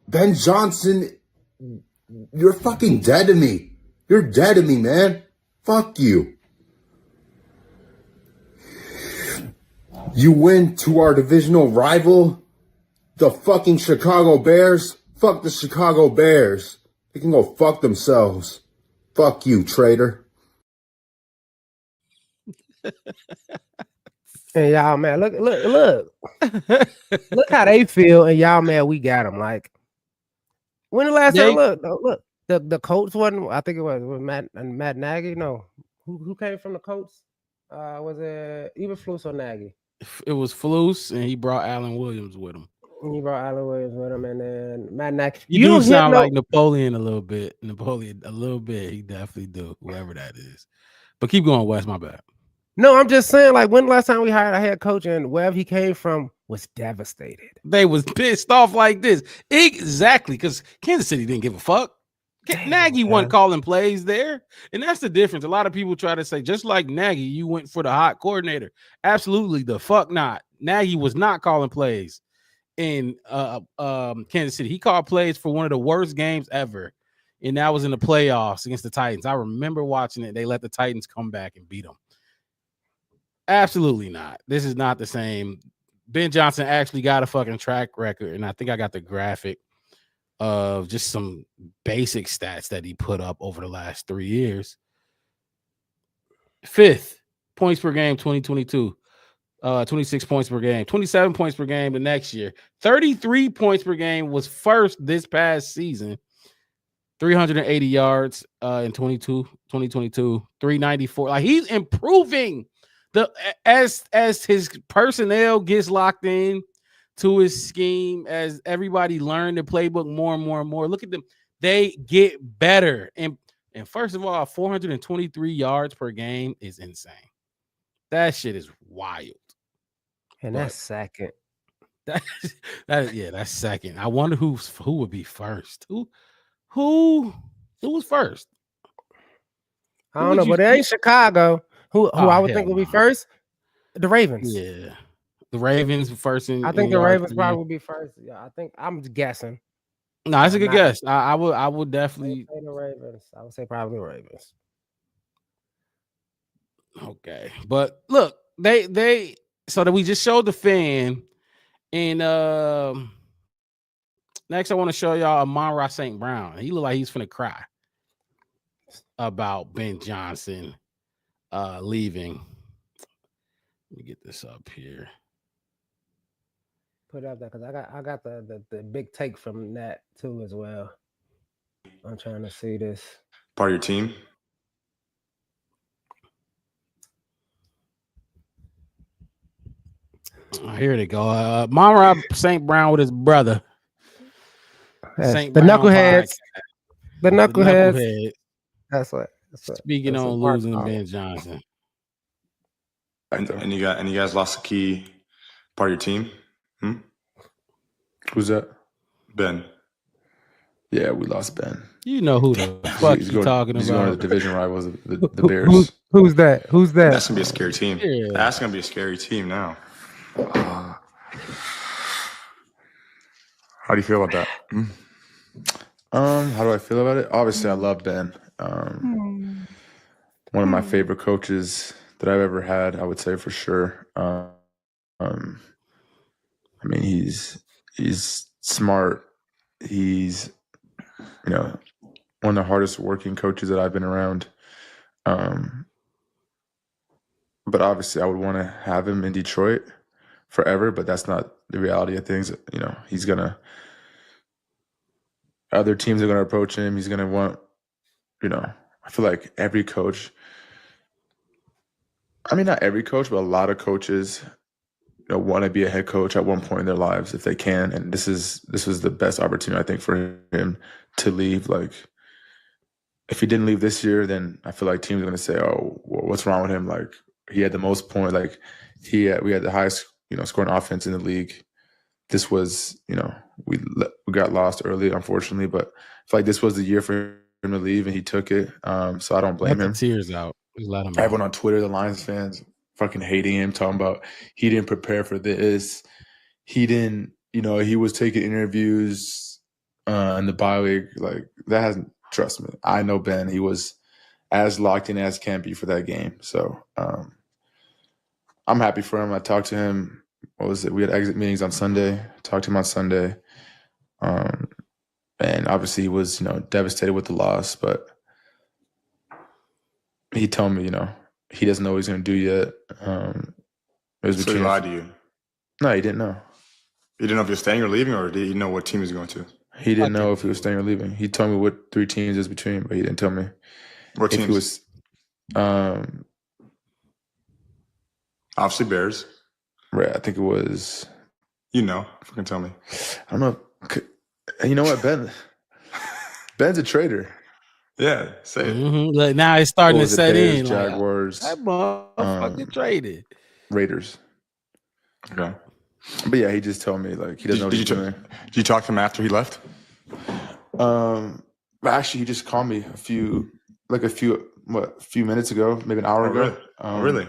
Ben Johnson, you're fucking dead to me. You're dead to me, man. Fuck you. You went to our divisional rival, the fucking Chicago Bears. Fuck the Chicago Bears. They can go fuck themselves. Fuck you, traitor. And y'all, man, look how they feel, and y'all, man, we got them. Like, when the last time? Look, the Colts wasn't. I think it was Matt Nagy. No, who came from the Colts? Was it Eberflus or Nagy? It was Flus, and he brought Allen Williams with him. He brought Allen Williams with him, and then Matt Nagy. You do sound like Napoleon a little bit. He definitely do. Whoever that is. But keep going, Wes. My bad. No, I'm just saying, like, when the last time we hired a head coach and wherever he came from was devastated? They was pissed off like this. Exactly, because Kansas City didn't give a fuck. Nagy wasn't calling plays there. And that's the difference. A lot of people try to say, just like Nagy, you went for the hot coordinator. Absolutely the fuck not. Nagy was not calling plays in Kansas City. He called plays for one of the worst games ever. And that was in the playoffs against the Titans. I remember watching it. They let the Titans come back and beat them. Absolutely not. This is not the same. Ben Johnson actually got a fucking track record, and I think I got the graphic of just some basic stats that he put up over the last 3 years. 5th points per game, 2022. 26 points per game, 27 points per game the next year. 33 points per game was first this past season. 380 yards in 2022, 394. Like, he's improving. As his personnel gets locked in to his scheme, as everybody learn the playbook more and more and more. Look at them. They get better. And first of all, 423 yards per game is insane. That shit is wild. And that's second. That's second. I wonder who would be first. Who was first? I don't know, but it ain't Chicago. Who I would think would be first? The Ravens. Yeah, the Ravens first. I think the Ravens probably would be first. Yeah, I think I'm guessing. No, that's a good guess. I would definitely say the Ravens. I would say probably the Ravens. Okay, but look, they so that we just showed the fan, and next I want to show y'all Amon-Ra St. Brown. He looked like he's finna cry about Ben Johnson leaving. Let me get this up here. Put it up there because I got the big take from that too as well. I'm trying to see this. Part of your team? Here they go. Amon-Ra St. Brown with his brother. Yes, the Knuckleheads. The Knuckleheads. That's what. Speaking on losing Ben Johnson. And you guys lost a key part of your team? Who's that? Ben. Yeah, we lost Ben. You know who the fuck you talking he's about. Going to the division rivals, the Bears. Who's that? Who's that? That's gonna be a scary team. Yeah. That's gonna be a scary team now. How do you feel about that? How do I feel about it? Obviously, I love Ben. One of my favorite coaches that I've ever had, I would say for sure. I mean, he's smart. He's, one of the hardest working coaches that I've been around. But obviously, I would want to have him in Detroit forever, but that's not the reality of things. He's other teams are going to approach him. He's going to want, I feel like every coach, I mean, not every coach, but a lot of coaches, want to be a head coach at one point in their lives if they can. And this was the best opportunity, I think, for him to leave. Like, if he didn't leave this year, then I feel like teams are going to say, oh, what's wrong with him? Like, he had the most point. Like, we had the highest, scoring offense in the league. This was, we got lost early, unfortunately, but I feel like this was the year for him to leave, and he took it. So I don't blame him. Tears out. Just let him Everyone on Twitter, the Lions fans, fucking hating him, talking about he didn't prepare for this. He didn't, he was taking interviews in the bye week. Like, that hasn't, trust me. I know Ben. He was as locked in as can be for that game. So I'm happy for him. I talked to him. What was it? We had exit meetings on Sunday. Talked to him on Sunday. And obviously he was, devastated with the loss, but he told me, he doesn't know what he's going to do yet. It was So he lied to you? No, he didn't know. You didn't know if he was staying or leaving, or did he know what team he was going to? He didn't know if he was staying or leaving. He told me what 3 teams is between, but he didn't tell me. What if teams? He was, obviously Bears. Right, I think it was. If you can tell me. I don't know. You know what, Ben's a traitor. Yeah, say it. Like, now it's starting to What was it, set Bears, in. Jaguars, Like, that motherfucker traded. Raiders. Okay. But yeah, he just told me like he doesn't know what he's doing. Did you talk to him after he left? But actually, he just called me a few minutes ago, maybe an hour ago. Really? Really?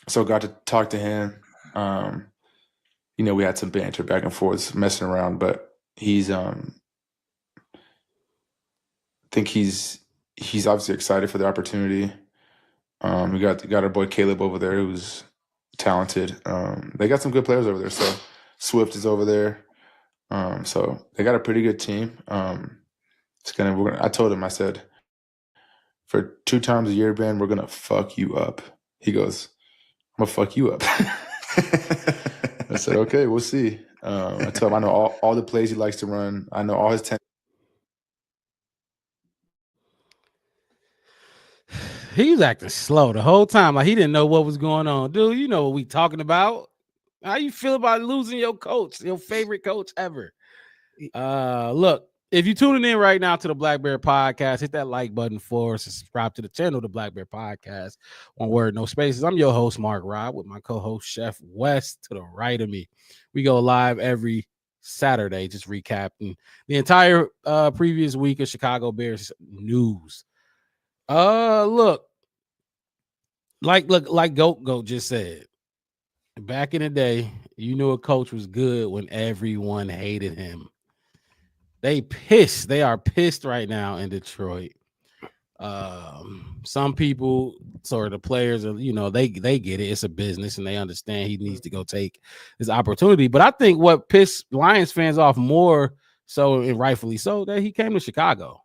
So got to talk to him. We had some banter back and forth, messing around, but he's I think he's obviously excited for the opportunity. We got our boy Caleb over there, who's talented. They got some good players over there. So Swift is over there. So they got a pretty good team. I told him, I said, for 2 times a year, Ben, we're gonna fuck you up. He goes, I'm gonna fuck you up. I said, okay, we'll see. I told him I know all the plays he likes to run. I know all his He was acting slow the whole time. Like, he didn't know what was going on. Dude, you know what we talking about. How you feel about losing your coach, your favorite coach ever? Look, if you're tuning in right now to the Black Bear Podcast, hit that like button for us. Subscribe to the channel, the Black Bear Podcast. One word, no spaces. I'm your host, Mark Robb, with my co-host, Chef West, to the right of me. We go live every Saturday, just recapping the entire previous week of Chicago Bears news. Look, like Goat just said, back in the day, you knew a coach was good when everyone hated him. They are pissed right now in Detroit. Some people, sort of the players are, they get it. It's a business and they understand he needs to go take this opportunity. But I think what pissed Lions fans off more so, and rightfully so, that he came to Chicago.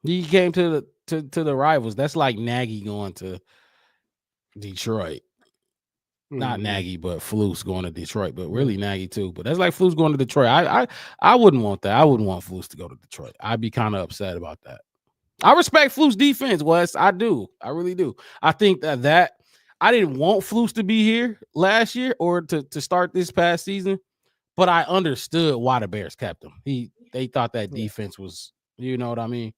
He came to the rivals. That's like Nagy going to Detroit. Not Nagy, but Flus going to Detroit, but really Nagy too. But that's like Flus going to Detroit. I wouldn't want that. I wouldn't want Flus to go to Detroit. I'd be kind of upset about that. I respect Flus defense, Wes. I do. I really do. I think that I didn't want Flus to be here last year or to start this past season, but I understood why the Bears kept him. They thought that defense was, you know what I mean?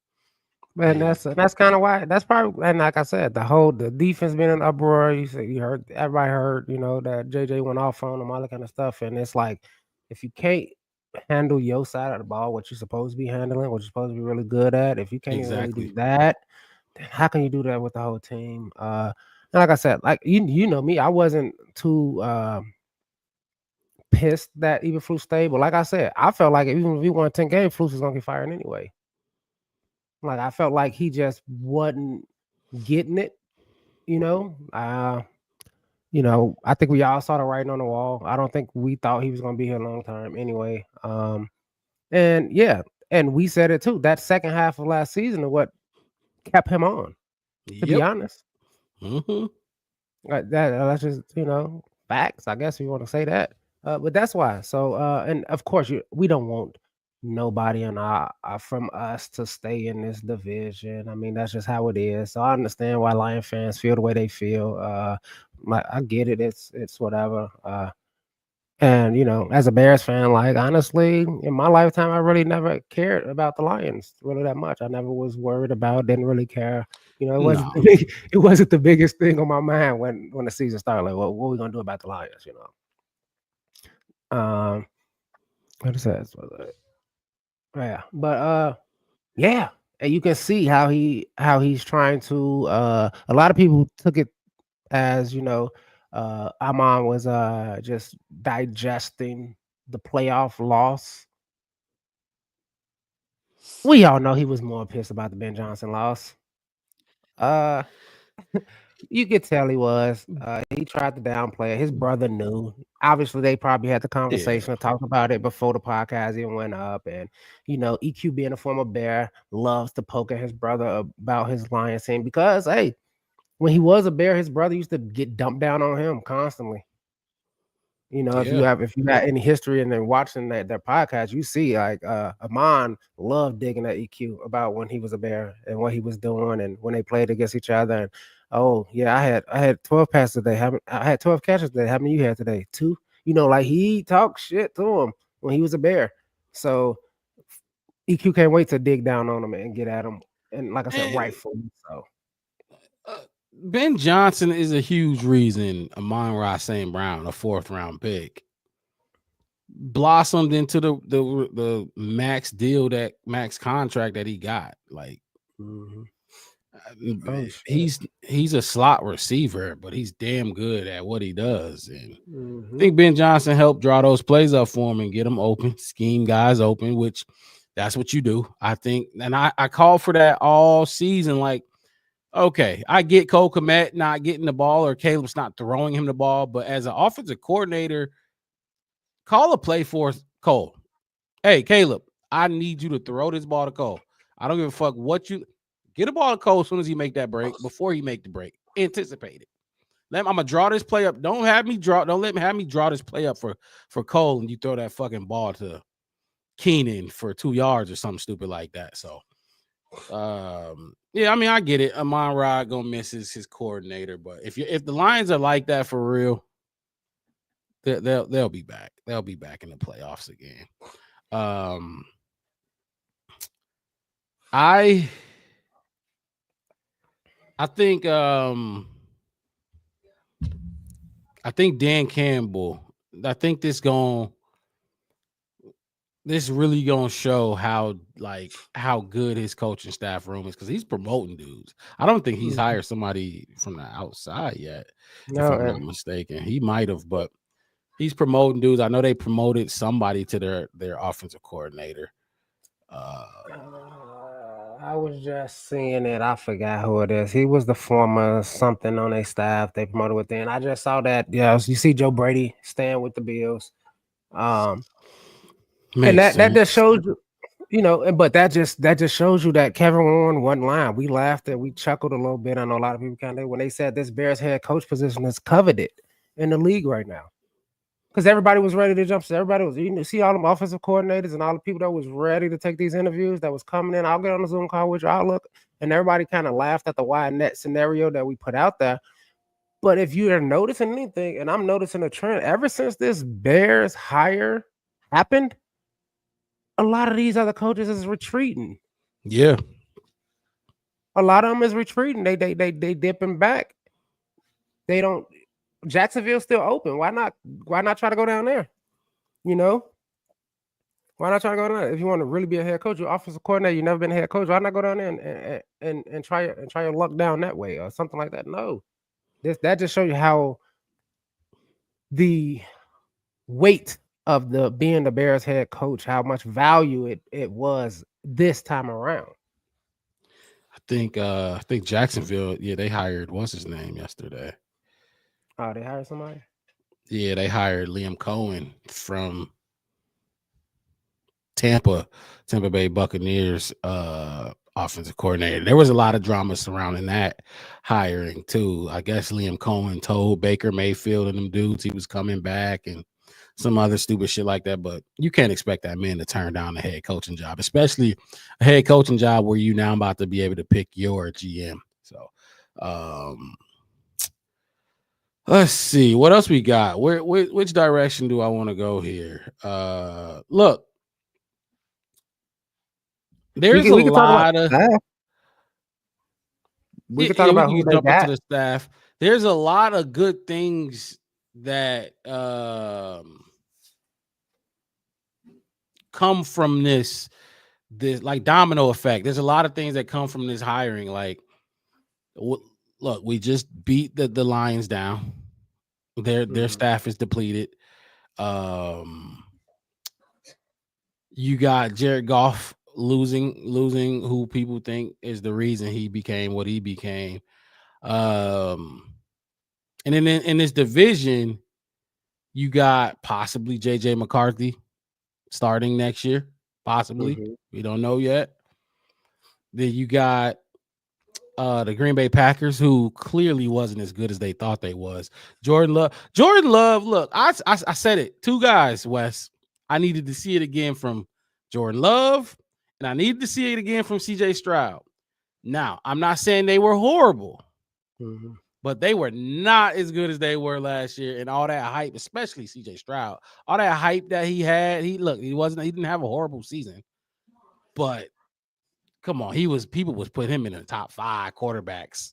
Man, that's kind of why. That's probably, and like I said, the defense being in uproar. You heard, everybody heard, that JJ went off on them, all that kind of stuff. And it's like, if you can't handle your side of the ball, what you're supposed to be handling, what you're supposed to be really good at, if you can't even really do that, then how can you do that with the whole team? And like I said, like you know me, I wasn't too pissed that even Flus stayed, but like I said, I felt like even if we won 10 games, Flus was gonna get fired anyway. Like I felt like he just wasn't getting it, I think we all saw the writing on the wall. I don't think we thought he was going to be here a long time anyway. And we said it too. That second half of last season is what kept him on. To be honest, that's just facts. I guess if you want to say that, but that's why. So and of course we don't want nobody from us to stay in this division. I mean, that's just how it is. So I understand why Lion fans feel the way they feel. I get it. It's whatever. And as a Bears fan, like honestly, in my lifetime, I really never cared about the Lions really that much. I never was worried about. Didn't really care. It wasn't. It wasn't the biggest thing on my mind when the season started. Like, well, what are we gonna do about the Lions? What is that? Yeah, but yeah, and you can see how he's trying to. A lot of people took it as Amon was just digesting the playoff loss. We all know he was more pissed about the Ben Johnson loss. You could tell he was. He tried to downplay it. His brother knew. Obviously, they probably had the conversation and talked about it before the podcast even went up. And, EQ being a former Bear loves to poke at his brother about his Lions team because, hey, when he was a Bear, his brother used to get dumped down on him constantly. If you got any history and then watching their podcast, you see like Amon loved digging at EQ about when he was a Bear and what he was doing and when they played against each other. And oh yeah, I had 12 passes today. I had 12 catches today. How many you had today? 2. Like he talked shit to him when he was a Bear. So EQ can't wait to dig down on him and get at him. And like I said, rightfully so. Ben Johnson is a huge reason Amon-Ra St. Brown, a 4th round pick, blossomed into the max deal, that max contract that he got. Like he's a slot receiver, but he's damn good at what he does. And I think Ben Johnson helped draw those plays up for him and get them open, scheme guys open, which that's what you do. I think, and I called for that all season. Like, okay, I get Cole Kmet not getting the ball or Caleb's not throwing him the ball, but as an offensive coordinator, call a play for Cole. Hey, Caleb, I need you to throw this ball to Cole. I don't give a fuck what you get a ball to Cole as soon as he make that break, before he make the break. Anticipate it. I'm gonna draw this play up. Don't let me draw this play up for Cole and you throw that fucking ball to Keenan for 2 yards or something stupid like that. So yeah, I mean, I get it. Amon-Ra gonna miss his coordinator, but if the Lions are like that for real, they'll be back. They'll be back in the playoffs again. I think Dan Campbell. I think this gonna this really gonna show how good his coaching staff room is because he's promoting dudes. I don't think he's hired somebody from the outside yet, if No, I'm not mistaken. He might have, but he's promoting dudes. I know they promoted somebody to their offensive coordinator. I was just seeing it. I forgot who it is. He was the former something on their staff. They promoted within. I just saw that. Yeah, you see Joe Brady staying with the Bills. And that just shows you, you know. But that just shows you that Kevin Warren wasn't lying. We laughed and we chuckled a little bit. I know a lot of people kind of when they said this Bears head coach position is coveted in the league right now. Because everybody was ready to jump. So everybody was, you see all them offensive coordinators and all the people that was ready to take these interviews that was coming in. I'll get on the Zoom call with you. I'll look. And everybody kind of laughed at the wide net scenario that we put out there. But if you're noticing anything, and I'm noticing a trend, ever since this Bears hire happened, a lot of these other coaches is retreating. Yeah. A lot of them is retreating. They dipping back. They don't. Jacksonville's still open. Why not try to go down there? You know? Why not try to go down there? If you want to really be a head coach, you're offensive coordinator, you've never been a head coach, why not go down there and try your luck down that way or something like that? No. That just shows you how the weight of being the Bears head coach, how much value it was this time around. I think Jacksonville, they hired what's his name yesterday. Oh, they hired somebody? Yeah, they hired Liam Cohen from Tampa Bay Buccaneers offensive coordinator. There was a lot of drama surrounding that hiring too. I guess Liam Cohen told Baker Mayfield and them dudes he was coming back and some other stupid shit like that. But you can't expect that man to turn down a head coaching job, especially a head coaching job where you now about to be able to pick your GM. So let's see what else we got. Which direction do I want to go here? Look, there's a lot of. We can talk about who they got. To the staff. There's a lot of good things that come from this like domino effect. There's a lot of things that come from this hiring. Like, look, we just beat the Lions down. Their staff is depleted. You got Jared Goff losing who people think is the reason he became what he became. And then in this division, you got possibly JJ McCarthy starting next year. Possibly. We don't know yet. Then you got the Green Bay Packers, who clearly wasn't as good as they thought they was. Jordan Love. Look, I said it. Two guys, Wes. I needed to see it again from Jordan Love, and I needed to see it again from CJ Stroud. Now, I'm not saying they were horrible, but they were not as good as they were last year. And all that hype, especially CJ Stroud, all that hype that he had. He didn't have a horrible season, but come on, people was putting him in the top 5 quarterbacks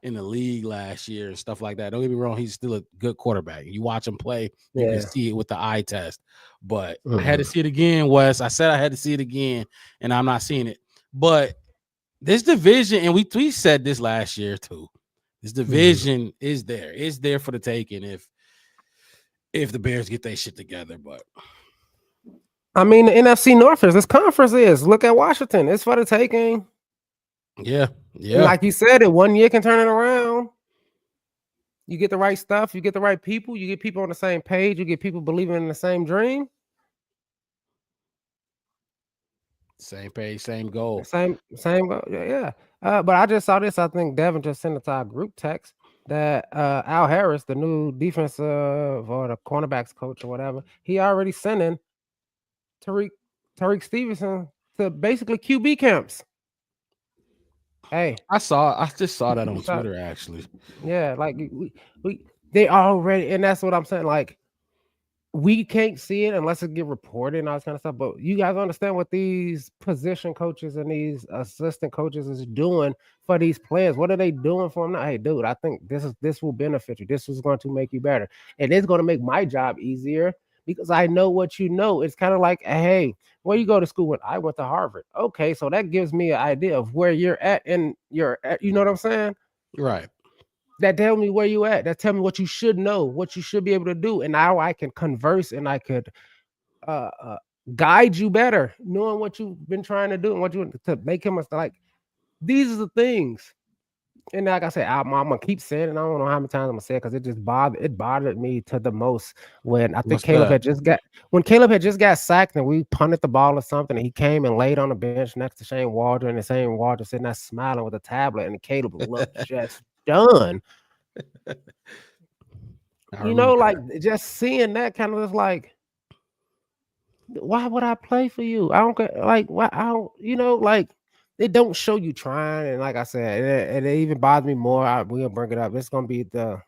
in the league last year and stuff like that. Don't get me wrong, he's still a good quarterback. You watch him play, you can see it with the eye test. But I had to see it again, Wes. I said I had to see it again, and I'm not seeing it. But this division, and we said this last year too. This division is there. It's there for the taking if the Bears get their shit together. But I mean, the NFC North is this conference is. Look at Washington. It's for the taking. Yeah. And like you said, it 1 year can turn it around. You get the right stuff. You get the right people. You get people on the same page. You get people believing in the same dream. Same page, same goal. Same goal. Yeah. But I just saw this. I think Devin just sent it to our group text that Al Harris, the new defensive or the cornerbacks coach or whatever, he already sending Tariq Stevenson to basically QB camps. Hey, I just saw that on Twitter actually. Yeah, like they already, and that's what I'm saying. Like, we can't see it unless it get reported and all this kind of stuff. But you guys understand what these position coaches and these assistant coaches is doing for these players. What are they doing for them now? Hey, dude, I think this will benefit you. This is going to make you better, and it's going to make my job easier because I know what you know. It's kind of like, hey, where you go to school with? I went to Harvard. Okay, so that gives me an idea of where you're at and you know what I'm saying? Right. That tell me where you at. That tell me what you should know, what you should be able to do, and now I can converse and I could guide you better, knowing what you've been trying to do and what you to make him like. These are the things. And like I said, I'm gonna keep saying it. I don't know how many times I'm gonna say it because it bothered me to the most when I think What's Caleb that? had just got sacked and we punted the ball or something, and he came and laid on the bench next to Shane Waldron, and Shane Waldron sitting there smiling with a tablet, and Caleb looked just done. You know, like just seeing that kind of just like, why would I play for you? I don't get like why I don't, you know, like they don't show you trying. And like I said, it even bothers me more. We'll bring it up. It's gonna be the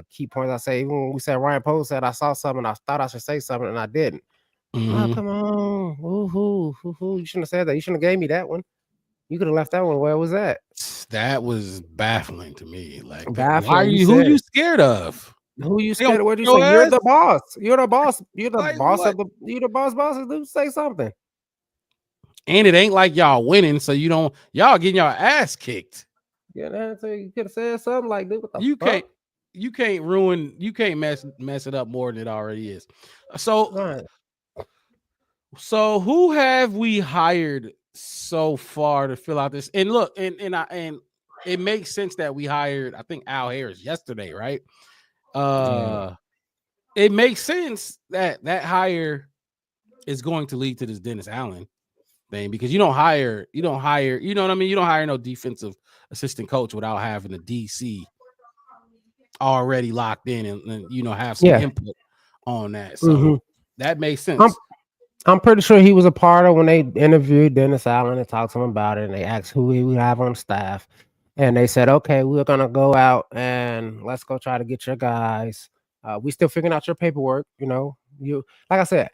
key points I say. Even when we said Ryan Post said I saw something, I thought I should say something and I didn't. Oh, Mhm. come on. Woo-hoo. You shouldn't have said that. You shouldn't have gave me that one. You could have left that one where it was at. That was baffling to me. Like, Baffling. why are You you? Who said you it. scared of? Who you They don't scared of? What do you your say? You're ass? the boss. You're the boss. You're the Like boss what? of the. You're the boss. Bosses do say something. And it ain't like y'all winning, so y'all getting y'all ass kicked. Yeah, man. So you could have said something like, "Dude, what the You fuck?" can't mess it up more than it already is. So who have we hired so far to fill out this? And look, and it makes sense that we hired, I think, Al Harris yesterday, right? It makes sense that hire is going to lead to this Dennis Allen thing, because you don't hire, you know what I mean? You don't hire no defensive assistant coach without having a DC already locked in and have some input on that. So that makes sense. I'm pretty sure he was a part of when they interviewed Dennis Allen and talked to him about it, and they asked who he would have on staff, and they said, "Okay, we're gonna go out and let's go try to get your guys. We still figuring out your paperwork. You know, like I said,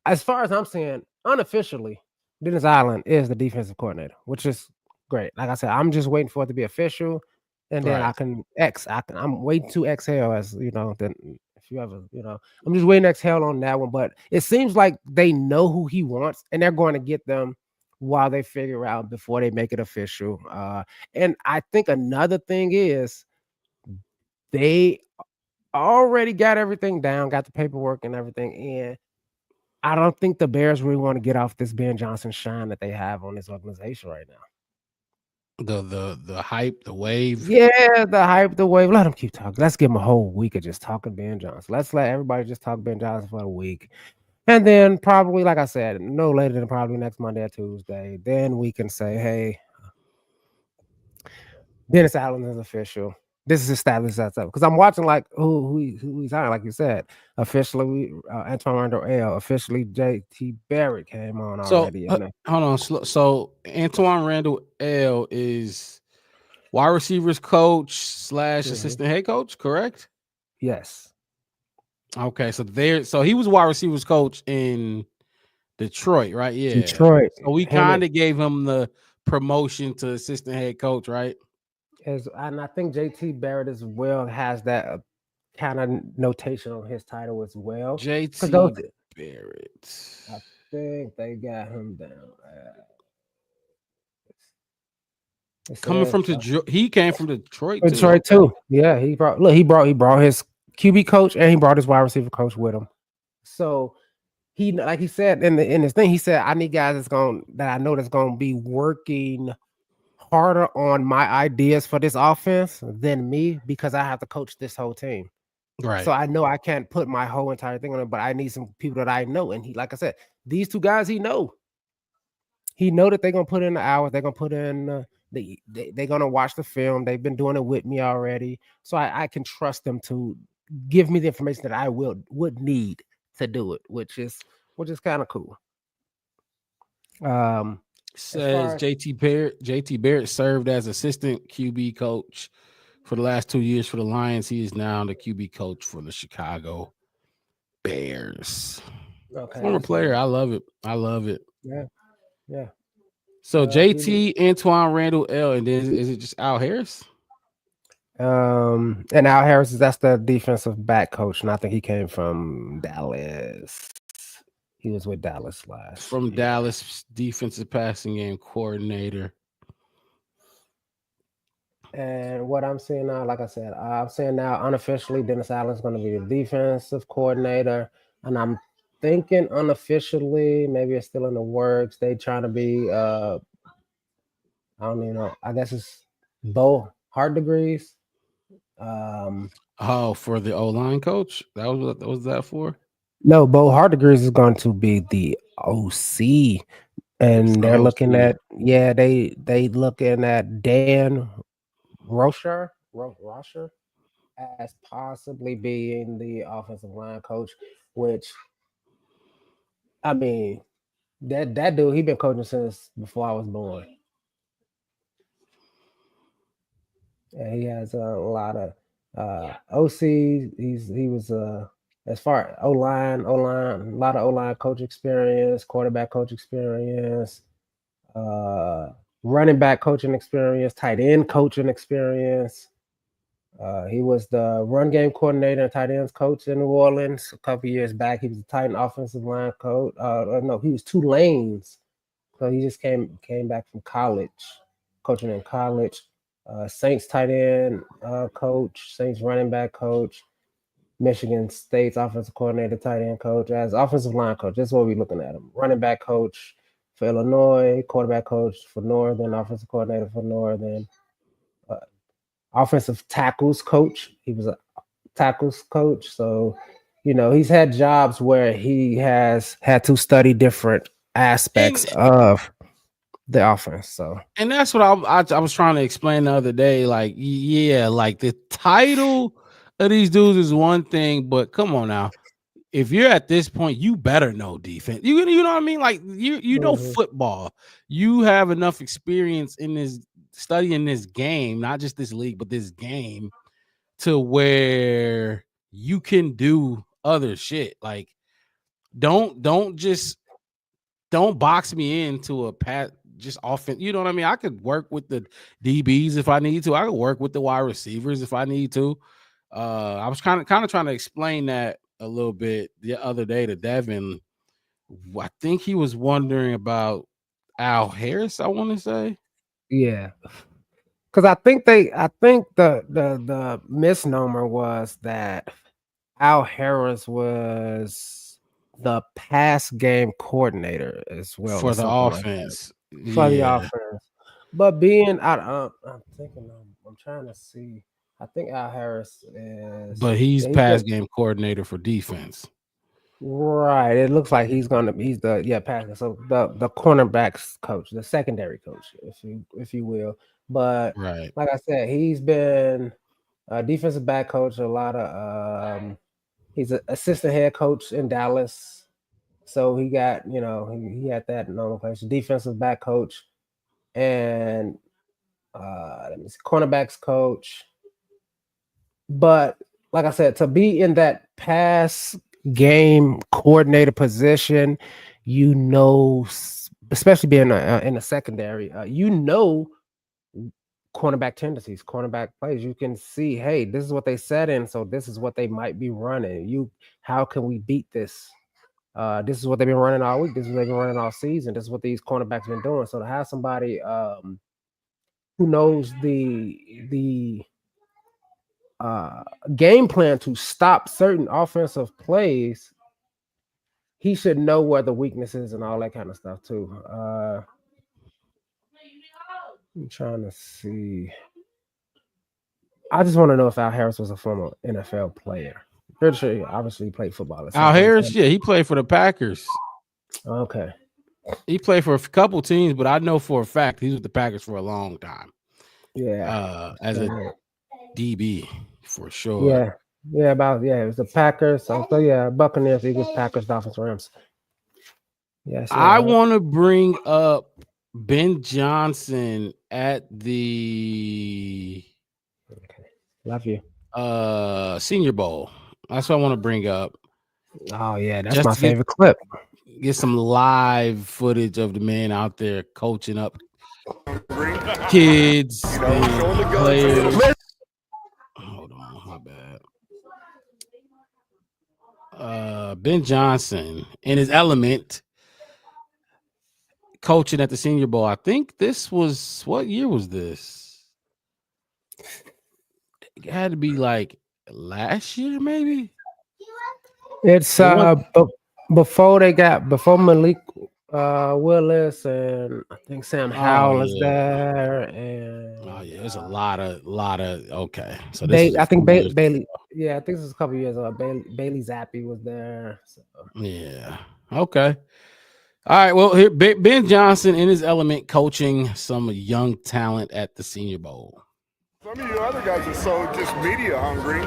as far as I'm saying, unofficially, Dennis Allen is the defensive coordinator, which is great. Like I said, I'm just waiting for it to be official, and then Right. I'm waiting to exhale, as you know. Then if you ever, I'm just waiting to exhale on that one. But it seems like they know who he wants, and they're going to get them while they figure out before they make it official. And I think another thing is they already got everything down, got the paperwork and everything in. I don't think the Bears really want to get off this Ben Johnson shine that they have on this organization right now. The hype, the wave. Yeah, the hype, the wave. Let them keep talking. Let's give them a whole week of just talking Ben Johnson. Let's let everybody just talk Ben Johnson for a week. And then probably, like I said, no later than probably next Monday or Tuesday, then we can say, hey, Dennis Allen is official. This is established as up. Because I'm watching like who he's on, like you said. Officially, Antoine Randall L. Officially, JT Barrett came on already. So hold on. So Antoine Randall L is wide receivers coach / assistant head coach, correct? Yes. Okay, so he was wide receivers coach in Detroit, right? Yeah, Detroit. So we kind of gave him the promotion to assistant head coach, right? And I think JT Barrett as well has that kind of notation on his title as well. JT Barrett. I think they got him down. Coming from Detroit, he came from Detroit. Detroit too. Yeah, he brought his QB coach and he brought his wide receiver coach with him. So he, like he said in his thing, he said, I need guys that I know that's gonna be working harder on my ideas for this offense than me, because I have to coach this whole team. Right. So I know I can't put my whole entire thing on it, but I need some people that I know. And he, like I said, these two guys he know that they're gonna put in the hours, they're gonna put in they're gonna watch the film. They've been doing it with me already, so I can trust them to give me the information that I would need to do it, which is kind of cool. Says JT Barrett served as assistant QB coach for the last 2 years for the Lions. He is now the QB coach for the Chicago Bears. Okay. Former player. I love it. Yeah. So JT, Antoine Randall L, and then is it just Al Harris? And Al Harris, that's the defensive back coach, and I think he came from Dallas. He was with Dallas last. From Dallas, defensive passing game coordinator. And what I'm seeing now, like I said, I'm saying now unofficially, Dennis Allen's going to be the defensive coordinator, and I'm thinking unofficially, maybe it's still in the works. They trying to be, I don't even know. I guess it's Bo Hard Degrees. For the O-line coach? That was what was that for? No, Bo Hard Degrees is going to be the OC, and they're looking at they looking at Dan Rocher as possibly being the offensive line coach, which I mean that dude, he been coaching since before I was born. And he has a lot of OCs. He was as far as O-line, a lot of O-line coach experience, quarterback coach experience, running back coaching experience, tight end coaching experience. He was the run game coordinator and tight ends coach in New Orleans a couple years back. He was the Titan offensive line coach. No, he was Tulane's. So he just came back from college, coaching in college. Saints tight end coach, Saints running back coach, Michigan State's offensive coordinator, tight end coach, as offensive line coach. That's what we're looking at him. Running back coach for Illinois, quarterback coach for Northern, offensive coordinator for Northern, offensive tackles coach. He was a tackles coach. So, he's had jobs where he has had to study different aspects of the offense. So, and that's what I was trying to explain the other day. Like, yeah, like the title of these dudes is one thing, but come on now. If you're at this point, you better know defense. You know what I mean? Like you know football. You have enough experience in this studying this game, not just this league, but this game, to where you can do other shit. Like, don't box me into a just offense. You know what I mean? I could work with the DBs if I need to. I could work with the wide receivers if I need to. I was kind of trying to explain that a little bit the other day to Devin. I think he was wondering about Al Harris, I want to say. Yeah. Because I think the misnomer was that Al Harris was the pass game coordinator as well for the offense. For the offense. But being I'm thinking I'm trying to see. I think Al Harris is, but he's pass game coordinator for defense. Right. It looks like he's the pass. So the cornerbacks coach, the secondary coach, if you will. But right, like I said, he's been a defensive back coach. A lot of he's an assistant head coach in Dallas. So he got he had that nomenclature, defensive back coach, and let me see, cornerbacks coach. But like I said, to be in that pass game coordinator position, especially being in a secondary, cornerback tendencies, cornerback plays. You can see, hey, this is what they set in, so this is what they might be running. How can we beat this? This is what they've been running all week. This is what they've been running all season. This is what these cornerbacks been doing. So to have somebody who knows the game plan to stop certain offensive plays, he should know where the weaknesses and all that kind of stuff too. I'm trying to see. I just want to know if Al Harris was a former NFL player. Pretty sure he obviously played football. Al Harris, yeah, he played for the Packers. Okay. He played for a couple teams, but I know for a fact he was with the Packers for a long time. Yeah. As a DB for sure. Yeah, it was the Packers. So yeah, Buccaneers, Eagles, Packers, Dolphins, Rams. Yeah. I want to bring up Ben Johnson at the Love you. Senior Bowl. That's what I want to bring up. Oh yeah, that's my favorite clip. Get some live footage of the man out there coaching up kids and players. Ben Johnson in his element, coaching at the Senior Bowl. I think this was, what year was this? It had to be like last year, maybe. It's before Malik Willis and I think Sam Howell is there, and there's a lot of okay. So this I think Bailey. Yeah, I think this is a couple years ago. Bailey Zappi was there. So. Yeah. Okay. All right. Well, here Ben Johnson in his element, coaching some young talent at the Senior Bowl. Some of you other guys are so just media hungry.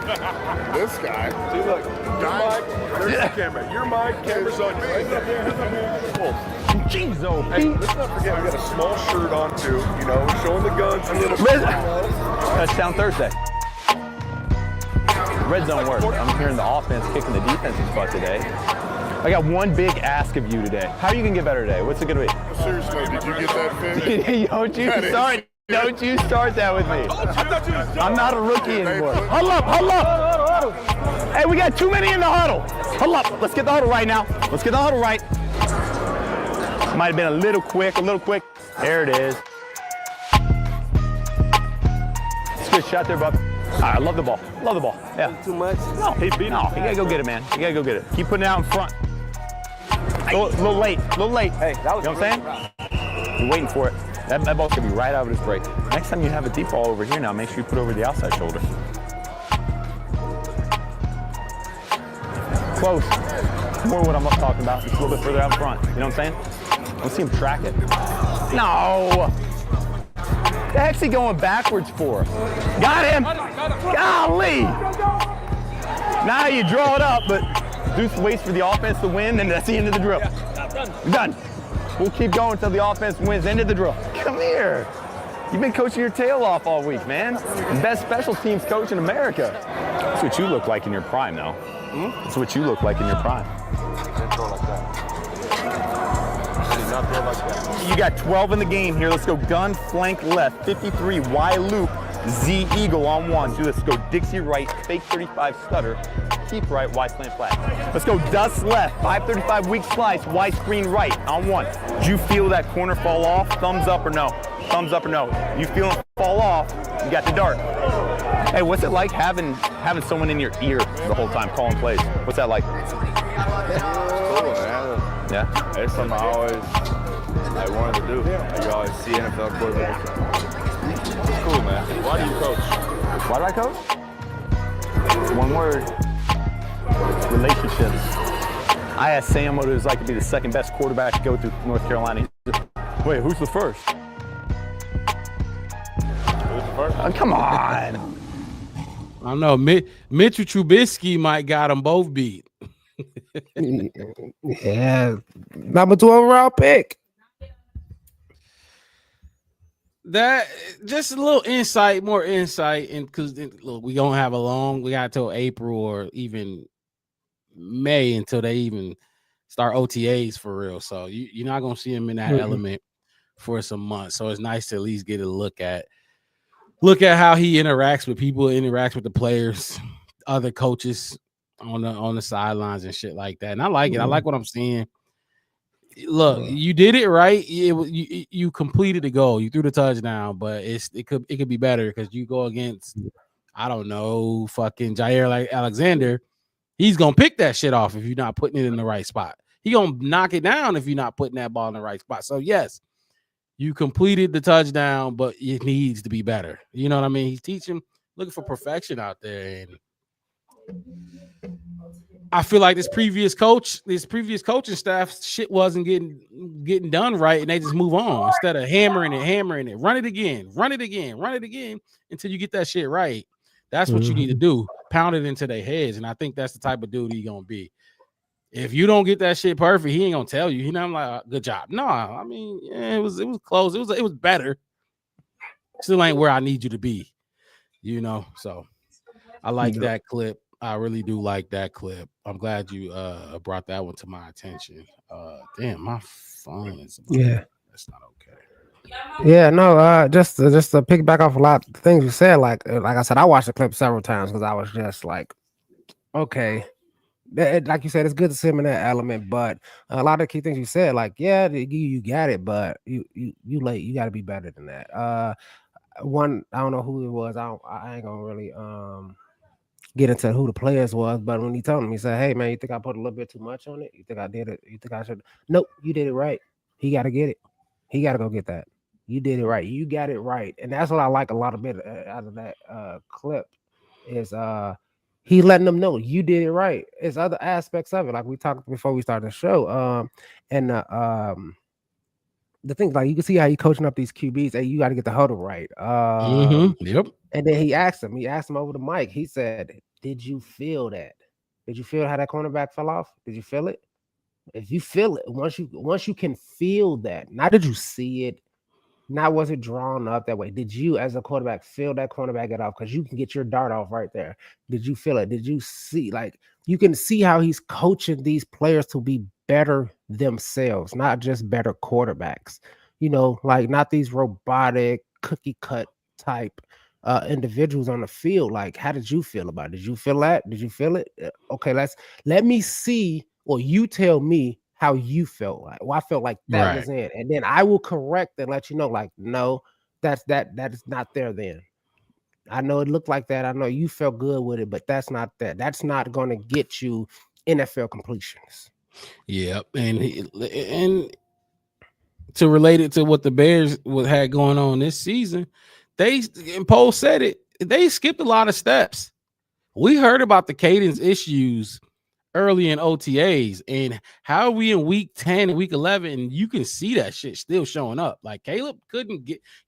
This guy. See, look, your mic, there's the camera. Your mic, camera's on me. Jeez, oh, hey, let's not forget, we got a small shirt on too, showing the guns a little bit. Touchdown Thursday. Red zone work. I'm hearing the offense kicking the defense's butt today. I got one big ask of you today. How are you going to get better today? What's it going to be? Seriously, did you get that fit? Don't you start that with me. I'm not a rookie anymore. Huddle up. Hey, we got too many in the huddle. Huddle up. Let's get the huddle right now. Let's get the huddle right. Might have been a little quick. There it is. It's a good shot there, bub. All right, I love the ball. Yeah. Too much? No, you gotta go get it, man. You gotta go get it. Keep putting it out in front. A little late. Hey, that was, you know what I'm saying? You're waiting for it. That ball's gonna be right out of his break. Next time you have a deep ball over here now, make sure you put it over the outside shoulder. Close. More what I'm talking about. Just a little bit further out front. You know what I'm saying? Let's see him track it. No! The heck's he going backwards for? Got him! Golly! Now you draw it up, but Deuce waits for the offense to win, and that's the end of the drill. Done. We'll keep going until the offense wins. End of the drill. Come here. You've been coaching your tail off all week, man. Best special teams coach in America. That's what you look like in your prime, though. That's what you look like in your prime. You got 12 in the game here. Let's go gun, flank left, 53, Y loop, Z eagle on one. Do this. Go Dixie right, fake 35 stutter, keep right, Y slant flat. Let's go dust left, 535 weak slice, Y screen right on one. Did you feel that corner fall off? Thumbs up or no? Thumbs up or no? You feel it fall off, you got the dart. Hey, what's it like having someone in your ear the whole time calling plays? What's that like? Yeah? It's something I wanted to do. You always see NFL quarterbacks. It's cool, man. Why do you coach? Why do I coach? One word. Relationships. I asked Sam what it was like to be the second best quarterback to go through North Carolina. Wait, who's the first? Who's the first? Come on. I don't know. Mitchell Trubisky might got them both beat. Yeah, number 2 overall pick. That just a little insight, more insight, and because look, we don't have we got till April or even May until they even start OTAs for real. So you're not gonna see him in that element for some months. So it's nice to at least get a look at how he interacts with people, interacts with the players, other coaches on the sidelines and shit like that. And I like it. I like what I'm seeing. Look, you did it right. You completed the goal. You threw the touchdown, but it could be better because you go against, I don't know, fucking Jair Alexander. He's gonna pick that shit off if you're not putting it in the right spot. He gonna knock it down if you're not putting that ball in the right spot. So yes, you completed the touchdown, but it needs to be better. You know what I mean? He's teaching, looking for perfection out there, and I feel like this previous coaching staff shit wasn't getting done right, and they just move on instead of hammering it, run it again until you get that shit right. That's what you need to do. Pound it into their heads, and I think that's the type of dude he's gonna be. If you don't get that shit perfect, he ain't gonna tell you. He not like good job. No, I mean, yeah, it was close. It was better. Still ain't where I need you to be. You know, so I like that clip. I really do like that clip. I'm glad you brought that one to my attention. Damn, my phone is that's not okay. Yeah, no, just to piggyback off a lot of things you said, like I said, I watched the clip several times because I was just like, okay, like you said, it's good to see him in that element. But a lot of the key things you said, like, yeah, you got it, but you late. You got to be better than that. One, I don't know who it was. I ain't gonna really get into who the players was, but when he told him, he said, "Hey man, you think I put a little bit too much on it? You think I did it? You think I should?" Nope, you did it right. He got to get it. He got to go get that. You did it right. You got it right, and that's what I like a lot of bit out of that clip is he letting them know you did it right. It's other aspects of it, like we talked before we started the show. And the thing, like you can see how he coaching up these QBs. Hey, you got to get the huddle right. Yep. And then he asked him over the mic. He said, "Did you feel that? Did you feel how that cornerback fell off? Did you feel it? If you feel it, once you can feel that, not did you see it, not was it drawn up that way. Did you, as a quarterback, feel that cornerback get off? Because you can get your dart off right there. Did you feel it? Did you see? Like you can see how he's coaching these players to be better themselves, not just better quarterbacks. You know, like not these robotic cookie cut type individuals on the field. Like, how did you feel about it? Did you feel that? Did you feel it? Okay, let me see, or you tell me how you felt like. Well, I felt like that was in, and then I will correct and let you know, like, no, that is not there. Then I know it looked like that. I know you felt good with it, but that's not that. That's not going to get you NFL completions. Yep, and to relate it to what the Bears had going on this season, and Poe said it. They skipped a lot of steps. We heard about the cadence issues early in OTAs, and how are we in week 10 and week 11, and you can see that shit still showing up. Like Caleb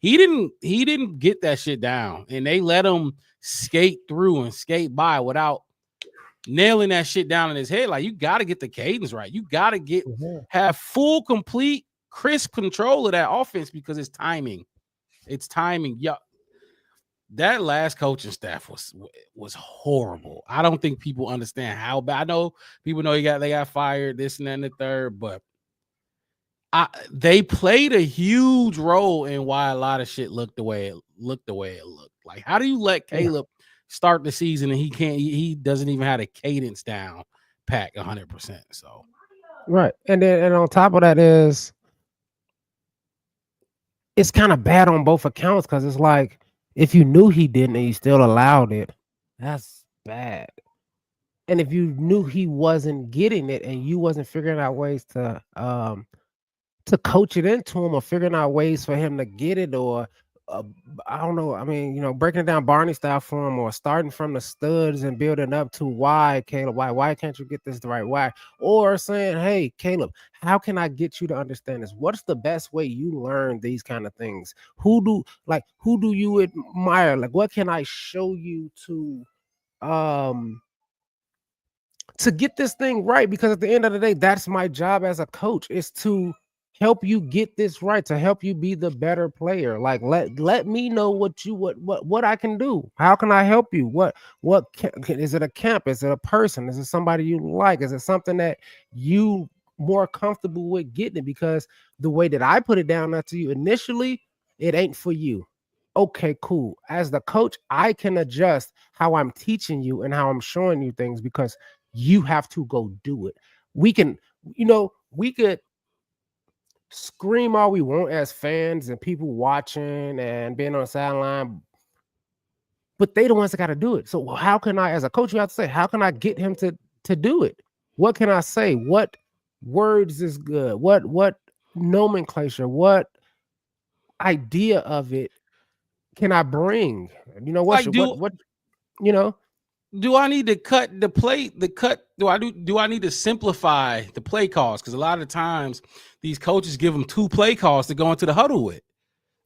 he didn't get that shit down, and they let him skate through and skate by without nailing that shit down in his head. Like, you got to get the cadence right. You got to have full, complete, crisp control of that offense, because it's timing. Yeah. That last coaching staff was horrible. I don't think people understand how bad. I know people know they got fired, this and that and the third, but they played a huge role in why a lot of shit looked the way it looked. Like, how do you let Caleb start the season and he doesn't even have a cadence down pack 100%? So right, and on top of that is it's kind of bad on both accounts, because it's like, if you knew he didn't and you still allowed it, that's bad. And if you knew he wasn't getting it and you wasn't figuring out ways to coach it into him, or figuring out ways for him to get it, or I don't know. I mean, you know, breaking it down Barney style for him, or starting from the studs and building up to why, Caleb, why can't you get this the right way? Or saying, hey, Caleb, how can I get you to understand this? What's the best way you learn these kind of things? Who do you admire? Like, what can I show you to get this thing right? Because at the end of the day, that's my job as a coach, is to help you get this right, to help you be the better player. Like, let me know what I can do. How can I help you? What is it? A camp? Is it a person? Is it somebody you like? Is it something that you more comfortable with getting it? Because the way that I put it down to you initially, it ain't for you. Okay, cool. As the coach, I can adjust how I'm teaching you and how I'm showing you things, because you have to go do it. We could scream all we want as fans and people watching and being on the sideline, but they the ones that got to do it. So how can I, as a coach, you have to say, how can I get him to do it? What can I say? What words is good? What nomenclature? What idea of it can I bring? You know, what you know? Do I need to cut the play? Do I need to simplify the play calls? Because a lot of times these coaches give them 2 play calls to go into the huddle with.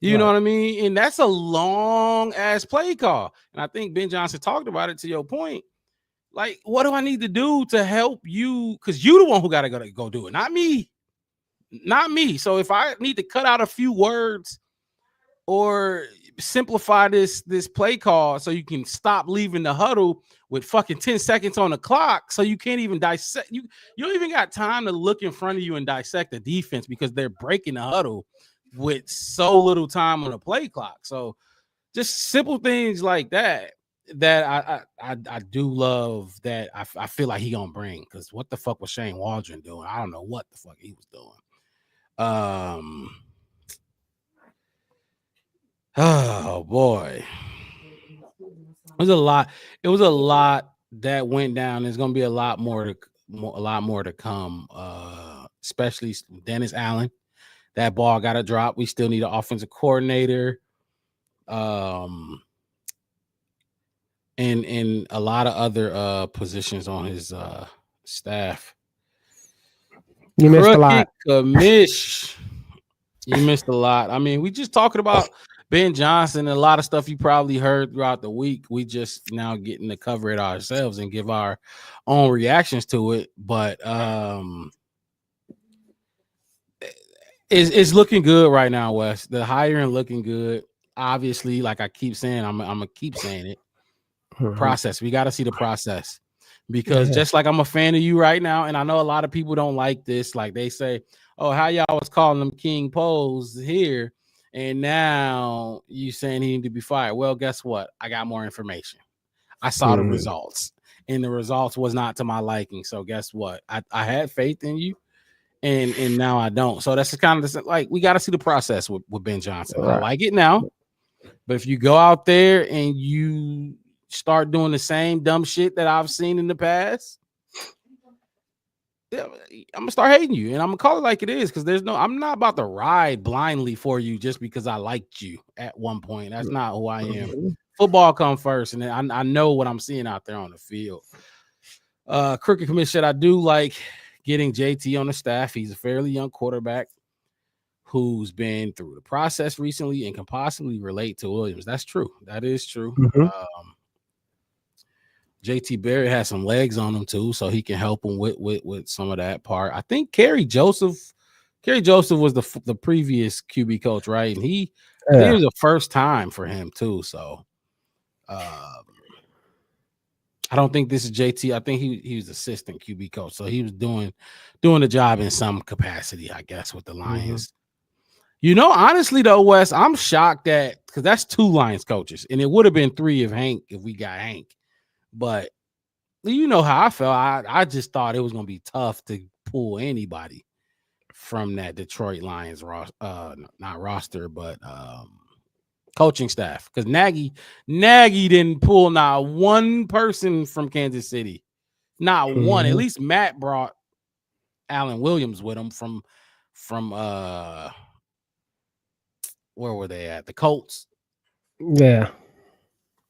You know what I mean? And that's a long ass play call. And I think Ben Johnson talked about it, to your point. Like, what do I need to do to help you? Because you're the one who got to go do it, not me. Not me. So if I need to cut out a few words or simplify this play call so you can stop leaving the huddle with fucking 10 seconds on the clock, so you can't even dissect, you don't even got time to look in front of you and dissect the defense, because they're breaking the huddle with so little time on the play clock. So just simple things like that. that I do love that I feel like he gonna bring, because what the fuck was Shane Waldron doing? I don't know what the fuck he was doing. Oh boy, it was a lot. It was a lot that went down. There's gonna be a lot more to come. Especially Dennis Allen. That ball got to drop. We still need an offensive coordinator. And a lot of other positions on his staff. You missed a lot. Commish. You missed a lot. I mean, we just talking about Ben Johnson and a lot of stuff you probably heard throughout the week. We just now getting to cover it ourselves and give our own reactions to it. But it's looking good right now, Wes. The hiring looking good. Obviously, like I keep saying, I'm gonna keep saying it. Process. We got to see the process, because just like I'm a fan of you right now, and I know a lot of people don't like this. Like they say, "Oh, how y'all was calling them King Pose here, and now you saying he need to be fired." Well, guess what? I got more information. I saw the results, and the results was not to my liking. So guess what? I had faith in you, and now I don't. So that's kind of like we got to see the process with Ben Johnson. I like it now, but if you go out there and you start doing the same dumb shit that I've seen in the past, I'm gonna start hating you, and I'm gonna call it like it is, because I'm not about to ride blindly for you just because I liked you at one point. That's not who I am. Football come first, and I know what I'm seeing out there on the field. Crooked Commission, I do like getting JT on the staff. He's a fairly young quarterback who's been through the process recently and can possibly relate to Williams. That's true. That is true. JT Barrett has some legs on him too, so he can help him with some of that part. I think Kerry Joseph was the previous QB coach, right? And he was the first time for him too. So I don't think this is JT. I think he was assistant QB coach, so he was doing the job in some capacity, I guess, with the Lions. You know, honestly though, Wes, I'm shocked that, because that's 2 Lions coaches, and it would have been 3 if we got Hank. But you know how I felt. I just thought it was going to be tough to pull anybody from that Detroit Lions not roster, but coaching staff. Because Nagy didn't pull not one person from Kansas City. Not one. At least Matt brought Alan Williams with him from where were they at? The Colts. Yeah.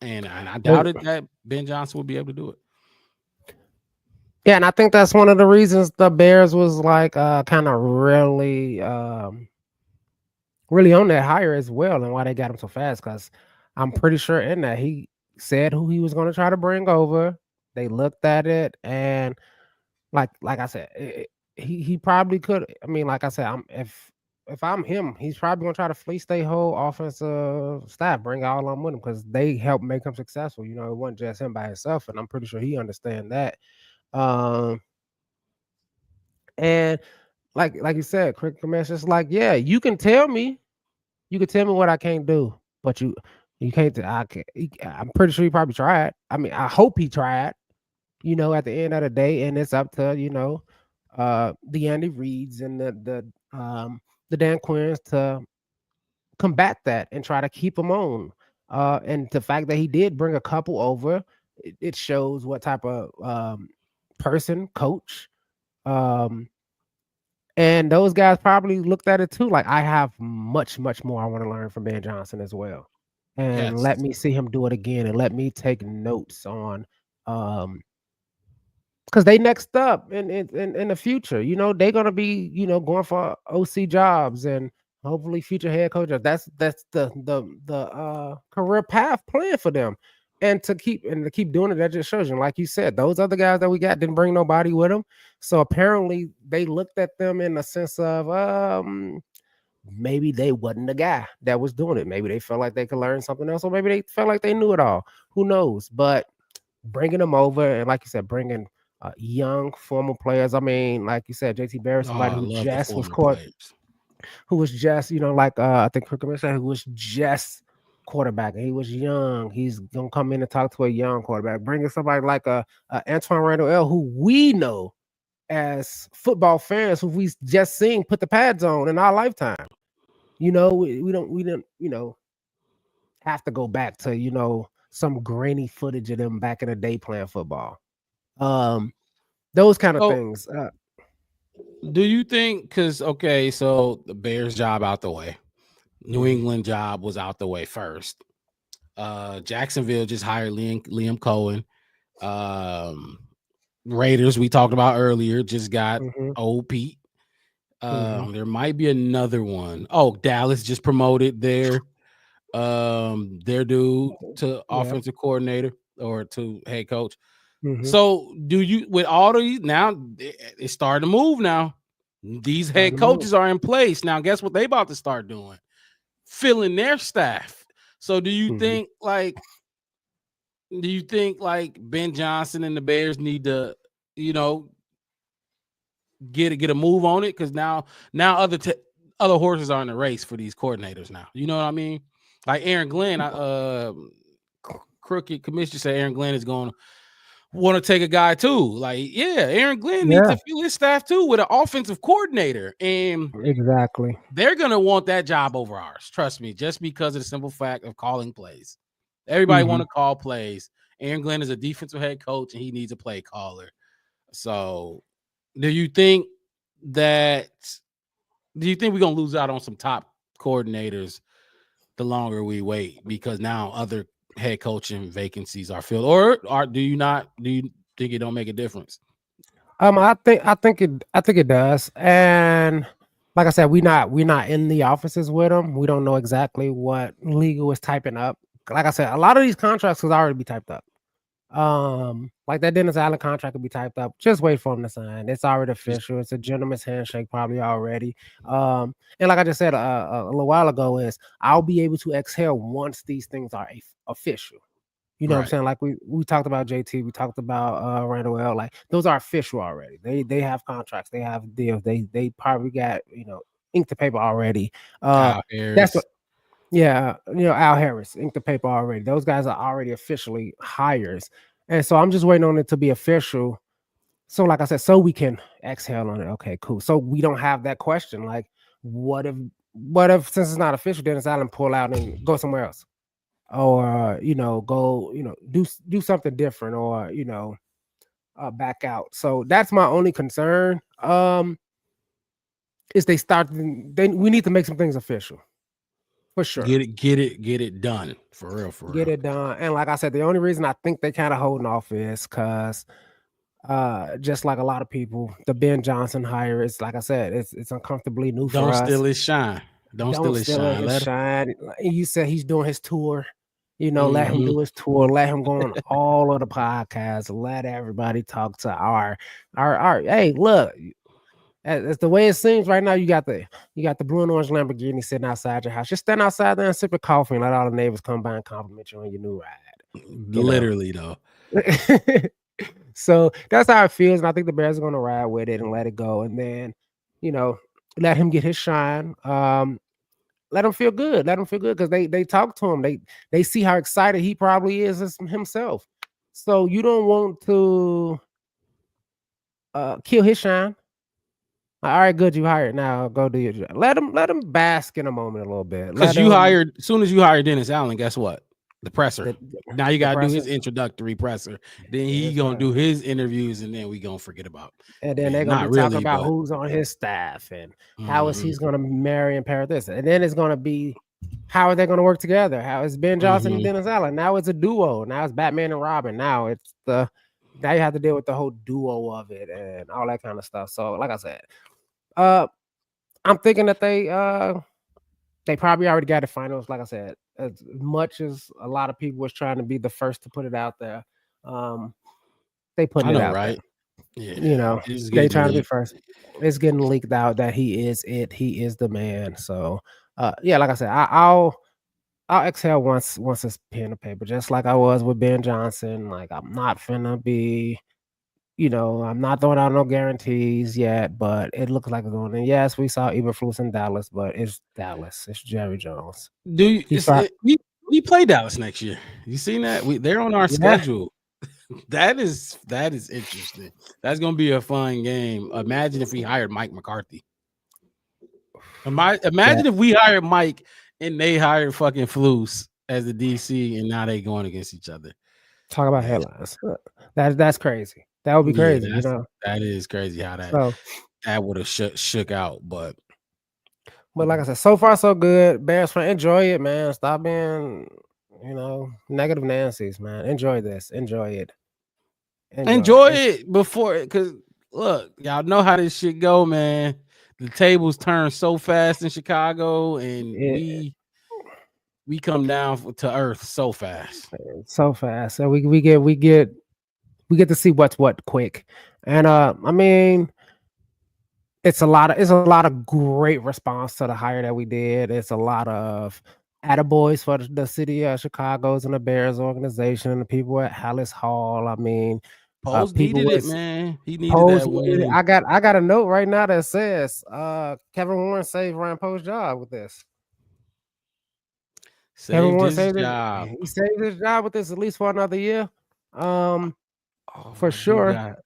And I doubted that Ben Johnson would be able to do it. Yeah, and I think that's one of the reasons the Bears was like kind of really on that hire as well, and why they got him so fast. Because I'm pretty sure in that he said who he was going to try to bring over. They looked at it, and like I said, he probably could. I mean, like I said, if I'm him, he's probably gonna try to fleece their whole offensive staff, bring all of them with him, because they helped make him successful. You know, it wasn't just him by himself, and I'm pretty sure he understands that. And like you said, Cricket Commission is like, yeah, you can tell me what I can't do, but you can't. I'm pretty sure he probably tried. I mean, I hope he tried. You know, at the end of the day, and it's up to the Andy Reeds and the Dan Quinns to combat that and try to keep them on. And the fact that he did bring a couple over, it shows what type of person, coach. And those guys probably looked at it too. Like, I have much, much more I want to learn from Ben Johnson as well. And let me see him do it again, and let me take notes on because they next up in the future, they're gonna be, going for OC jobs and hopefully future head coaches. That's the career path plan for them, and to keep doing it. That just shows you, like you said, those other guys that we got didn't bring nobody with them. So apparently they looked at them in the sense of maybe they wasn't the guy that was doing it. Maybe they felt like they could learn something else, or maybe they felt like they knew it all. Who knows? But bringing them over, and like you said, bringing young former players. I mean, like you said, JT Barrett, somebody who just was caught, who was just, I think Kirkman said, who was just quarterback. He was young. He's gonna come in and talk to a young quarterback. Bringing somebody like a Antoine Randall, who we know as football fans, who we just seen put the pads on in our lifetime. We don't have to go back to some grainy footage of them back in the day playing football. Those kind of things. Do you think? Because so the Bears job out the way. New England job was out the way first. Jacksonville just hired Liam Cohen. Raiders, we talked about earlier, just got old Pete. There might be another one. Oh, Dallas just promoted their dude to offensive coordinator or to head coach. So do you, with all these now, it's starting to move now. These head coaches are in place. Now, guess what they about to start doing? Filling their staff. So do you think like Ben Johnson and the Bears need to, get a move on it? Because now other horses are in the race for these coordinators now. You know what I mean? Like Aaron Glenn, crooked commissioner said Aaron Glenn is going to want to take a guy too. Like, Aaron Glenn needs to fill his staff too with an offensive coordinator. And exactly, they're going to want that job over ours. Trust me, just because of the simple fact of calling plays. Everybody want to call plays. Aaron Glenn is a defensive head coach and he needs a play caller. So do you think we're going to lose out on some top coordinators the longer we wait, because now other head coaching vacancies are filled, or do you think it don't make a difference? I think it does. And like I said, we're not in the offices with them. We don't know exactly what legal is typing up. Like I said, a lot of these contracts could already be typed up. Like that Dennis Allen contract could be typed up. Just wait for him to sign. It's already official. It's a gentleman's handshake probably already. And like I just said a little while ago, is I'll be able to exhale once these things are official. You know what I'm saying? Like we talked about JT, we talked about Randall L. Like those are official already. They have contracts, they have deals, they probably got ink to paper already. That's what. Yeah, Al Harris, ink the paper already. Those guys are already officially hires. And so I'm just waiting on it to be official. So like I said, so we can exhale on it. Okay, cool. So we don't have that question. Like, what if since it's not official, Dennis Allen pull out and go somewhere else? Or go, do something different, or back out. So that's my only concern. Is we need to make some things official. For sure. Get it done. For real. Get it done. And like I said, the only reason I think they kind of holding off is because just like a lot of people, the Ben Johnson hire is, like I said, it's uncomfortably new for us. Don't steal his shine. Don't steal his shine. You said he's doing his tour. Let him do his tour. Let him go on all of the podcasts. Let everybody talk to our. Hey, look. It's the way it seems right now. You got the blue and orange Lamborghini sitting outside your house. Just stand outside there and sip a coffee and let all the neighbors come by and compliment you on your new ride. Literally, though. So that's how it feels, and I think the Bears are going to ride with it and let it go, and then let him get his shine. Let him feel good. Let him feel good because they talk to him. They see how excited he probably is as himself. So you don't want to kill his shine. All right, good. You hired. Now go do your job. Let him bask in a moment a little bit. Because as soon as you hired Dennis Allen, guess what? The presser. Now you gotta do his introductory presser. Then he gonna do his interviews, and then we gonna forget about. And then they're gonna be talking about who's on his staff and how is he's gonna marry and pair this. And then it's gonna be how are they gonna work together? How is Ben Johnson and Dennis Allen? Now it's a duo. Now it's Batman and Robin. Now you have to deal with the whole duo of it and all that kind of stuff. So like I said. I'm thinking that they probably already got the finals. Like I said, as much as a lot of people was trying to be the first to put it out there, they put it out, right? There. Yeah, they trying to be first. It's getting leaked out that he is it. He is the man. So, like I said, I'll exhale once it's pen to paper, just like I was with Ben Johnson. Like I'm not finna be. I'm not throwing out no guarantees yet, but it looks like it's going. And yes, we saw Eberflus in Dallas, but it's Dallas. It's Jerry Jones. We We play Dallas next year. You seen that? They're on our schedule. That is interesting. That's gonna be a fun game. Imagine if we hired Mike McCarthy. Imagine if we hired Mike and they hired fucking Flus as the DC, and now they going against each other. Talk about headlines. That's crazy. That would be crazy. That is crazy how that would have shook out. But like I said, so far so good. Bears fan, enjoy it, man. Stop being, negative Nancy's, man. Enjoy this. Enjoy it. Enjoy it before, because look, y'all know how this shit go, man. The tables turn so fast in Chicago, and we come down to earth so fast. So fast. So we get to see what's what quick. And I mean, it's a lot of great response to the hire that we did. It's a lot of attaboys for the city of Chicago's and the Bears organization and the people at Hallis Hall. I mean, Poles needed it, man. He needed Poles that win. I got a note right now that says Kevin Warren saved Ryan Poles' job with this. Kevin Warren saved his job. He saved his job with this at least for another year. For sure.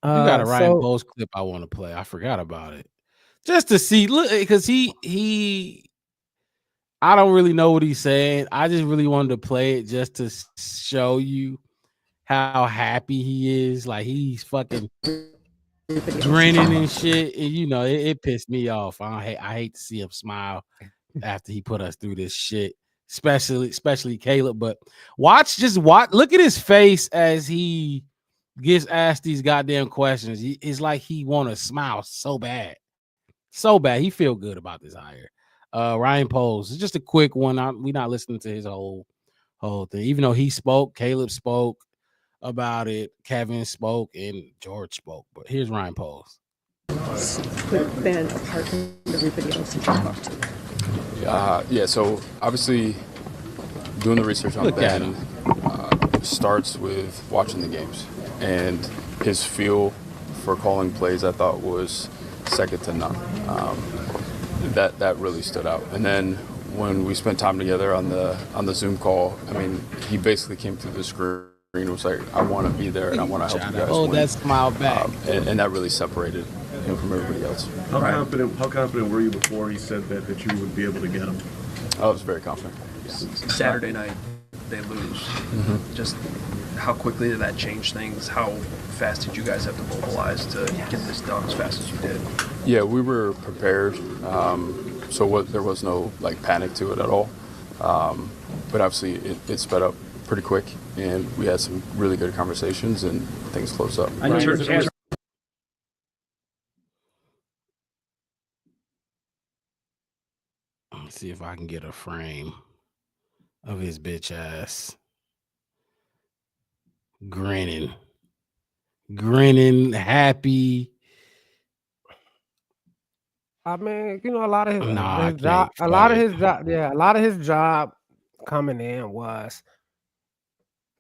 You got a Ryan Poles clip I want to play. I forgot about it. Just to see, look, because he I don't really know what he's saying. I just really wanted to play it just to show you how happy he is. Like, he's fucking grinning and shit. And it pissed me off. I hate to see him smile after he put us through this shit, especially Caleb. But watch. Look at his face as he gets asked these goddamn questions. It's like he want to smile so bad. He feel good about this hire. Ryan Poles. It's just a quick one. We're not listening to his whole thing. Even though he spoke, Caleb spoke about it, Kevin spoke, and George spoke. But here's Ryan Poles. Put Ben apart from everybody else you talked to. Yeah, so obviously doing the research on Ben starts with watching the games. And his feel for calling plays, I thought, was second to none. That really stood out. And then when we spent time together on the Zoom call, I mean, he basically came through the screen and was like, I want to be there and I want to help you guys win. That smile back. And that really separated him from everybody else. How confident were you before he said that you would be able to get him? I was very confident. Saturday night, they lose. Mm-hmm. Just how quickly did that change things? How fast did you guys have to mobilize to get this done as fast as you did? Yeah, we were prepared. So there was no panic to it at all. But obviously it sped up pretty quick, and we had some really good conversations, and things closed up. Let's see if I can get a frame of his bitch ass grinning, happy. I mean, a lot of his job coming in was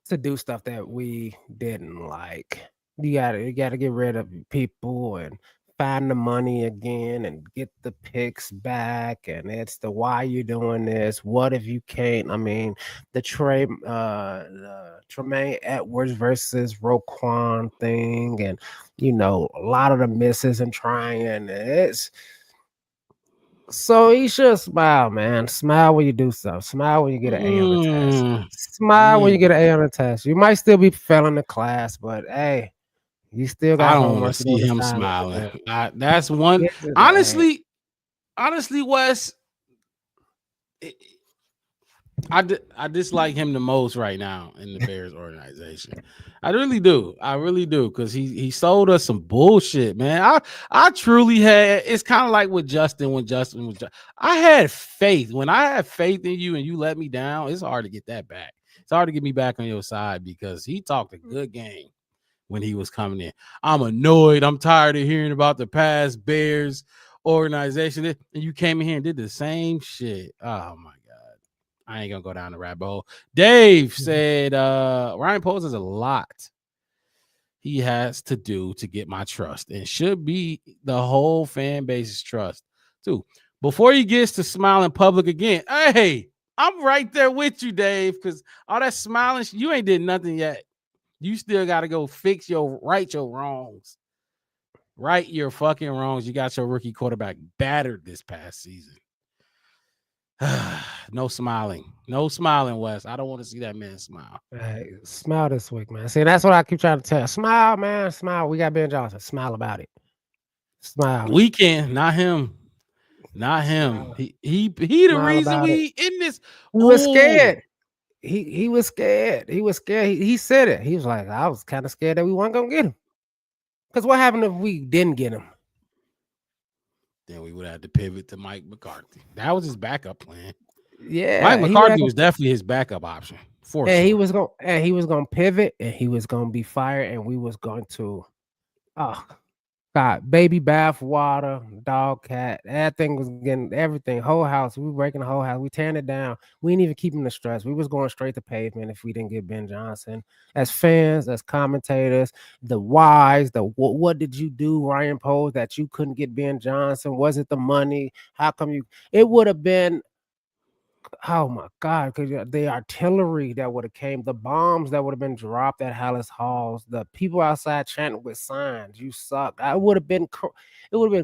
to do stuff that we didn't like. You gotta get rid of people and find the money again and get the picks back. And it's the why you doing this? What if you can't? I mean, the Tremaine Edwards versus Roquan thing, and a lot of the misses and trying. So he should smile, man. Smile when you do stuff. Smile when you get an A on the test. Smile when you get an A on the test. You might still be failing the class, but hey, you still got. I don't want to see him smiling. That's one. Honestly, Wes, I dislike him the most right now in the Bears organization. I really do, because he sold us some bullshit, man. I truly had. It's kind of like with Justin when Justin was. I had faith. When I have faith in you and you let me down, it's hard to get that back. It's hard to get me back on your side because he talked a good game when he was coming in. I'm annoyed. I'm tired of hearing about the past Bears organization. And you came in here and did the same shit. Oh my God. I ain't gonna go down the rabbit hole. Dave said Ryan Poles has a lot he has to do to get my trust, and should be the whole fan base's trust too. Before he gets to smile in public again, hey, I'm right there with you, Dave, because all that smiling, you ain't did nothing yet. You still got to go right your wrongs. Right your fucking wrongs. You got your rookie quarterback battered this past season. No smiling. No smiling, Wes. I don't want to see that man smile. Hey, smile this week, man. See, that's what I keep trying to tell. Smile, man. Smile. We got Ben Johnson. Smile about it. Smile. We can, not him. Not him. He the reason we in this. He was scared. He was scared. He was scared. He said it. He was like, I was kind of scared that we weren't gonna get him. Because what happened if we didn't get him? Then we would have to pivot to Mike McCarthy. That was his backup plan. Yeah, Mike McCarthy was definitely his backup option. He was gonna pivot, and he was gonna be fired, and we was going to, oh God, baby bath water, dog cat. That thing was getting everything, whole house. We were breaking the whole house. We tearing it down. We didn't even keep him the stress. We was going straight to pavement if we didn't get Ben Johnson. As fans, as commentators, the whys, what did you do, Ryan Poles, that you couldn't get Ben Johnson? Was it the money? How come you? It would have been. Oh my God! Because the artillery that would have came, the bombs that would have been dropped at Hallis Halls, the people outside chanting with signs, "You suck." It would have been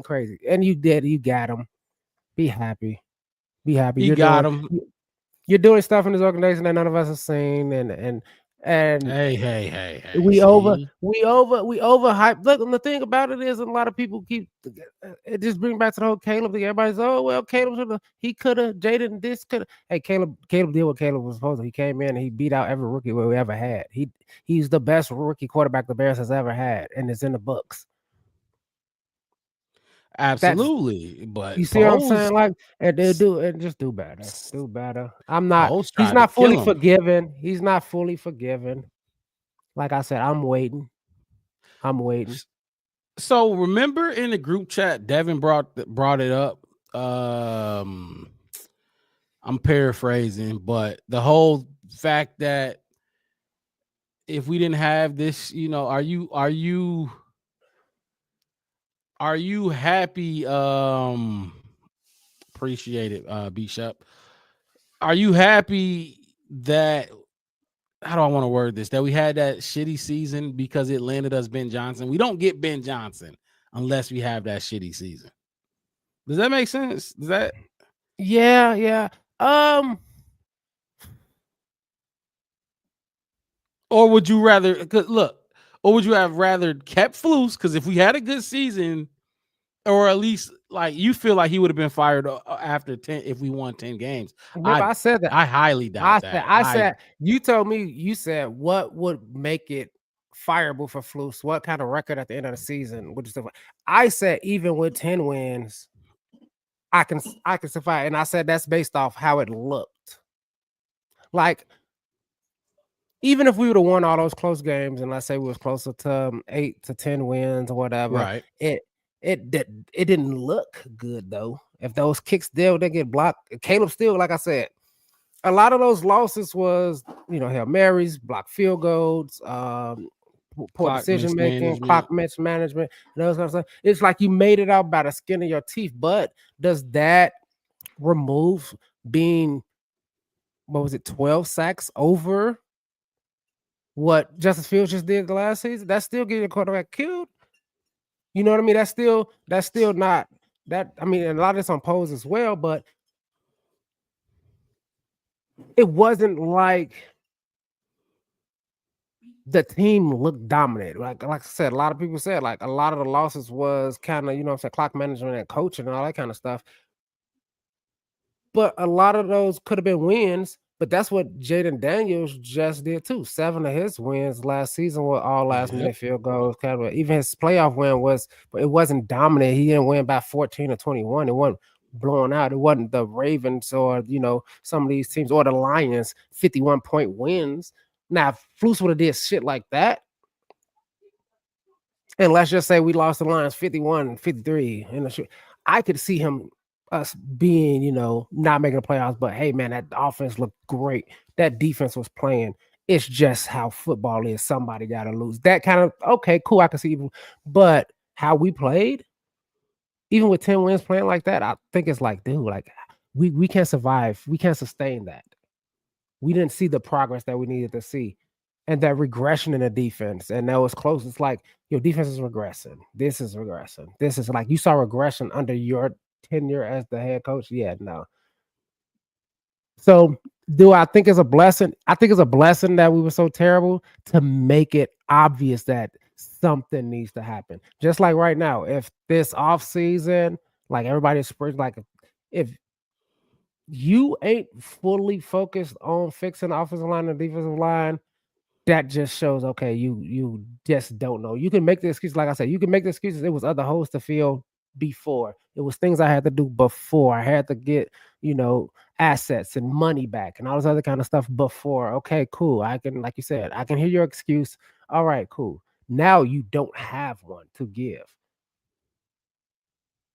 crazy. And you did. You got him. Be happy. Be happy. You got him. You're doing stuff in this organization that none of us have seen, and hey. We overhyped. Look, and the thing about it is, a lot of people keep it just bring back to the whole Caleb thing. Everybody's Caleb he could have, Jaden this could have. Hey, Caleb did what Caleb was supposed to. He came in and he beat out every rookie we ever had. He's the best rookie quarterback the Bears has ever had, and it's in the books. Absolutely, but you see what I'm saying? Like, and they just do better. Do better. He's not fully forgiven. He's not fully forgiven. Like I said, I'm waiting. So remember in the group chat, Devin brought it up. I'm paraphrasing, but the whole fact that if we didn't have this, are you happy? Appreciate it, Bishop. Are you happy that, how do I want to word this, that we had that shitty season because it landed us Ben Johnson? We don't get Ben Johnson unless we have that shitty season. Does that make sense? Does that? Yeah. Or would you rather, or would you have rather kept Flus? Because if we had a good season, or at least like you feel like he would have been fired after 10 if we won 10 games. I said that. I highly doubt that. I said you told me, you said what would make it fireable for Flus? What kind of record at the end of the season? I said even with 10 wins, I can survive. And I said that's based off how it looked. Like, even if we would have won all those close games, and let's say we was closer to 8 to 10 wins or whatever, right? It didn't look good though. If those kicks still they get blocked, Caleb still, like I said, a lot of those losses was Hail Marys, blocked field goals, poor decision making, clock mismanagement, and those kind of stuff. It's like you made it out by the skin of your teeth. But does that remove being 12 sacks over what Justice Fields just did the last season? That's still getting a quarterback killed. You know what I mean? That's still not that. I mean, a lot of this on Poles as well, but it wasn't like the team looked dominant. Like I said, a lot of people said like a lot of the losses was kind of, clock management and coaching and all that kind of stuff. But a lot of those could have been wins. But that's what Jaden Daniels just did too. 7 of his wins last season were all last-minute field goals. Even his playoff win wasn't dominant. He didn't win by 14 or 21. It wasn't blown out. It wasn't the Ravens or some of these teams or the Lions 51-point wins. Now, if Flus would have did shit like that, and let's just say we lost the Lions 51-53, I could see us being, not making the playoffs, but hey, man, that offense looked great. That defense was playing. It's just how football is. Somebody got to lose. That kind of, okay, cool, I can see. But how we played, even with 10 wins playing like that, I think it's like, dude, like we can't survive. We can't sustain that. We didn't see the progress that we needed to see, and that regression in the defense. And that was close. It's like your defense is regressing. This is regressing. This is like you saw regression under your tenure as the head coach. Yeah, no. So do I think it's a blessing? I think it's a blessing that we were so terrible to make it obvious that something needs to happen. Just like right now, if this offseason, like everybody's like if you ain't fully focused on fixing the offensive line and defensive line, that just shows okay, you just don't know. You can make the excuse, like I said, you can make the excuses. It was other holes to fill before. It was things I had to do before. I had to get, assets and money back and all this other kind of stuff before. Okay, cool. I can, like you said, I can hear your excuse. All right, cool. Now you don't have one to give.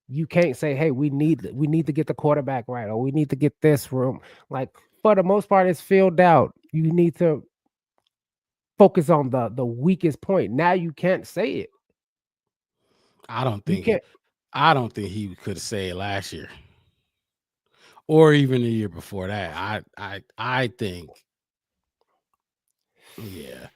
You can't say, hey, we need to get the quarterback right, or we need to get this room. Like, for the most part, it's filled out. You need to focus on the weakest point. Now you can't say it. I don't think he could say it last year. Or even the year before that. I think. Yeah.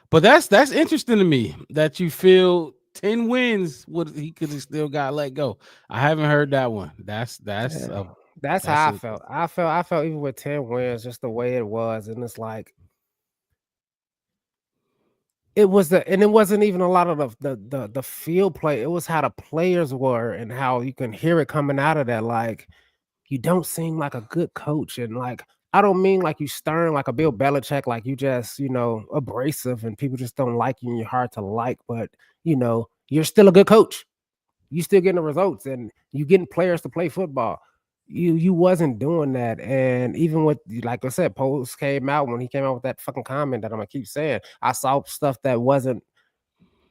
But that's interesting to me that you feel 10 wins he could have still got let go. I haven't heard that one. That's how I felt. I felt even with 10 wins, just the way it was, and it's like it wasn't even a lot of the field play. It was how the players were and how you can hear it coming out of that. Like, you don't seem like a good coach, and like I don't mean like you stern like a Bill Belichick, like you just abrasive and people just don't like you and you're hard to like, but you're still a good coach. You still getting the results and you getting players to play football. You wasn't doing that. And even with, like I said, Poles came out when he came out with that fucking comment that I'm gonna keep saying. I saw stuff that wasn't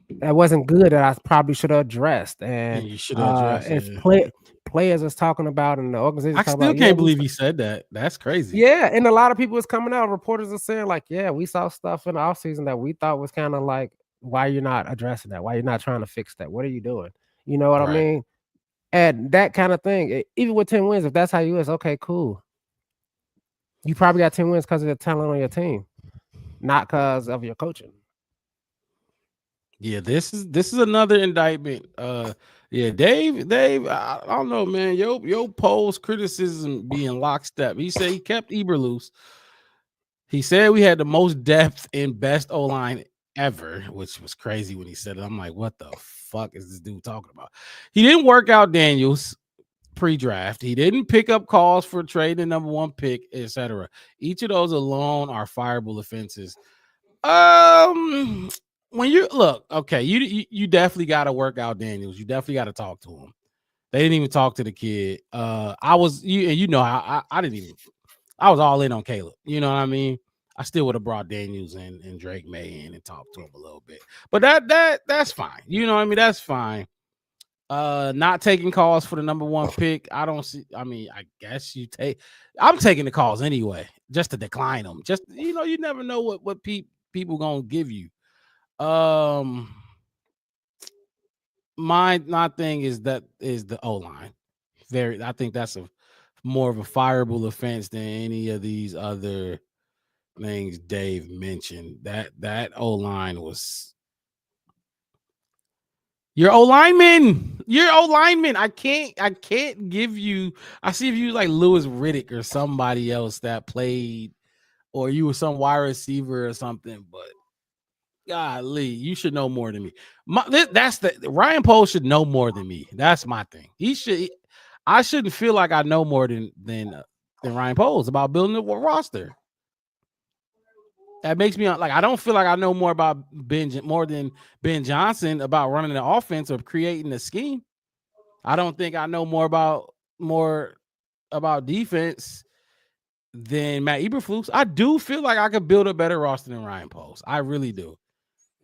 good that I probably should have addressed. And you should have addressed. If players was talking about and the organization, I still can't believe he said that. That's crazy. Yeah, and a lot of people was coming out. Reporters are saying like, yeah, we saw stuff in the offseason that we thought was kind of like, why you're not addressing that? Why you're not trying to fix that? What are you doing? You know what I mean? And that kind of thing. Even with 10 wins, if that's how you is, okay, cool. You probably got 10 wins because of the talent on your team, not because of your coaching. Yeah, this is another indictment. Yeah, Dave, I don't know, man. Yo Poles criticism being lockstep. He said he kept Eberflus. He said we had the most depth and best O-line ever, which was crazy when he said it. I'm like, what the fuck is this dude talking about? He didn't work out Daniels pre-draft. He didn't pick up calls for trading the number 1 pick, etc. Each of those alone are fireable offenses. When you look, okay, you definitely got to work out Daniels. You definitely got to talk to him. They didn't even talk to the kid. I was all in on Caleb. You know what I mean? I still would have brought Daniels and Drake May in and talked to him a little bit. But that's fine. You know what I mean? That's fine. Not taking calls for the number 1 pick. I don't see. I mean, I guess I'm taking the calls anyway, just to decline them. Just you never know what people gonna give you. My thing is the O-line. I think that's more of a fireable offense than any of these other things Dave mentioned. That O-line was your O-lineman. I can't give you. I see if you like Louis Riddick or somebody else that played, or you were some wide receiver or something, but golly, you should know more than me. Ryan Poles should know more than me. That's my thing. I shouldn't feel like I know more than Ryan Poles about building a roster. That makes me like I don't feel like I know more than Ben Johnson about running the offense or creating the scheme. I don't think I know more about defense than Matt Eberflus. I do feel like I could build a better roster than Ryan Poles. I really do.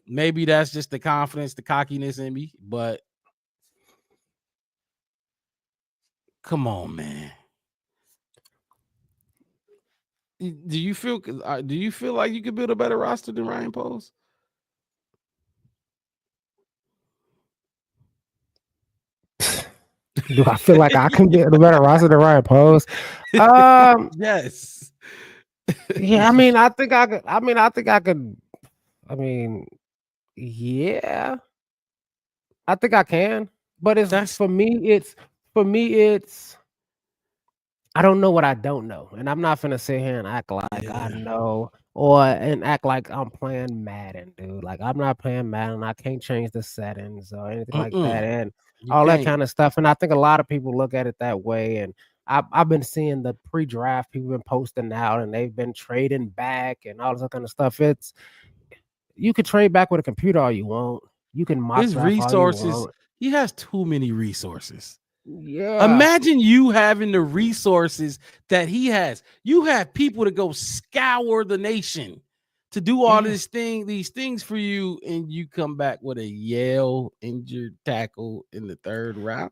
Maybe that's just the confidence, the cockiness in me, but come on, man. Do you feel like you could build a better roster than Ryan Poles? Do I feel like I can get a better roster than Ryan Poles? Yes. Yeah, I mean, I think I could. I mean, yeah, I think I can. But it's for me. It's I don't know what I don't know, and I'm not gonna sit here and act like I know and act like I'm playing Madden, dude. Like I'm not playing Madden. I can't change the settings or anything like that, and all that kind of stuff. And I think a lot of people look at it that way. And I've been seeing the pre-draft people been posting out, and they've been trading back and all this kind of stuff. You could trade back with a computer all you want. You can mock His draft all you resources, want. he has too many resources. Yeah. Imagine you having the resources that he has. You have people to go scour the nation to do all these things for you, and you come back with a Yale injured tackle in the 3rd round.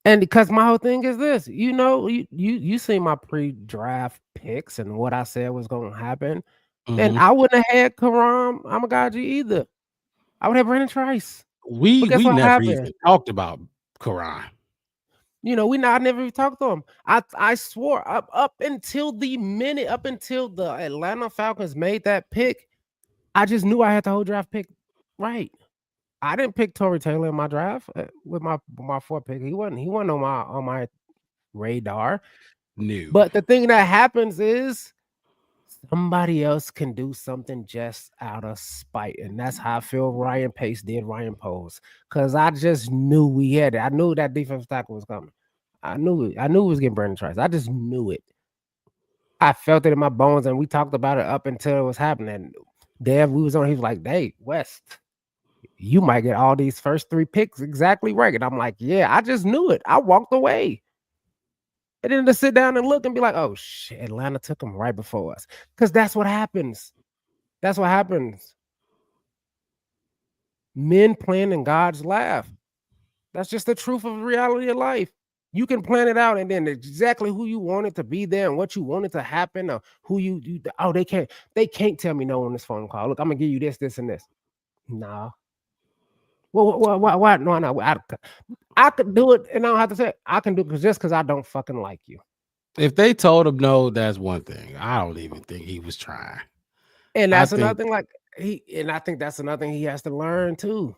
And because my whole thing is this, you see my pre-draft picks and what I said was going to happen, and I wouldn't have had Karam Amagaji either. I would have Brandon Trice. We what never happened? even talked about Karam. I never even talked to him. I swore up until the Atlanta Falcons made that pick, I just knew I had the whole draft pick right. I didn't pick Torrey Taylor in my draft with my 4th pick. He wasn't on my radar. No. But the thing that happens is somebody else can do something just out of spite, and that's how I feel Ryan Pace did Ryan Poles, because I just knew we had it. I knew that defensive tackle was coming. I knew it. I knew it was getting Brandon Trice. I just knew it. I felt it in my bones, and we talked about it up until it was happening. Dev, we was on. He was like, "Hey, West, you might get all these first 3 picks exactly right." And I'm like, "Yeah, I just knew it." I walked away. And then to sit down and look and be like, "Oh shit, Atlanta took him right before us." Because that's what happens. That's what happens. Men plan and gods laugh. That's just the truth of the reality of life. You can plan it out, and then exactly who you want it to be there and what you want it to happen, or who you they can't tell me no on this phone call. Look, I'm gonna give you this, this, and this. Nah. Well, why? No. I could do it, and I don't have to say it. I can do it just because I don't fucking like you. If they told him no, that's one thing. I don't even think he was trying. And that's another thing. I think that's another thing he has to learn too.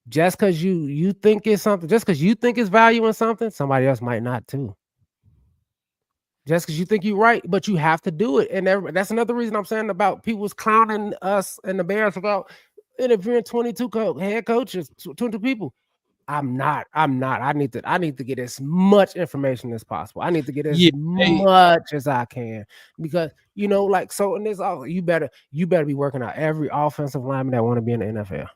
Just because you think it's something, just because you think it's value in something, somebody else might not too. Just because you think you're right, but you have to do it. And that's another reason I'm saying about people's clowning us and the Bears about interviewing 22 head coaches, 22 people. I'm not. I need to get as much information as possible. I need to get as much as I can, because so in this, you better be working out every offensive lineman that want to be in the NFL.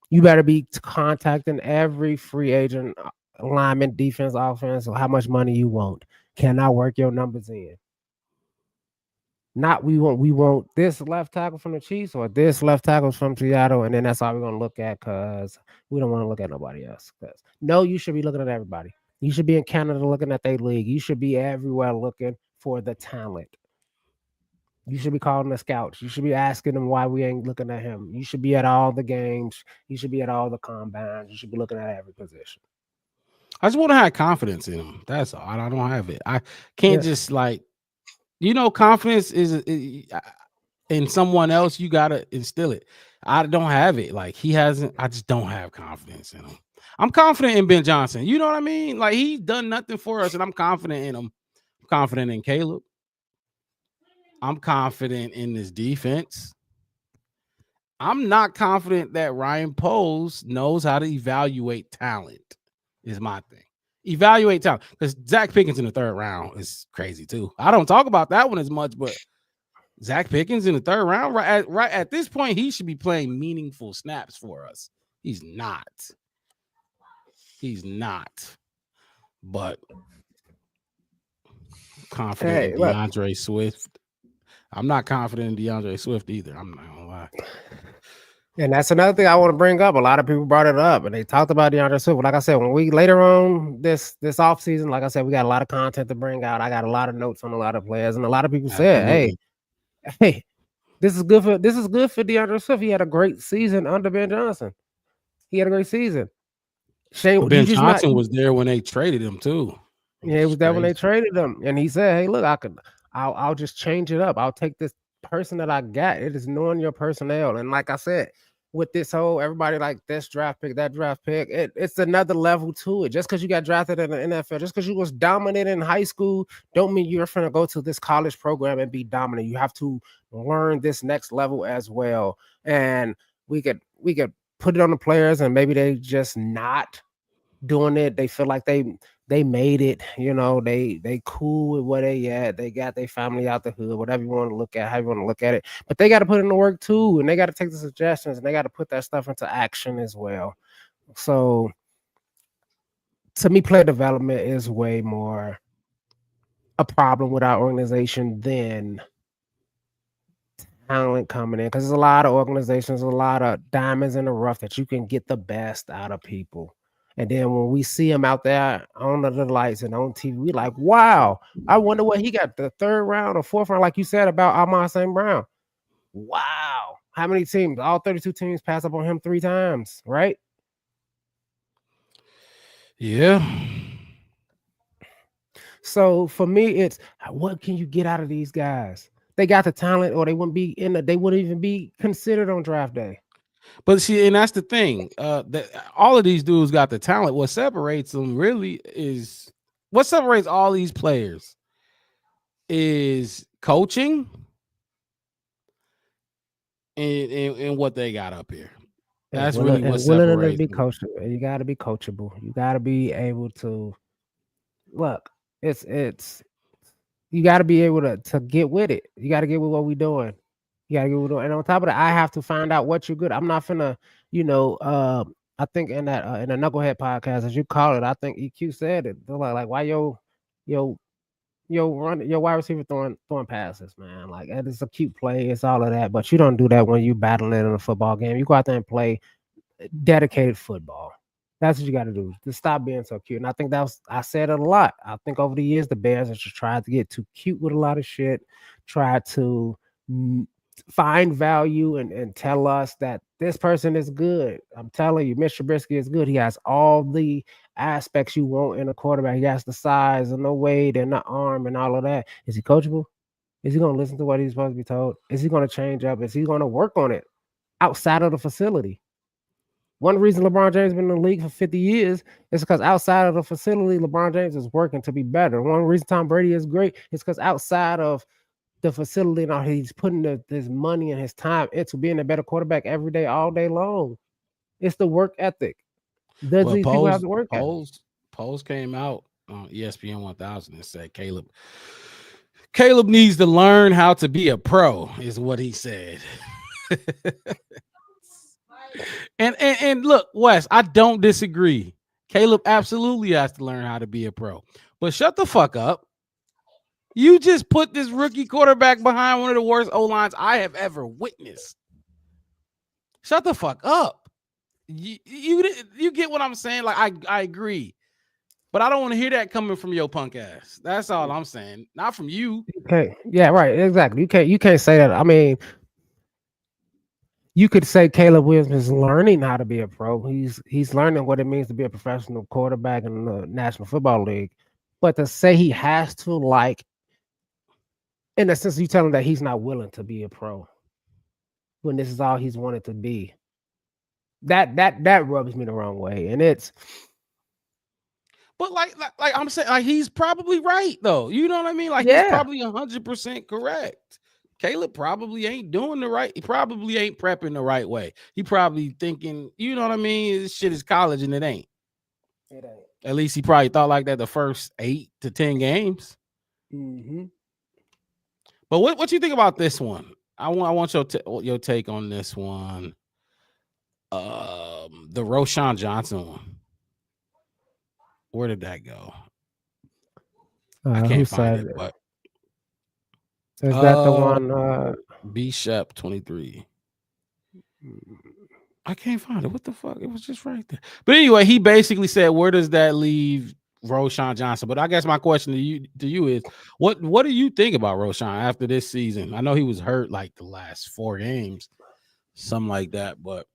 You better be contacting every free agent lineman, defense, offense, or how much money you want. Can I work your numbers in? Not we want this left tackle from the Chiefs or this left tackle from Seattle, and then that's all we're gonna look at, because we don't want to look at nobody else. Because no, you should be looking at everybody. You should be in Canada looking at their league. You should be everywhere looking for the talent. You should be calling the scouts. You should be asking them why we ain't looking at him. You should be at all the games. You should be at all the combines. You should be looking at every position. I just want to have confidence in him. That's all. I don't have it. I can't just confidence is in someone else. You gotta instill it. I don't have it. Like he hasn't. I just don't have confidence in him. I'm confident in Ben Johnson. You know what I mean? Like he's done nothing for us, and I'm confident in him. I'm confident in Caleb. I'm confident in this defense. I'm not confident that Ryan Poles knows how to evaluate talent. Is my thing. Evaluate talent, because Zach Pickens in the 3rd round is crazy too. I don't talk about that one as much, but Zach Pickens in the 3rd round, right at this point, he should be playing meaningful snaps for us. He's not. But confident in DeAndre Swift. I'm not confident in DeAndre Swift either. I'm not gonna lie. And that's another thing I want to bring up. A lot of people brought it up, and they talked about DeAndre Swift. Like I said, when we later on this offseason, like I said, we got a lot of content to bring out. I got a lot of notes on a lot of players, and a lot of people said, "Hey, this is good for DeAndre Swift. He had a great season under Ben Johnson. He had a great season." Shane, But Ben you just not. Johnson was there when they traded him too. Yeah, he was there when they traded him, and he said, "Hey, look, I'll just change it up. I'll take this person that I got. It is knowing your personnel." And like I said, with this whole everybody like this draft pick, that draft pick, it's another level to it. Just because you got drafted in the NFL, just because you was dominant in high school, don't mean you're gonna go to this college program and be dominant. You have to learn this next level as well. And we could put it on the players, and maybe they just not doing it. They feel like they made it, they cool with where they at. They got their family out the hood, whatever you want to look at, how you want to look at it. But they got to put in the work too, and they got to take the suggestions, and they got to put that stuff into action as well. So to me, player development is way more a problem with our organization than talent coming in, because there's a lot of organizations, a lot of diamonds in the rough that you can get the best out of people. And then when we see him out there on the lights and on TV, we like, wow, I wonder what he got, the 3rd round or 4th round, like you said about Amon St. Brown. Wow. How many teams? All 32 teams pass up on him 3 times, right? Yeah. So for me, it's what can you get out of these guys? They got the talent, or they wouldn't even be considered on draft day. But see, and that's the thing. That all of these dudes got the talent. What separates them really is what separates all these players is coaching and what they got up here. That's really what separates them. Coachable. You got to be coachable. You got to be able to look. It's you got to be able to get with it. You got to get with what we're doing. You gotta get with it. And on top of that, I have to find out what you're good. I'm not finna, I think in that in a Knucklehead podcast, as you call it, I think EQ said it. They're like why your wide receiver throwing passes, man. Like that is a cute play, it's all of that. But you don't do that when you battling in a football game. You go out there and play dedicated football. That's what you got to do. To stop being so cute. And I think I said it a lot. I think over the years, the Bears have just tried to get too cute with a lot of shit, try to find value and tell us that this person is good. I'm telling you, Mr. Trubisky is good. He has all the aspects you want in a quarterback. He has the size and the weight and the arm and all of that. Is he coachable? Is he going to listen to what he's supposed to be told? Is he going to change up? Is he going to work on it outside of the facility? One reason LeBron James has been in the league for 50 years is because outside of the facility, LeBron James is working to be better. One reason Tom Brady is great is because outside of the facility, and he's putting this money and his time into being a better quarterback every day, all day long. It's the work ethic. Does these people have the work ethic? Polls came out on ESPN 1000 and said Caleb needs to learn how to be a pro, is what he said. and look, Wes, I don't disagree. Caleb absolutely has to learn how to be a pro. But shut the fuck up. You just put this rookie quarterback behind one of the worst O-lines I have ever witnessed. Shut the fuck up. You get what I'm saying? Like, I agree. But I don't want to hear that coming from your punk ass. That's all I'm saying. Not from you. Okay. Yeah, right. Exactly. You can't say that. I mean, you could say Caleb Williams is learning how to be a pro. He's learning what it means to be a professional quarterback in the National Football League. But to say he has to, like, in a sense, you tell him that he's not willing to be a pro when this is all he's wanted to be. That rubs me the wrong way. And it's, but like I'm saying, like he's probably right though. You know what I mean? Like he's probably 100% correct. Caleb probably ain't doing the right. He probably ain't prepping the right way. He probably thinking, you know what I mean? This shit is college and it ain't. It ain't. At least he probably thought like that the first 8 to 10 games. Mm-hmm. But what you think about this one? I want your take on this one. The Roschon Johnson one. Where did that go? I can't find it. But is that the one? B Shep 23. I can't find it. What the fuck? It was just right there. But anyway, he basically said, "Where does that leave Roschon Johnson?" But I guess my question to you is, what do you think about Roschon after this season? I know he was hurt like the last 4 games, something like that. But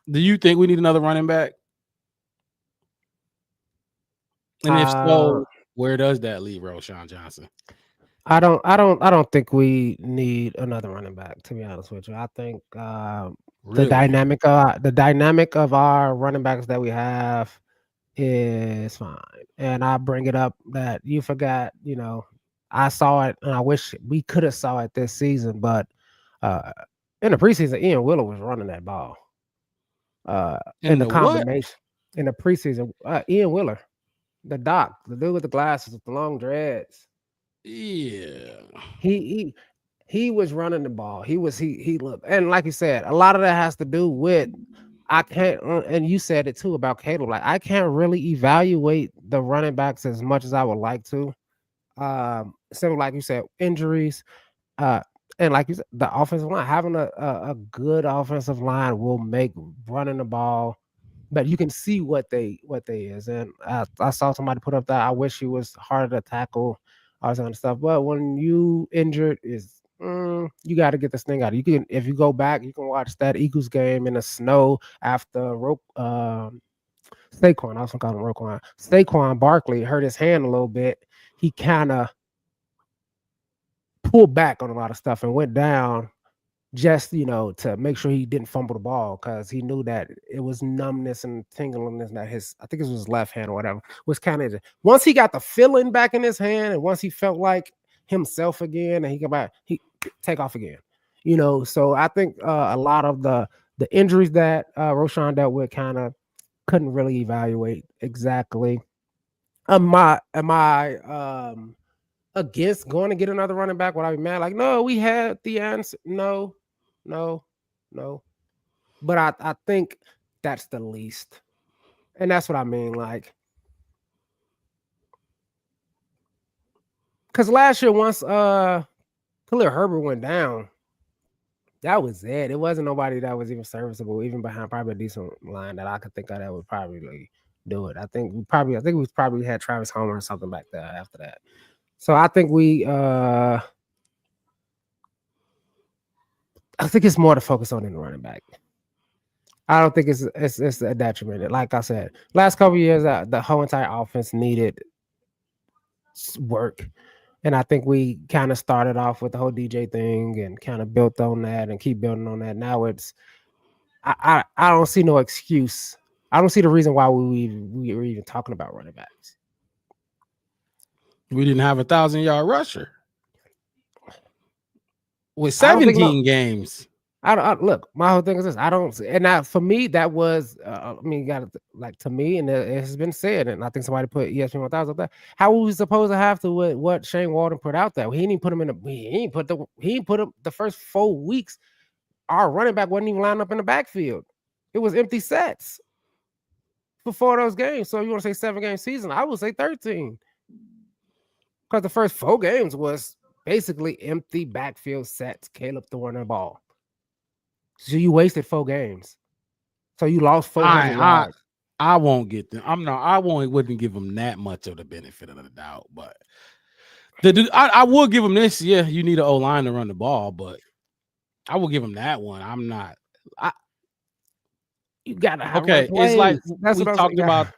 do you think we need another running back? And if so, where does that leave Roschon Johnson? I don't think we need another running back, to be honest with you. I think the Really? dynamic of our running backs that we have is fine. And I bring it up that you forgot, I saw it and I wish we could have saw it this season, but in the preseason, Ian Wheeler was running that ball. In the combination in the preseason, Ian Wheeler, the doc, the dude with the glasses with the long dreads. Yeah. He was running the ball. He looked, and like you said, a lot of that has to do with I can't, and you said it too about Caleb. Like I can't really evaluate the running backs as much as I would like to. So like you said, injuries, and like you said, the offensive line, having a good offensive line will make running the ball. But you can see what they is, and I saw somebody put up that I wish he was harder to tackle, all this kind of stuff. But when you injured, you got to get this thing out. You can, if you go back, you can watch that Eagles game in the snow after Saquon. I was calling him Roquan. Saquon Barkley hurt his hand a little bit. He kind of pulled back on a lot of stuff and went down just, to make sure he didn't fumble the ball because he knew that it was numbness and tinglingness that I think it was his left hand or whatever, was kind of, once he got the feeling back in his hand and once he felt like himself again and he take off again, so I think a lot of the injuries that Roschon dealt with kind of couldn't really evaluate exactly. Am I against going to get another running back? Would I be mad? Like, no, we had the answer. No. But I think that's the least. And that's what I mean. Like, because last year, once Khalil Herbert went down, that was it. It wasn't nobody that was even serviceable, even behind probably a decent line that I could think of that would probably do it. I think we probably had Travis Homer or something back there after that. So I think I think it's more to focus on in the running back. I don't think it's a detriment. Like I said, last couple of years, the whole entire offense needed work. And I think we kind of started off with the whole DJ thing and kind of built on that and keep building on that. Now I don't see no excuse. I don't see the reason why we were even talking about running backs. We didn't have 1,000-yard rusher with 17 games. Look, my whole thing is this. And now for me, that was, to me, and it has been said, and I think somebody put ESPN 1000 up there. How were we supposed to have to with what Shane Walden put out there? He didn't put him in he didn't put him the first 4 weeks. Our running back wasn't even lined up in the backfield. It was empty sets before those games. So you want to say 7-game season? I would say 13. Because the first 4 games was basically empty backfield sets, Caleb throwing the ball. So you wasted 4 games. So you lost 400 yards. I won't get them. Wouldn't give them that much of the benefit of the doubt. But I will give them this. Yeah, you need an O-line to run the ball, but I will give them that one. I'm not. You gotta have it's like we talked about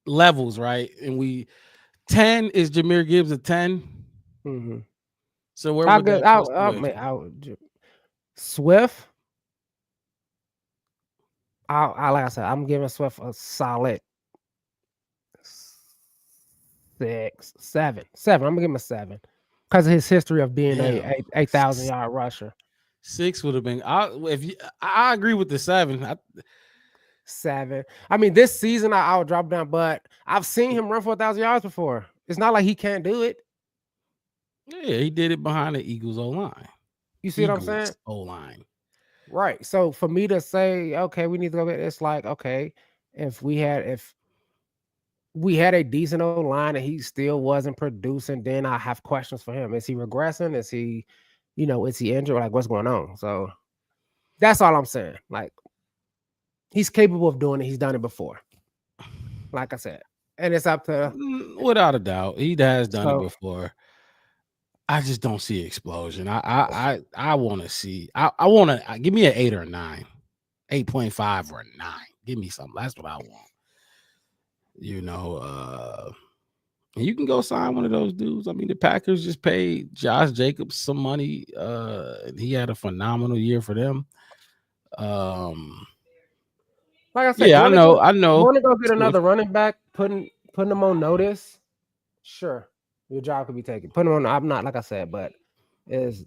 levels, right? And 10 is Jahmyr Gibbs a 10. Mm-hmm. So where would that Swift? Like I said, I'm giving Swift a solid 6, 7. I'm gonna give him a 7 because of his history of being a 1,000-yard rusher. 6 would have been. I agree with the 7. 7. I mean, this season I'll drop down, but I've seen him run for 1,000 yards before. It's not like he can't do it. Yeah, he did it behind the Eagles O-line. You see what I'm saying? O-line. Right. So for me to say, okay, we need to go get, it's like, okay, if we had a decent O-line and he still wasn't producing, then I have questions for him. Is he regressing? Is he injured? Like, what's going on? So that's all I'm saying. Like, he's capable of doing it. He's done it before. Like I said. And it's up to without a doubt. He has done it before. I just don't see explosion. I want to see. I want to give me an 8 or a 9, 8.5 or a 9. Give me something. That's what I want. And you can go sign one of those dudes. I mean, the Packers just paid Josh Jacobs some money. He had a phenomenal year for them. Like I said, Yeah, I know. Want to go get another running back, putting them on notice? Sure, your job could be taken. Put them on. I'm not like I said, but is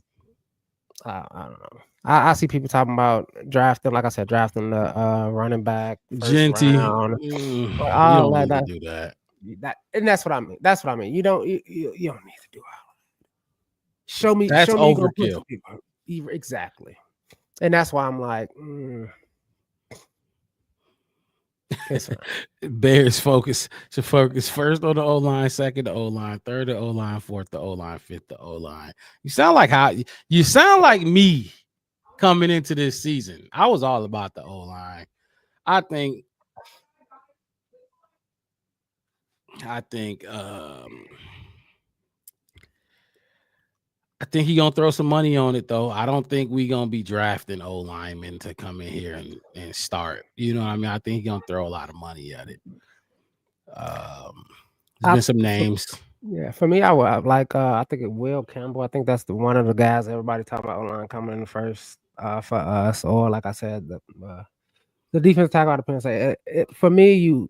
I don't know. I see people talking about drafting, like I said, drafting the running back, Genty. round, You all don't need that. to do that. And that's what I mean. That's what I mean. You don't need to do all that. Show me. That's show me you gonna put overkill. some people. Exactly. And that's why I'm like, it's fine. Bears should focus first on the O-line, second the O-line, third the O-line, fourth the O-line, fifth the O-line. You sound like me coming into this season. I was all about the O-line. I think he gonna throw some money on it though. I don't think we gonna be drafting O linemen to come in here and start. You know what I mean? I think he gonna throw a lot of money at it. There's been some names. Yeah, for me, I would like. I think Will Campbell. I think that's one of the guys everybody talking about O-line coming in the first for us. Or like I said, the defense tackle depends. For me,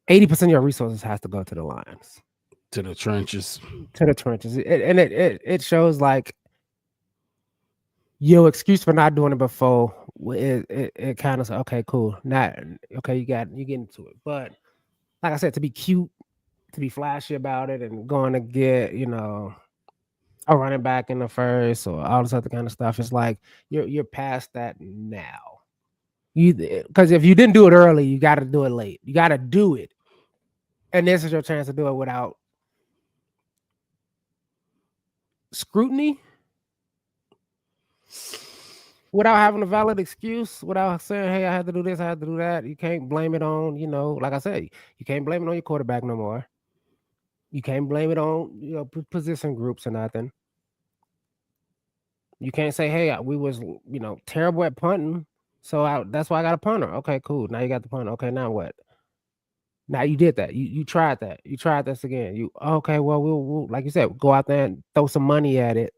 80% of your resources has to go to the lines. To the trenches. It shows like your excuse for not doing it before. It kind of says, okay, cool. Not okay. You get into it, but like I said, to be cute, to be flashy about it, and going to get a running back in the first or all this other kind of stuff. It's like you're past that now. Because if you didn't do it early, you got to do it late. You got to do it, and this is your chance to do it without scrutiny, without having a valid excuse, without saying, hey, I had to do this, I had to do that. You can't blame it on, like I said, you can't blame it on your quarterback no more. You can't blame it on position groups or nothing. You can't say, hey, we was terrible at punting, so that's why I got a punter. Okay, cool. Now you got the punter. Okay, now what? Now you did that. You tried that. You tried this again. Okay? Well, we'll like you said, go out there and throw some money at it.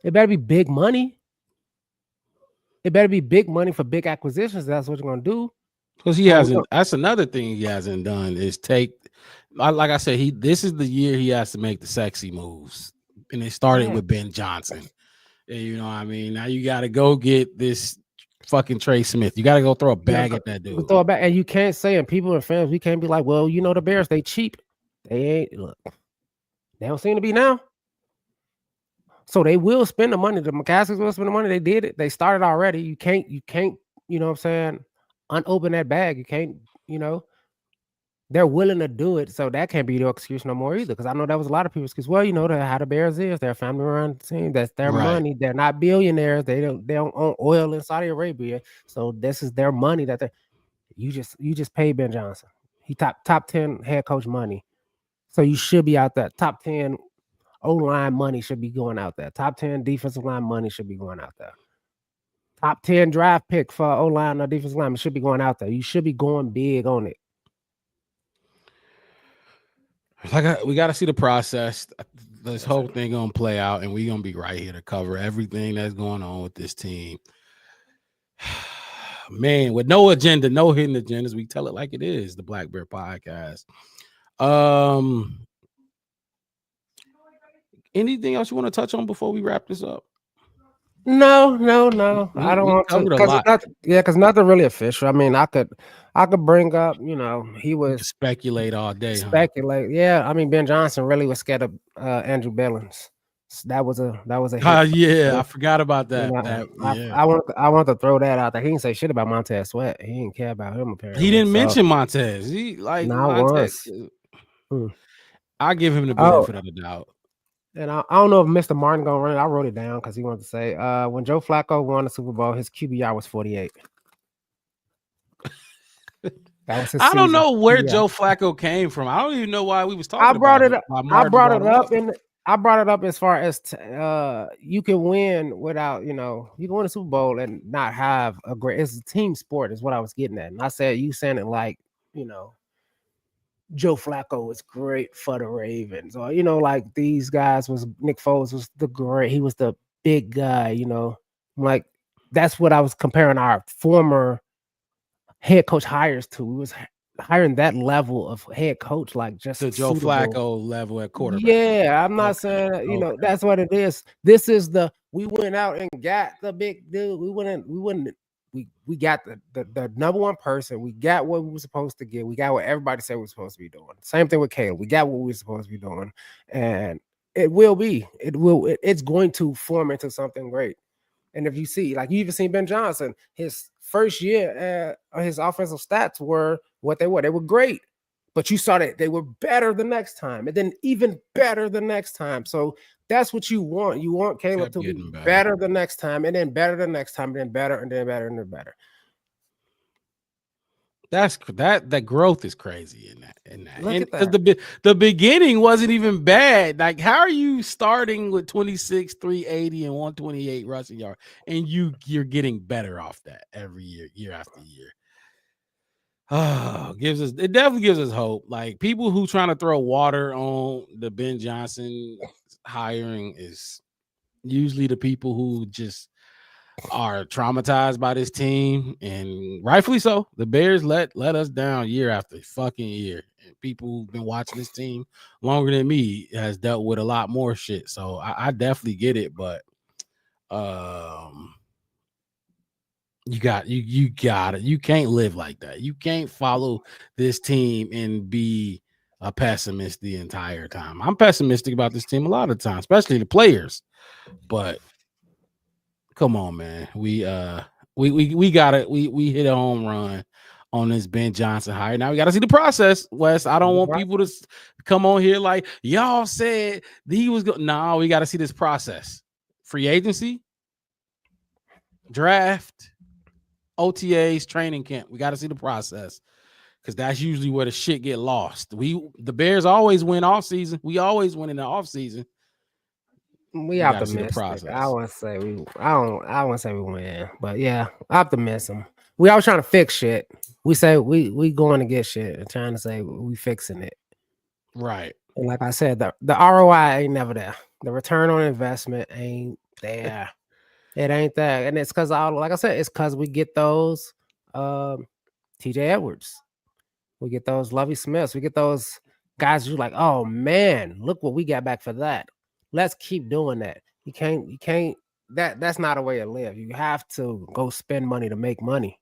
It better be big money. It better be big money for big acquisitions. That's what you're gonna do. Because he hasn't. That's another thing he hasn't done is like I said, this is the year he has to make the sexy moves, and it started with Ben Johnson. And you know what I mean? Now you got to go get this fucking Trey Smith. You got to go throw a bag at that dude. Throw it back, and you can't say, and people and fans, we can't be like, well, the Bears, they cheap. They ain't. Look, they don't seem to be now. So they will spend the money. The McCaskies will spend the money. They did it. They started already. You can't. You know what I'm saying? Unopen that bag. You can't. They're willing to do it, so that can't be the excuse no more either. Because I know that was a lot of people's excuse. Well, how the Bears is. They're a family-run team. That's their money. They're not billionaires. They don't own oil in Saudi Arabia. So this is their money that they. You just paid Ben Johnson. He top 10 head coach money. So you should be out there. Top 10 O-line money should be going out there. Top 10 defensive line money should be going out there. Top 10 draft pick for O-line or defensive line should be going out there. You should be going big on it. We got to see the process. This whole thing gonna play out, and we're gonna be right here to cover everything that's going on with this team. Man, with no agenda, no hidden agendas, we tell it like it is. The Black Bear Podcast. Anything else you want to touch on before we wrap this up? No. I don't want to. Because nothing really official. I mean, I could bring up, he was speculate all day. Speculate, yeah. I mean, Ben Johnson really was scared of Andrew Billings. That was a. I forgot about that. I want to throw that out there. He didn't say shit about Montez Sweat. He didn't care about him apparently. He didn't mention Montez. Montez. I give him the benefit of the doubt. And I don't know if Mr. Martin gonna run it. I wrote it down because he wanted to say when Joe Flacco won the Super Bowl, his QBR was 48. I don't know where Joe Flacco came from. I don't even know why we was talking. I brought it up as far as you can win without you can win a Super Bowl and not have a great. It's a team sport, is what I was getting at. And I said you saying it like Joe Flacco was great for the Ravens, or like these guys was Nick Foles was he was the big guy, like that's what I was comparing our former head coach hires to. We was hiring that level of head coach, like just The Joe suitable. Flacco level at quarterback. Yeah, I'm not saying that, that's what it is. This is we went out and got the big dude. We got the number one person. We got what we were supposed to get. We got what everybody said we were supposed to be doing. Same thing with Caleb. We got what we were supposed to be doing, and it's going to form into something great. And if you see, like you even seen Ben Johnson, his first year, his offensive stats were what they were. They were great, but you saw that they were better the next time, and then even better the next time. So that's what you want. You want Caleb to be better the next time, and then better the next time, and then better, and then better, and then better. That growth is crazy in that. Look And at that. the beginning wasn't even bad. Like, how are you starting with 26, 380, and 128 rushing yards, and you're getting better off that every year after year? Oh, it definitely gives us hope. Like, people who trying to throw water on the Ben Johnson hiring is usually the people who just are traumatized by this team, and rightfully so. The Bears let us down year after fucking year. And people who've been watching this team longer than me has dealt with a lot more shit. So I definitely get it, but you got it. You can't live like that. You can't follow this team and be a pessimist the entire time. I'm pessimistic about this team a lot of times, especially the players. But come on, man. We got it. We hit a home run on this Ben Johnson hire. Now we got to see the process, Wes. I don't want people to come on here like y'all said he was good. No, we got to see this process. Free agency, draft, OTAs, training camp. We got to see the process, because that's usually where the shit get lost. The Bears always win off season. We always win in the off season. We optimistic. I wouldn't say we win, but yeah, optimism. We always trying to fix shit. We say we going to get shit and trying to say we fixing it. Right. And like I said, the ROI ain't never there. The return on investment ain't there. It ain't there. And it's because, like I said, it's because we get those TJ Edwards. We get those Lovie Smiths. We get those guys who're like, oh man, look what we got back for that. Let's keep doing that. You can't. That's not a way to live. You have to go spend money to make money.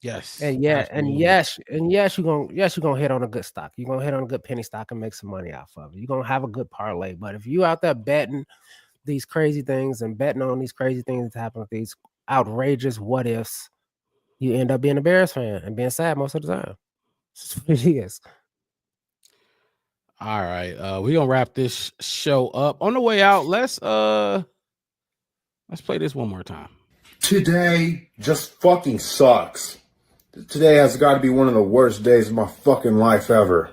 Yes. And yes, you're gonna hit on a good stock. You're gonna hit on a good penny stock and make some money off of it. You're gonna have a good parlay. But if you out there betting these crazy things and betting on these crazy things that happen with these outrageous what ifs, you end up being a Bears fan and being sad most of the time. That's what it is. All right. We're gonna wrap this show up. On the way out, let's play this one more time. Today just fucking sucks. Today has got to be one of the worst days of my fucking life ever.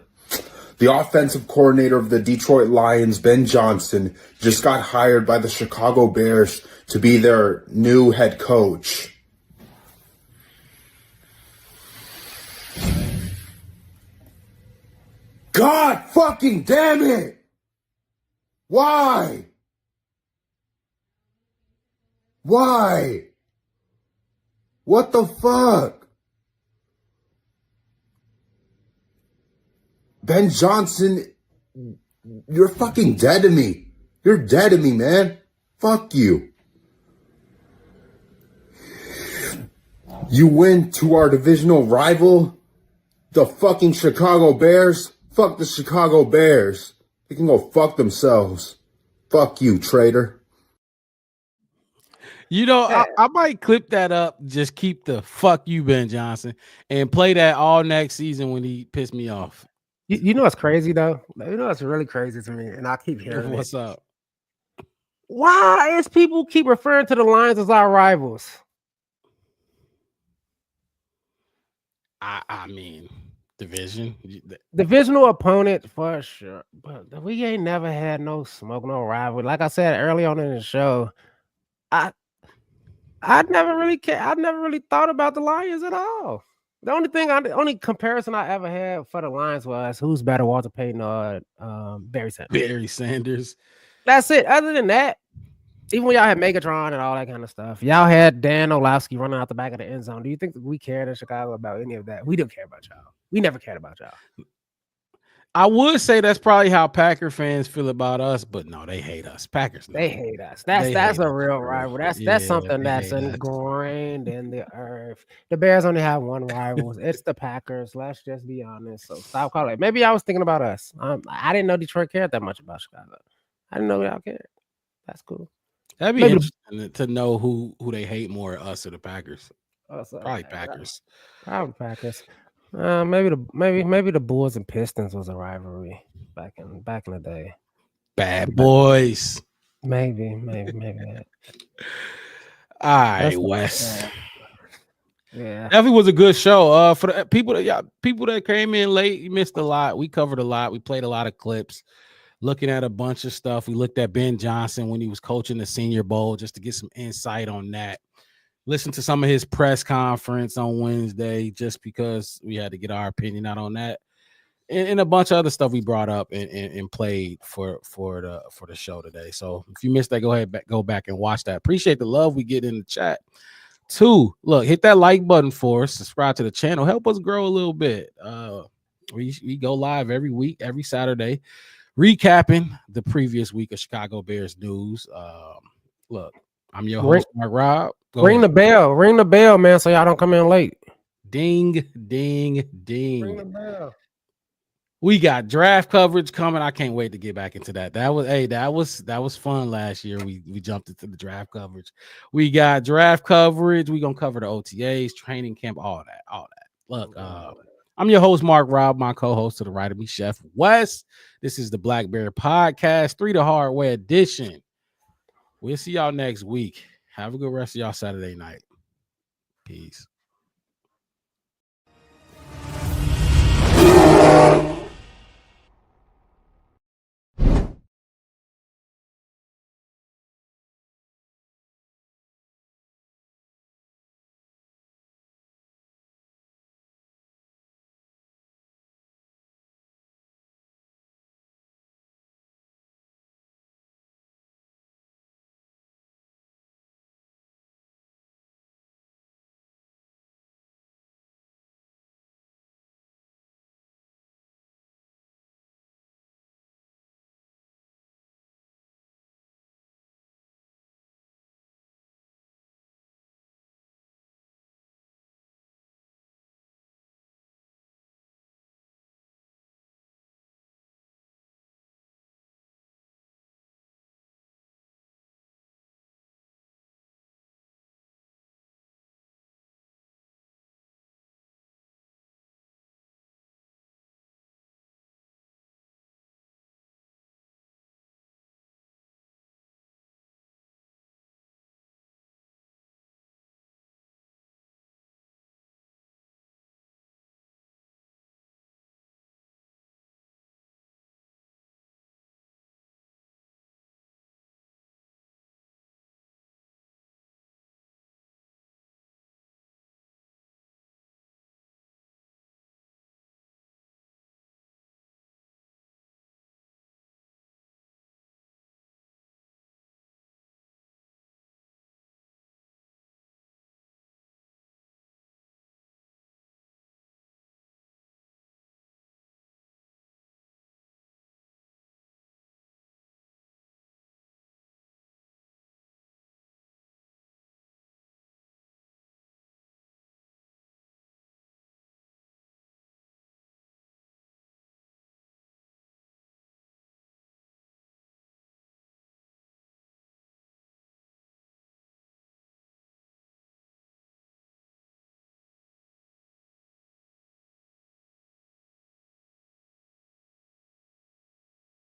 The offensive coordinator of the Detroit Lions, Ben Johnson, just got hired by the Chicago Bears to be their new head coach. God fucking damn it! Why? Why? What the fuck? Ben Johnson, you're fucking dead to me. You're dead to me, man. Fuck you. You went to our divisional rival, the fucking Chicago Bears. Fuck the Chicago Bears. They can go fuck themselves. Fuck you, traitor. You know, I might clip that up. Just keep the fuck you, Ben Johnson, and play that all next season when he pissed me off. You know what's crazy though? You know what's really crazy to me, and I keep hearing What's up? Why is people keep referring to the Lions as our rivals? I mean, divisional opponent for sure, but we ain't never had no smoke, no rivalry. Like I said early on in the show, I never really thought about the Lions at all. The only comparison I ever had for the Lions was who's better, Walter Payton or Barry Sanders. Barry Sanders. That's it. Other than that, even when y'all had Megatron and all that kind of stuff, y'all had Dan Orlovsky running out the back of the end zone. Do you think that we cared in Chicago about any of that? We didn't care about y'all. We never cared about y'all. I would say that's probably how Packer fans feel about us, but no, they hate us. Packers, They hate us. That's a real rival. That's something that's ingrained in the earth. The Bears only have one rival. It's the Packers. Let's just be honest. So stop calling it. Maybe I was thinking about us. I didn't know Detroit cared that much about Chicago. I didn't know y'all cared. That's cool. That'd be interesting to know who they hate more, us or the Packers. Probably Packers. Probably Packers. Maybe the Bulls and Pistons was a rivalry back in the day. Bad boys. Maybe that. All right, Wes. Yeah. Definitely was a good show. For the people that came in late, you missed a lot. We covered a lot. We played a lot of clips, looking at a bunch of stuff. We looked at Ben Johnson when he was coaching the Senior Bowl just to get some insight on that. Listen to some of his press conference on Wednesday just because we had to get our opinion out on that, and a bunch of other stuff we brought up and played for the show today. So if you missed that, go back and watch that. Appreciate the love we get in the chat. 2, look, hit that like button for us. Subscribe to the channel. Help us grow a little bit. We go live every week, every Saturday, recapping the previous week of Chicago Bears news. Look, I'm your host, Mark Rob. Ring the bell, man, so y'all don't come in late. Ding, ding, ding. Ring the bell. We got draft coverage coming. I can't wait to get back into that. That was fun last year. We jumped into the draft coverage. We got draft coverage. We're gonna cover the OTAs, training camp, all that. Look, I'm your host, Mark Rob, my co-host to the right of me, Chef Wes. This is the Black Bear Podcast, 3 the Hard Way edition. We'll see y'all next week. Have a good rest of y'all Saturday night. Peace.